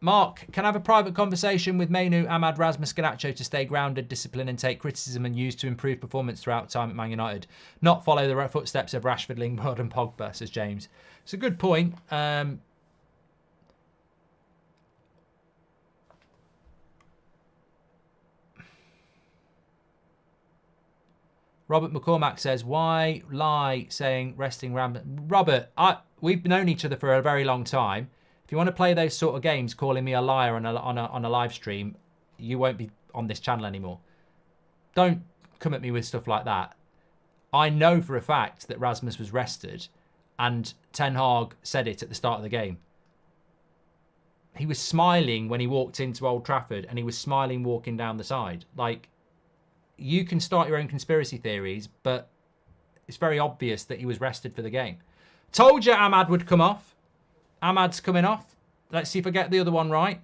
Mark, can I have a private conversation with Mainu, Ahmad, Rasmus, Garnacho to stay grounded, discipline and take criticism and use to improve performance throughout time at Man United? Not follow the footsteps of Rashford, Lingard and Pogba, says James. It's a good point. Robert McCormack says, why lie saying resting Ram? Robert, we've known each other for a very long time. If you want to play those sort of games, calling me a liar on a live stream, you won't be on this channel anymore. Don't come at me with stuff like that. I know for a fact that Rasmus was rested, and Ten Hag said it at the start of the game. He was smiling when he walked into Old Trafford, and he was smiling walking down the side. Like, you can start your own conspiracy theories, but it's very obvious that he was rested for the game. Told you Ahmad would come off. Ahmad's coming off. Let's see if I get the other one right.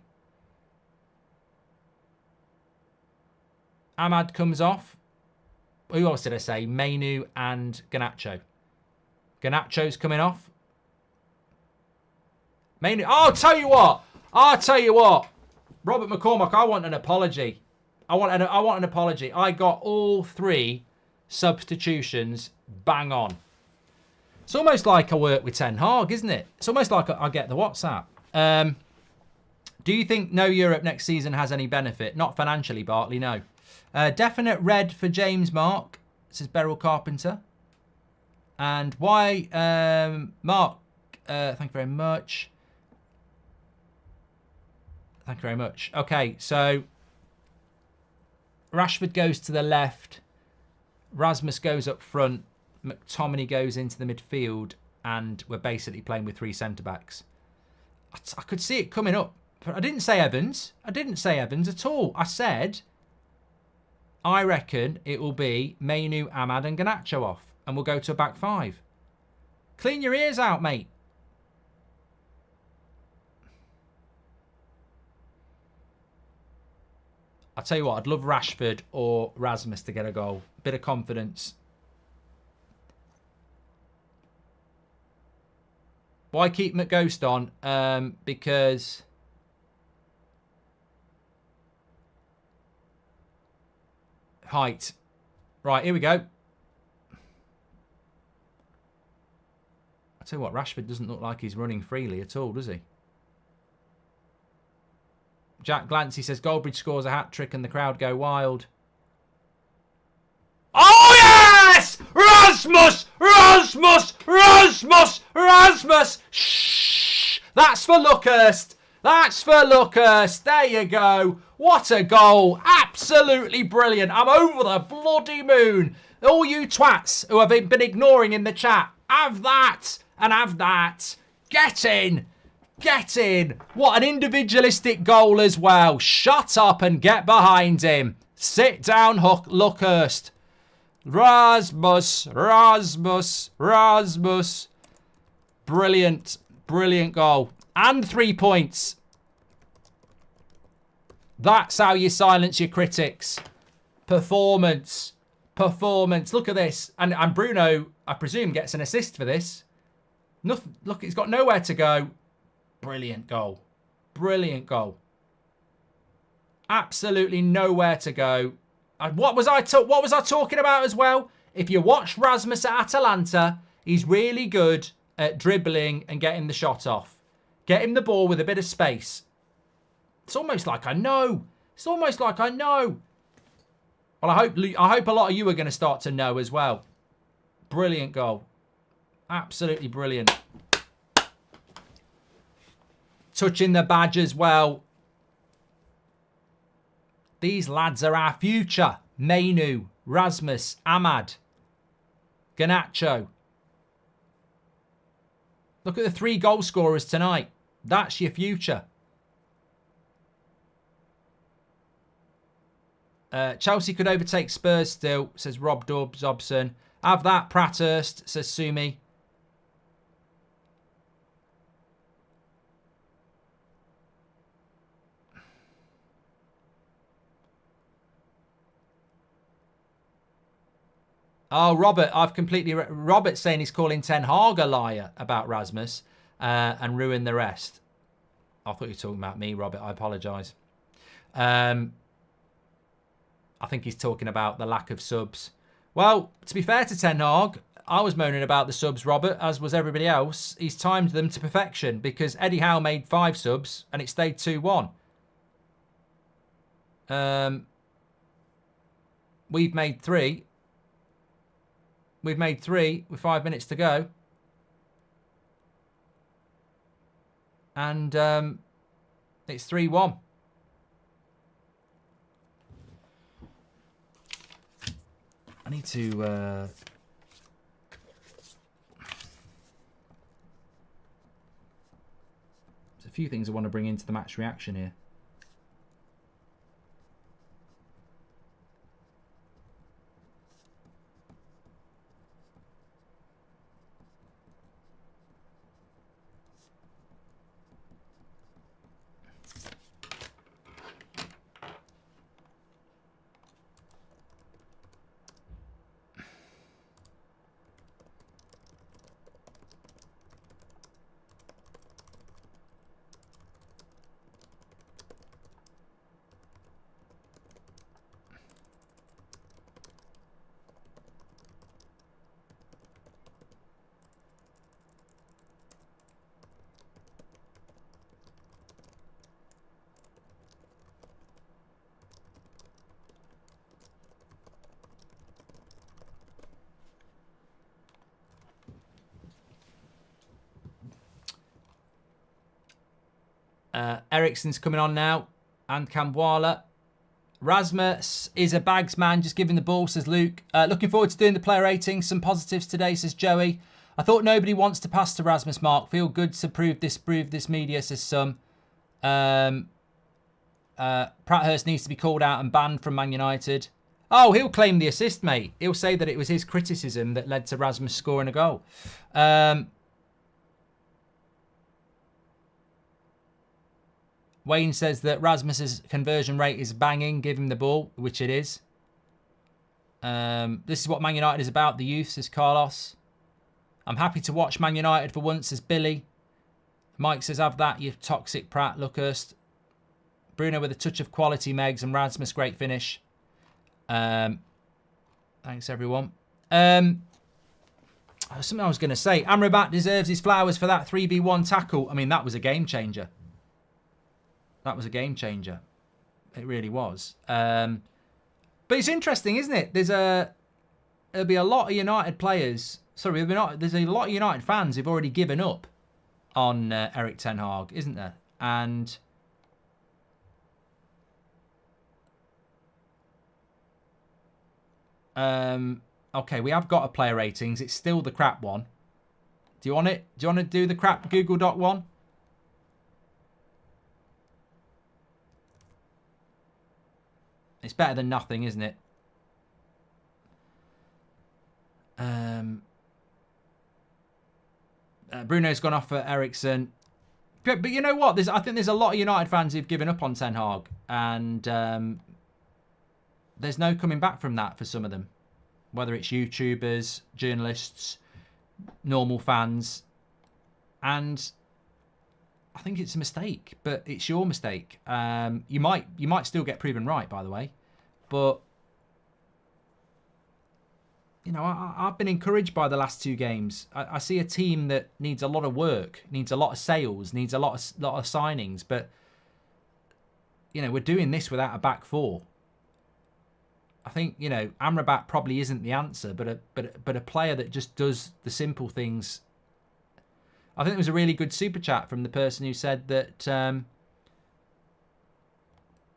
Ahmad comes off. Who else did I say? Mainu and Garnacho. Garnacho's coming off. Mainu. Oh, I'll tell you what. Robert McCormack, I want an apology. I want an apology. I got all 3 substitutions bang on. It's almost like I work with Ten Hag, isn't it? It's almost like I get the WhatsApp. Do you think no Europe next season has any benefit? Not financially, Bartley, no. Definite red for James Mark, says Beryl Carpenter. And why, Mark, thank you very much. Thank you very much. Okay, so Rashford goes to the left. Rasmus goes up front. McTominay goes into the midfield, and we're basically playing with 3 centre-backs. I could see it coming up. But I didn't say Evans. I didn't say Evans at all. I said, I reckon it will be Mainu, Ahmad and Garnacho off, and we'll go to a back 5. Clean your ears out, mate. I'll tell you what, I'd love Rashford or Rasmus to get a goal. Bit of confidence. Why keep McGhost on? Because height. Right, here we go. I'll tell you what, Rashford doesn't look like he's running freely at all, does he? Jack Glancy says Goldbridge scores a hat-trick and the crowd go wild. Oh, yes! Rasmus! Rasmus! Rasmus! Rasmus! Shh! That's for Luckhurst. That's for Luckhurst. There you go. What a goal. Absolutely brilliant. I'm over the bloody moon. All you twats who have been ignoring in the chat, have that and have that. Get in. Get in. What an individualistic goal as well. Shut up and get behind him. Sit down, Luckhurst. Rasmus. Brilliant. Brilliant goal. And 3 points. That's how you silence your critics. Performance. Look at this. And Bruno, I presume, gets an assist for this. Nothing. Look, he's got nowhere to go. Brilliant goal. Brilliant goal. Absolutely nowhere to go. And what was I talking about as well? If you watch Rasmus at Atalanta, he's really good at dribbling and getting the shot off. Get him the ball with a bit of space. It's almost like I know. Well, I hope a lot of you are going to start to know as well. Brilliant goal. Absolutely brilliant. Touching the badge as well. These lads are our future. Mainu, Rasmus, Ahmad, Garnacho. Look at the 3 goal scorers tonight. That's your future. Chelsea could overtake Spurs still, says Rob Dobson. Have that, Prathurst, says Sumi. Oh, Robert, I've completely... Robert's saying he's calling Ten Hag a liar about Rasmus and ruin the rest. I thought you were talking about me, Robert. I apologise. I think he's talking about the lack of subs. Well, to be fair to Ten Hag, I was moaning about the subs, Robert, as was everybody else. He's timed them to perfection because Eddie Howe made 5 subs and it stayed 2-1. We've made 3. We've made 3 with 5 minutes to go. And it's 3-1. I need to... There's a few things I want to bring into the match reaction here. Ericsson's coming on now. And Kamwala. Rasmus is a bags man, just giving the ball, says Luke. Looking forward to doing the player ratings. Some positives today, says Joey. I thought nobody wants to pass to Rasmus, Mark. Feel good to prove this media, says some. Prathurst needs to be called out and banned from Man United. Oh, he'll claim the assist, mate. He'll say that it was his criticism that led to Rasmus scoring a goal. Wayne says that Rasmus's conversion rate is banging. Give him the ball, which it is. This is what Man United is about, the youth, says Carlos. I'm happy to watch Man United for once, says Billy. Mike says, have that, you toxic Pratt, Luckhurst. Bruno with a touch of quality, Megs, and Rasmus, great finish. Thanks, everyone. Something I was going to say. Amrabat deserves his flowers for that 3v1 tackle. I mean, that was a game changer. That was a game changer. It really was. But it's interesting, isn't it? There'll be a lot of United players. Sorry, there's a lot of United fans who've already given up on Erik Ten Hag, isn't there? And Okay, we have got a player ratings. It's still the crap one. Do you want it? Do you want to do the crap Google Doc one? It's better than nothing, isn't it? Bruno's gone off for Ericsson. But you know what? I think there's a lot of United fans who've given up on Ten Hag. And there's no coming back from that for some of them. Whether it's YouTubers, journalists, normal fans. And I think it's a mistake, but it's your mistake. You might still get proven right, by the way. But, you know, I've been encouraged by the last 2 games. I see a team that needs a lot of work, needs a lot of sales, needs a lot of signings. But, you know, we're doing this without a back 4. I think, you know, Amrabat probably isn't the answer, but a player that just does the simple things. I think there was a really good super chat from the person who said that,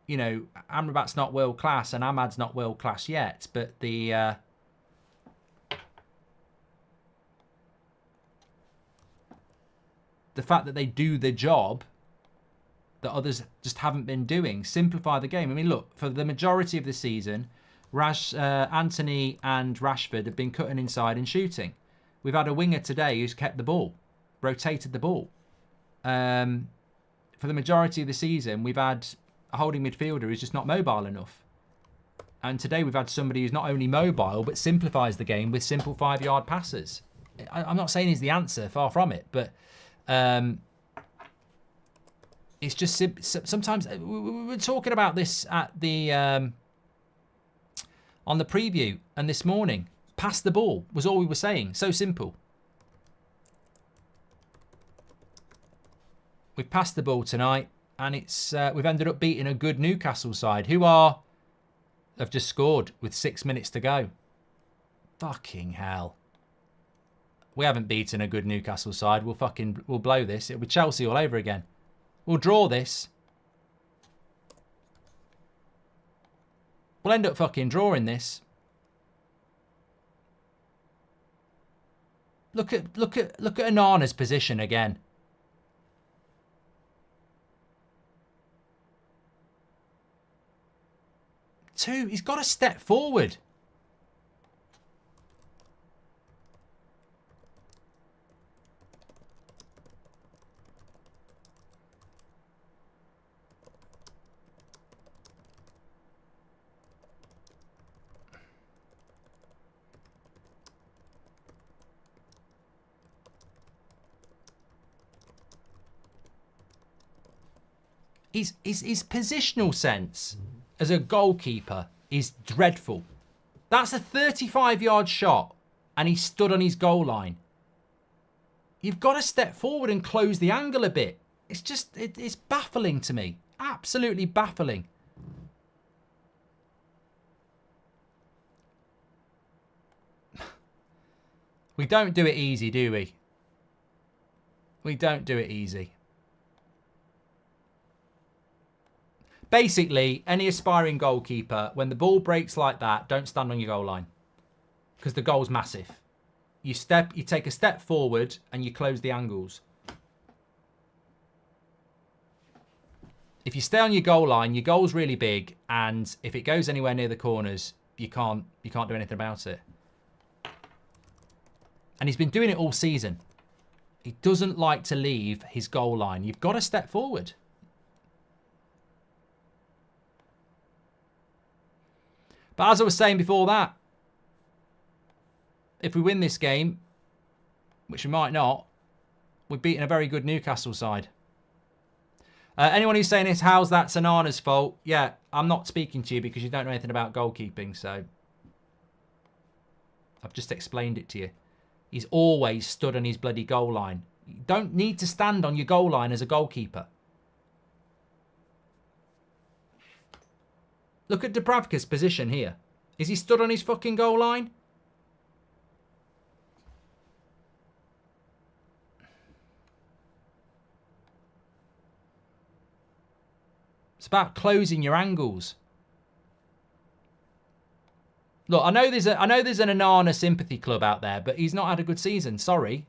you know, Amrabat's not world class and Ahmad's not world class yet, but the fact that they do the job that others just haven't been doing, simplify the game. I mean, look, for the majority of the season, Anthony and Rashford have been cutting inside and shooting. We've had a winger today who's kept the ball, rotated the ball. For the majority of the season, we've had a holding midfielder who's just not mobile enough. And today we've had somebody who's not only mobile, but simplifies the game with simple 5-yard passes. I'm not saying he's the answer, far from it, but it's just sometimes we were talking about this at the on the preview and this morning. Pass the ball was all we were saying. So simple. We've passed the ball tonight, and it's we've ended up beating a good Newcastle side who have just scored with 6 minutes to go. Fucking hell. We haven't beaten a good Newcastle side. We'll blow this. It'll be Chelsea all over again. We'll draw this. We'll end up fucking drawing this. Look at Onana's position again. He's got to step forward. His positional sense as a goalkeeper is dreadful. That's a 35-yard shot, and he stood on his goal line. You've got to step forward and close the angle a bit. It's just, it's baffling to me. Absolutely baffling. We don't do it easy, do we? We don't do it easy. Basically, any aspiring goalkeeper, when the ball breaks like that, don't stand on your goal line. Because the goal's massive. You take a step forward and you close the angles. If you stay on your goal line, your goal's really big, and if it goes anywhere near the corners, you can't do anything about it. And he's been doing it all season. He doesn't like to leave his goal line. You've got to step forward. But as I was saying before that, if we win this game, which we might not, we've beaten a very good Newcastle side. Anyone who's saying this, how's that Onana's fault? Yeah, I'm not speaking to you because you don't know anything about goalkeeping, so I've just explained it to you. He's always stood on his bloody goal line. You don't need to stand on your goal line as a goalkeeper. Look at Dubravka's position here. Is he stood on his fucking goal line? It's about closing your angles. Look, I know there's an Onana sympathy club out there, but he's not had a good season. Sorry.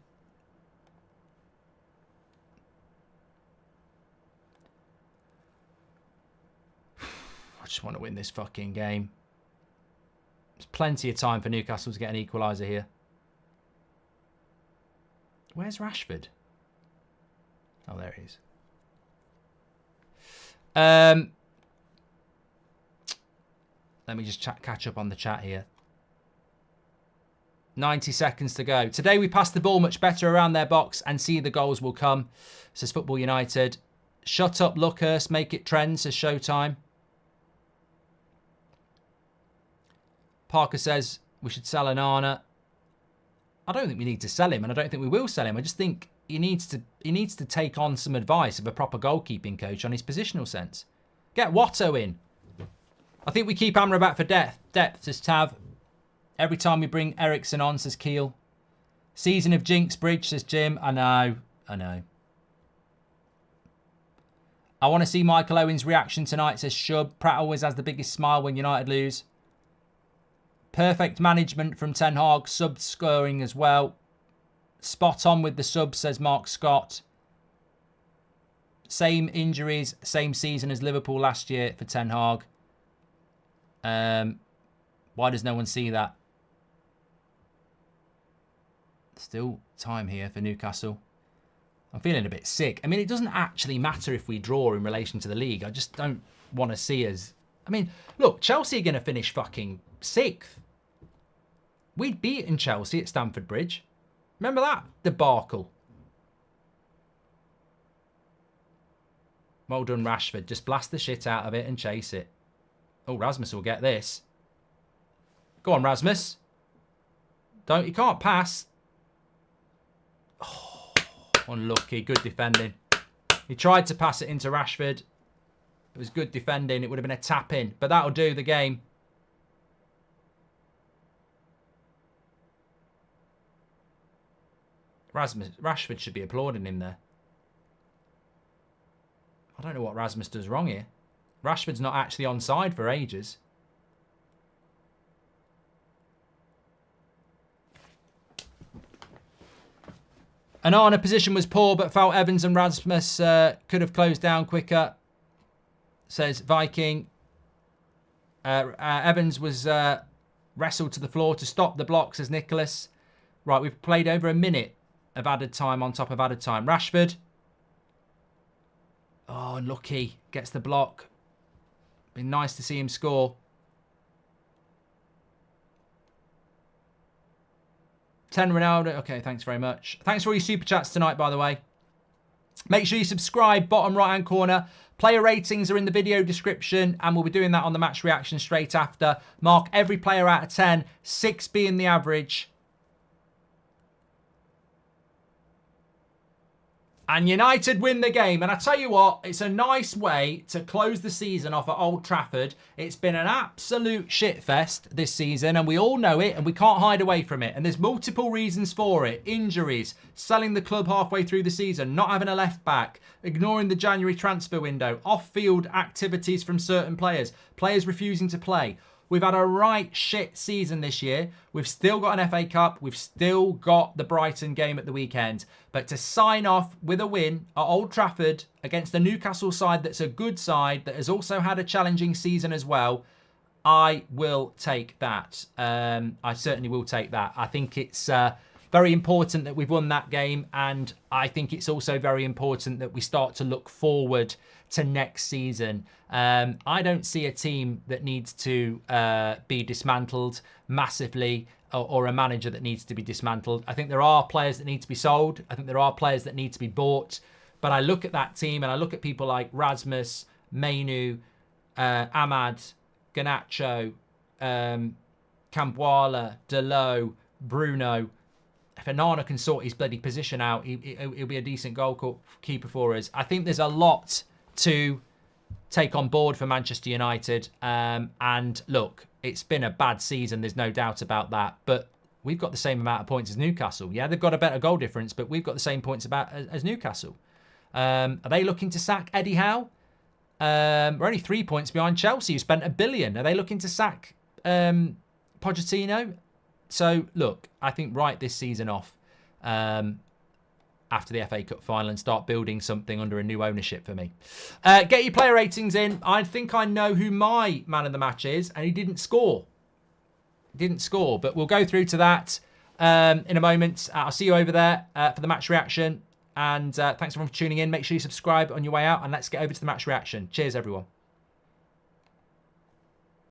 I just want to win this fucking game. There's plenty of time for Newcastle to get an equaliser here. Where's Rashford? Oh, there he is. Let me just catch up on the chat here. 90 seconds to go. Today we pass the ball much better around their box and see the goals will come, says Football United. Shut up, Luckhurst. Make it trend, says Showtime. Parker says we should sell Onana. I don't think we need to sell him, and I don't think we will sell him. I just think he needs to take on some advice of a proper goalkeeping coach on his positional sense. Get Watto in. I think we keep Amrabat for depth, says Tav. Every time we bring Ericsson on, says Keel. Season of Jinx Bridge, says Jim. I know. I want to see Michael Owen's reaction tonight, says Shub. Pratt always has the biggest smile when United lose. Perfect management from Ten Hag. Sub scoring as well. Spot on with the subs, says Mark Scott. Same injuries, same season as Liverpool last year for Ten Hag. Why does no one see that? Still time here for Newcastle. I'm feeling a bit sick. I mean, it doesn't actually matter if we draw in relation to the league. I just don't want to see us. I mean, look, Chelsea are going to finish fucking 6th. We'd beaten Chelsea at Stamford Bridge. Remember that debacle? Well done, Rashford. Just blast the shit out of it and chase it. Oh, Rasmus will get this. Go on, Rasmus. You can't pass. Oh, unlucky. Good defending. He tried to pass it into Rashford. It was good defending. It would have been a tap in, but that'll do the game. Rashford should be applauding him there. I don't know what Rasmus does wrong here. Rashford's not actually onside for ages. Onana position was poor, but felt Evans and Rasmus could have closed down quicker, says Viking. Evans was wrestled to the floor to stop the block, says Nicholas. Right, we've played over a minute of added time on top of added time. Rashford. Oh, unlucky. Gets the block. Been nice to see him score. 10 Ronaldo. Okay, thanks very much. Thanks for all your super chats tonight, by the way. Make sure you subscribe, bottom right-hand corner. Player ratings are in the video description, and we'll be doing that on the match reaction straight after. Mark every player out of 10, 6 being the average. And United win the game. And I tell you what, it's a nice way to close the season off at Old Trafford. It's been an absolute shitfest this season, and we all know it, and we can't hide away from it. And there's multiple reasons for it. Injuries, selling the club halfway through the season, not having a left back, ignoring the January transfer window, off-field activities from certain players, players refusing to play. We've had a right shit season this year. We've still got an FA Cup. We've still got the Brighton game at the weekend. But to sign off with a win at Old Trafford against the Newcastle side that's a good side, that has also had a challenging season as well, I will take that. I certainly will take that. I think it's very important that we've won that game. And I think it's also very important that we start to look forward to next season. I don't see a team that needs to be dismantled massively, or a manager that needs to be dismantled. I think there are players that need to be sold. I think there are players that need to be bought. But I look at that team and I look at people like Rasmus, Mainu, Ahmad, Garnacho, Campuala, Delot, Bruno. If Onana can sort his bloody position out, he'll be a decent goalkeeper for us. I think there's a lot to take on board for Manchester United. And look, it's been a bad season. There's no doubt about that. But we've got the same amount of points as Newcastle. Yeah, they've got a better goal difference, but we've got the same points as Newcastle. Are they looking to sack Eddie Howe? We're only 3 points behind Chelsea, who spent $1 billion. Are they looking to sack Pochettino. So, look, I think write this season off after the FA Cup final and start building something under a new ownership for me. Get your player ratings in. I think I know who my man of the match is, and he didn't score. But we'll go through to that in a moment. I'll see you over there for the match reaction. And thanks everyone for tuning in. Make sure you subscribe on your way out, and let's get over to the match reaction. Cheers, everyone.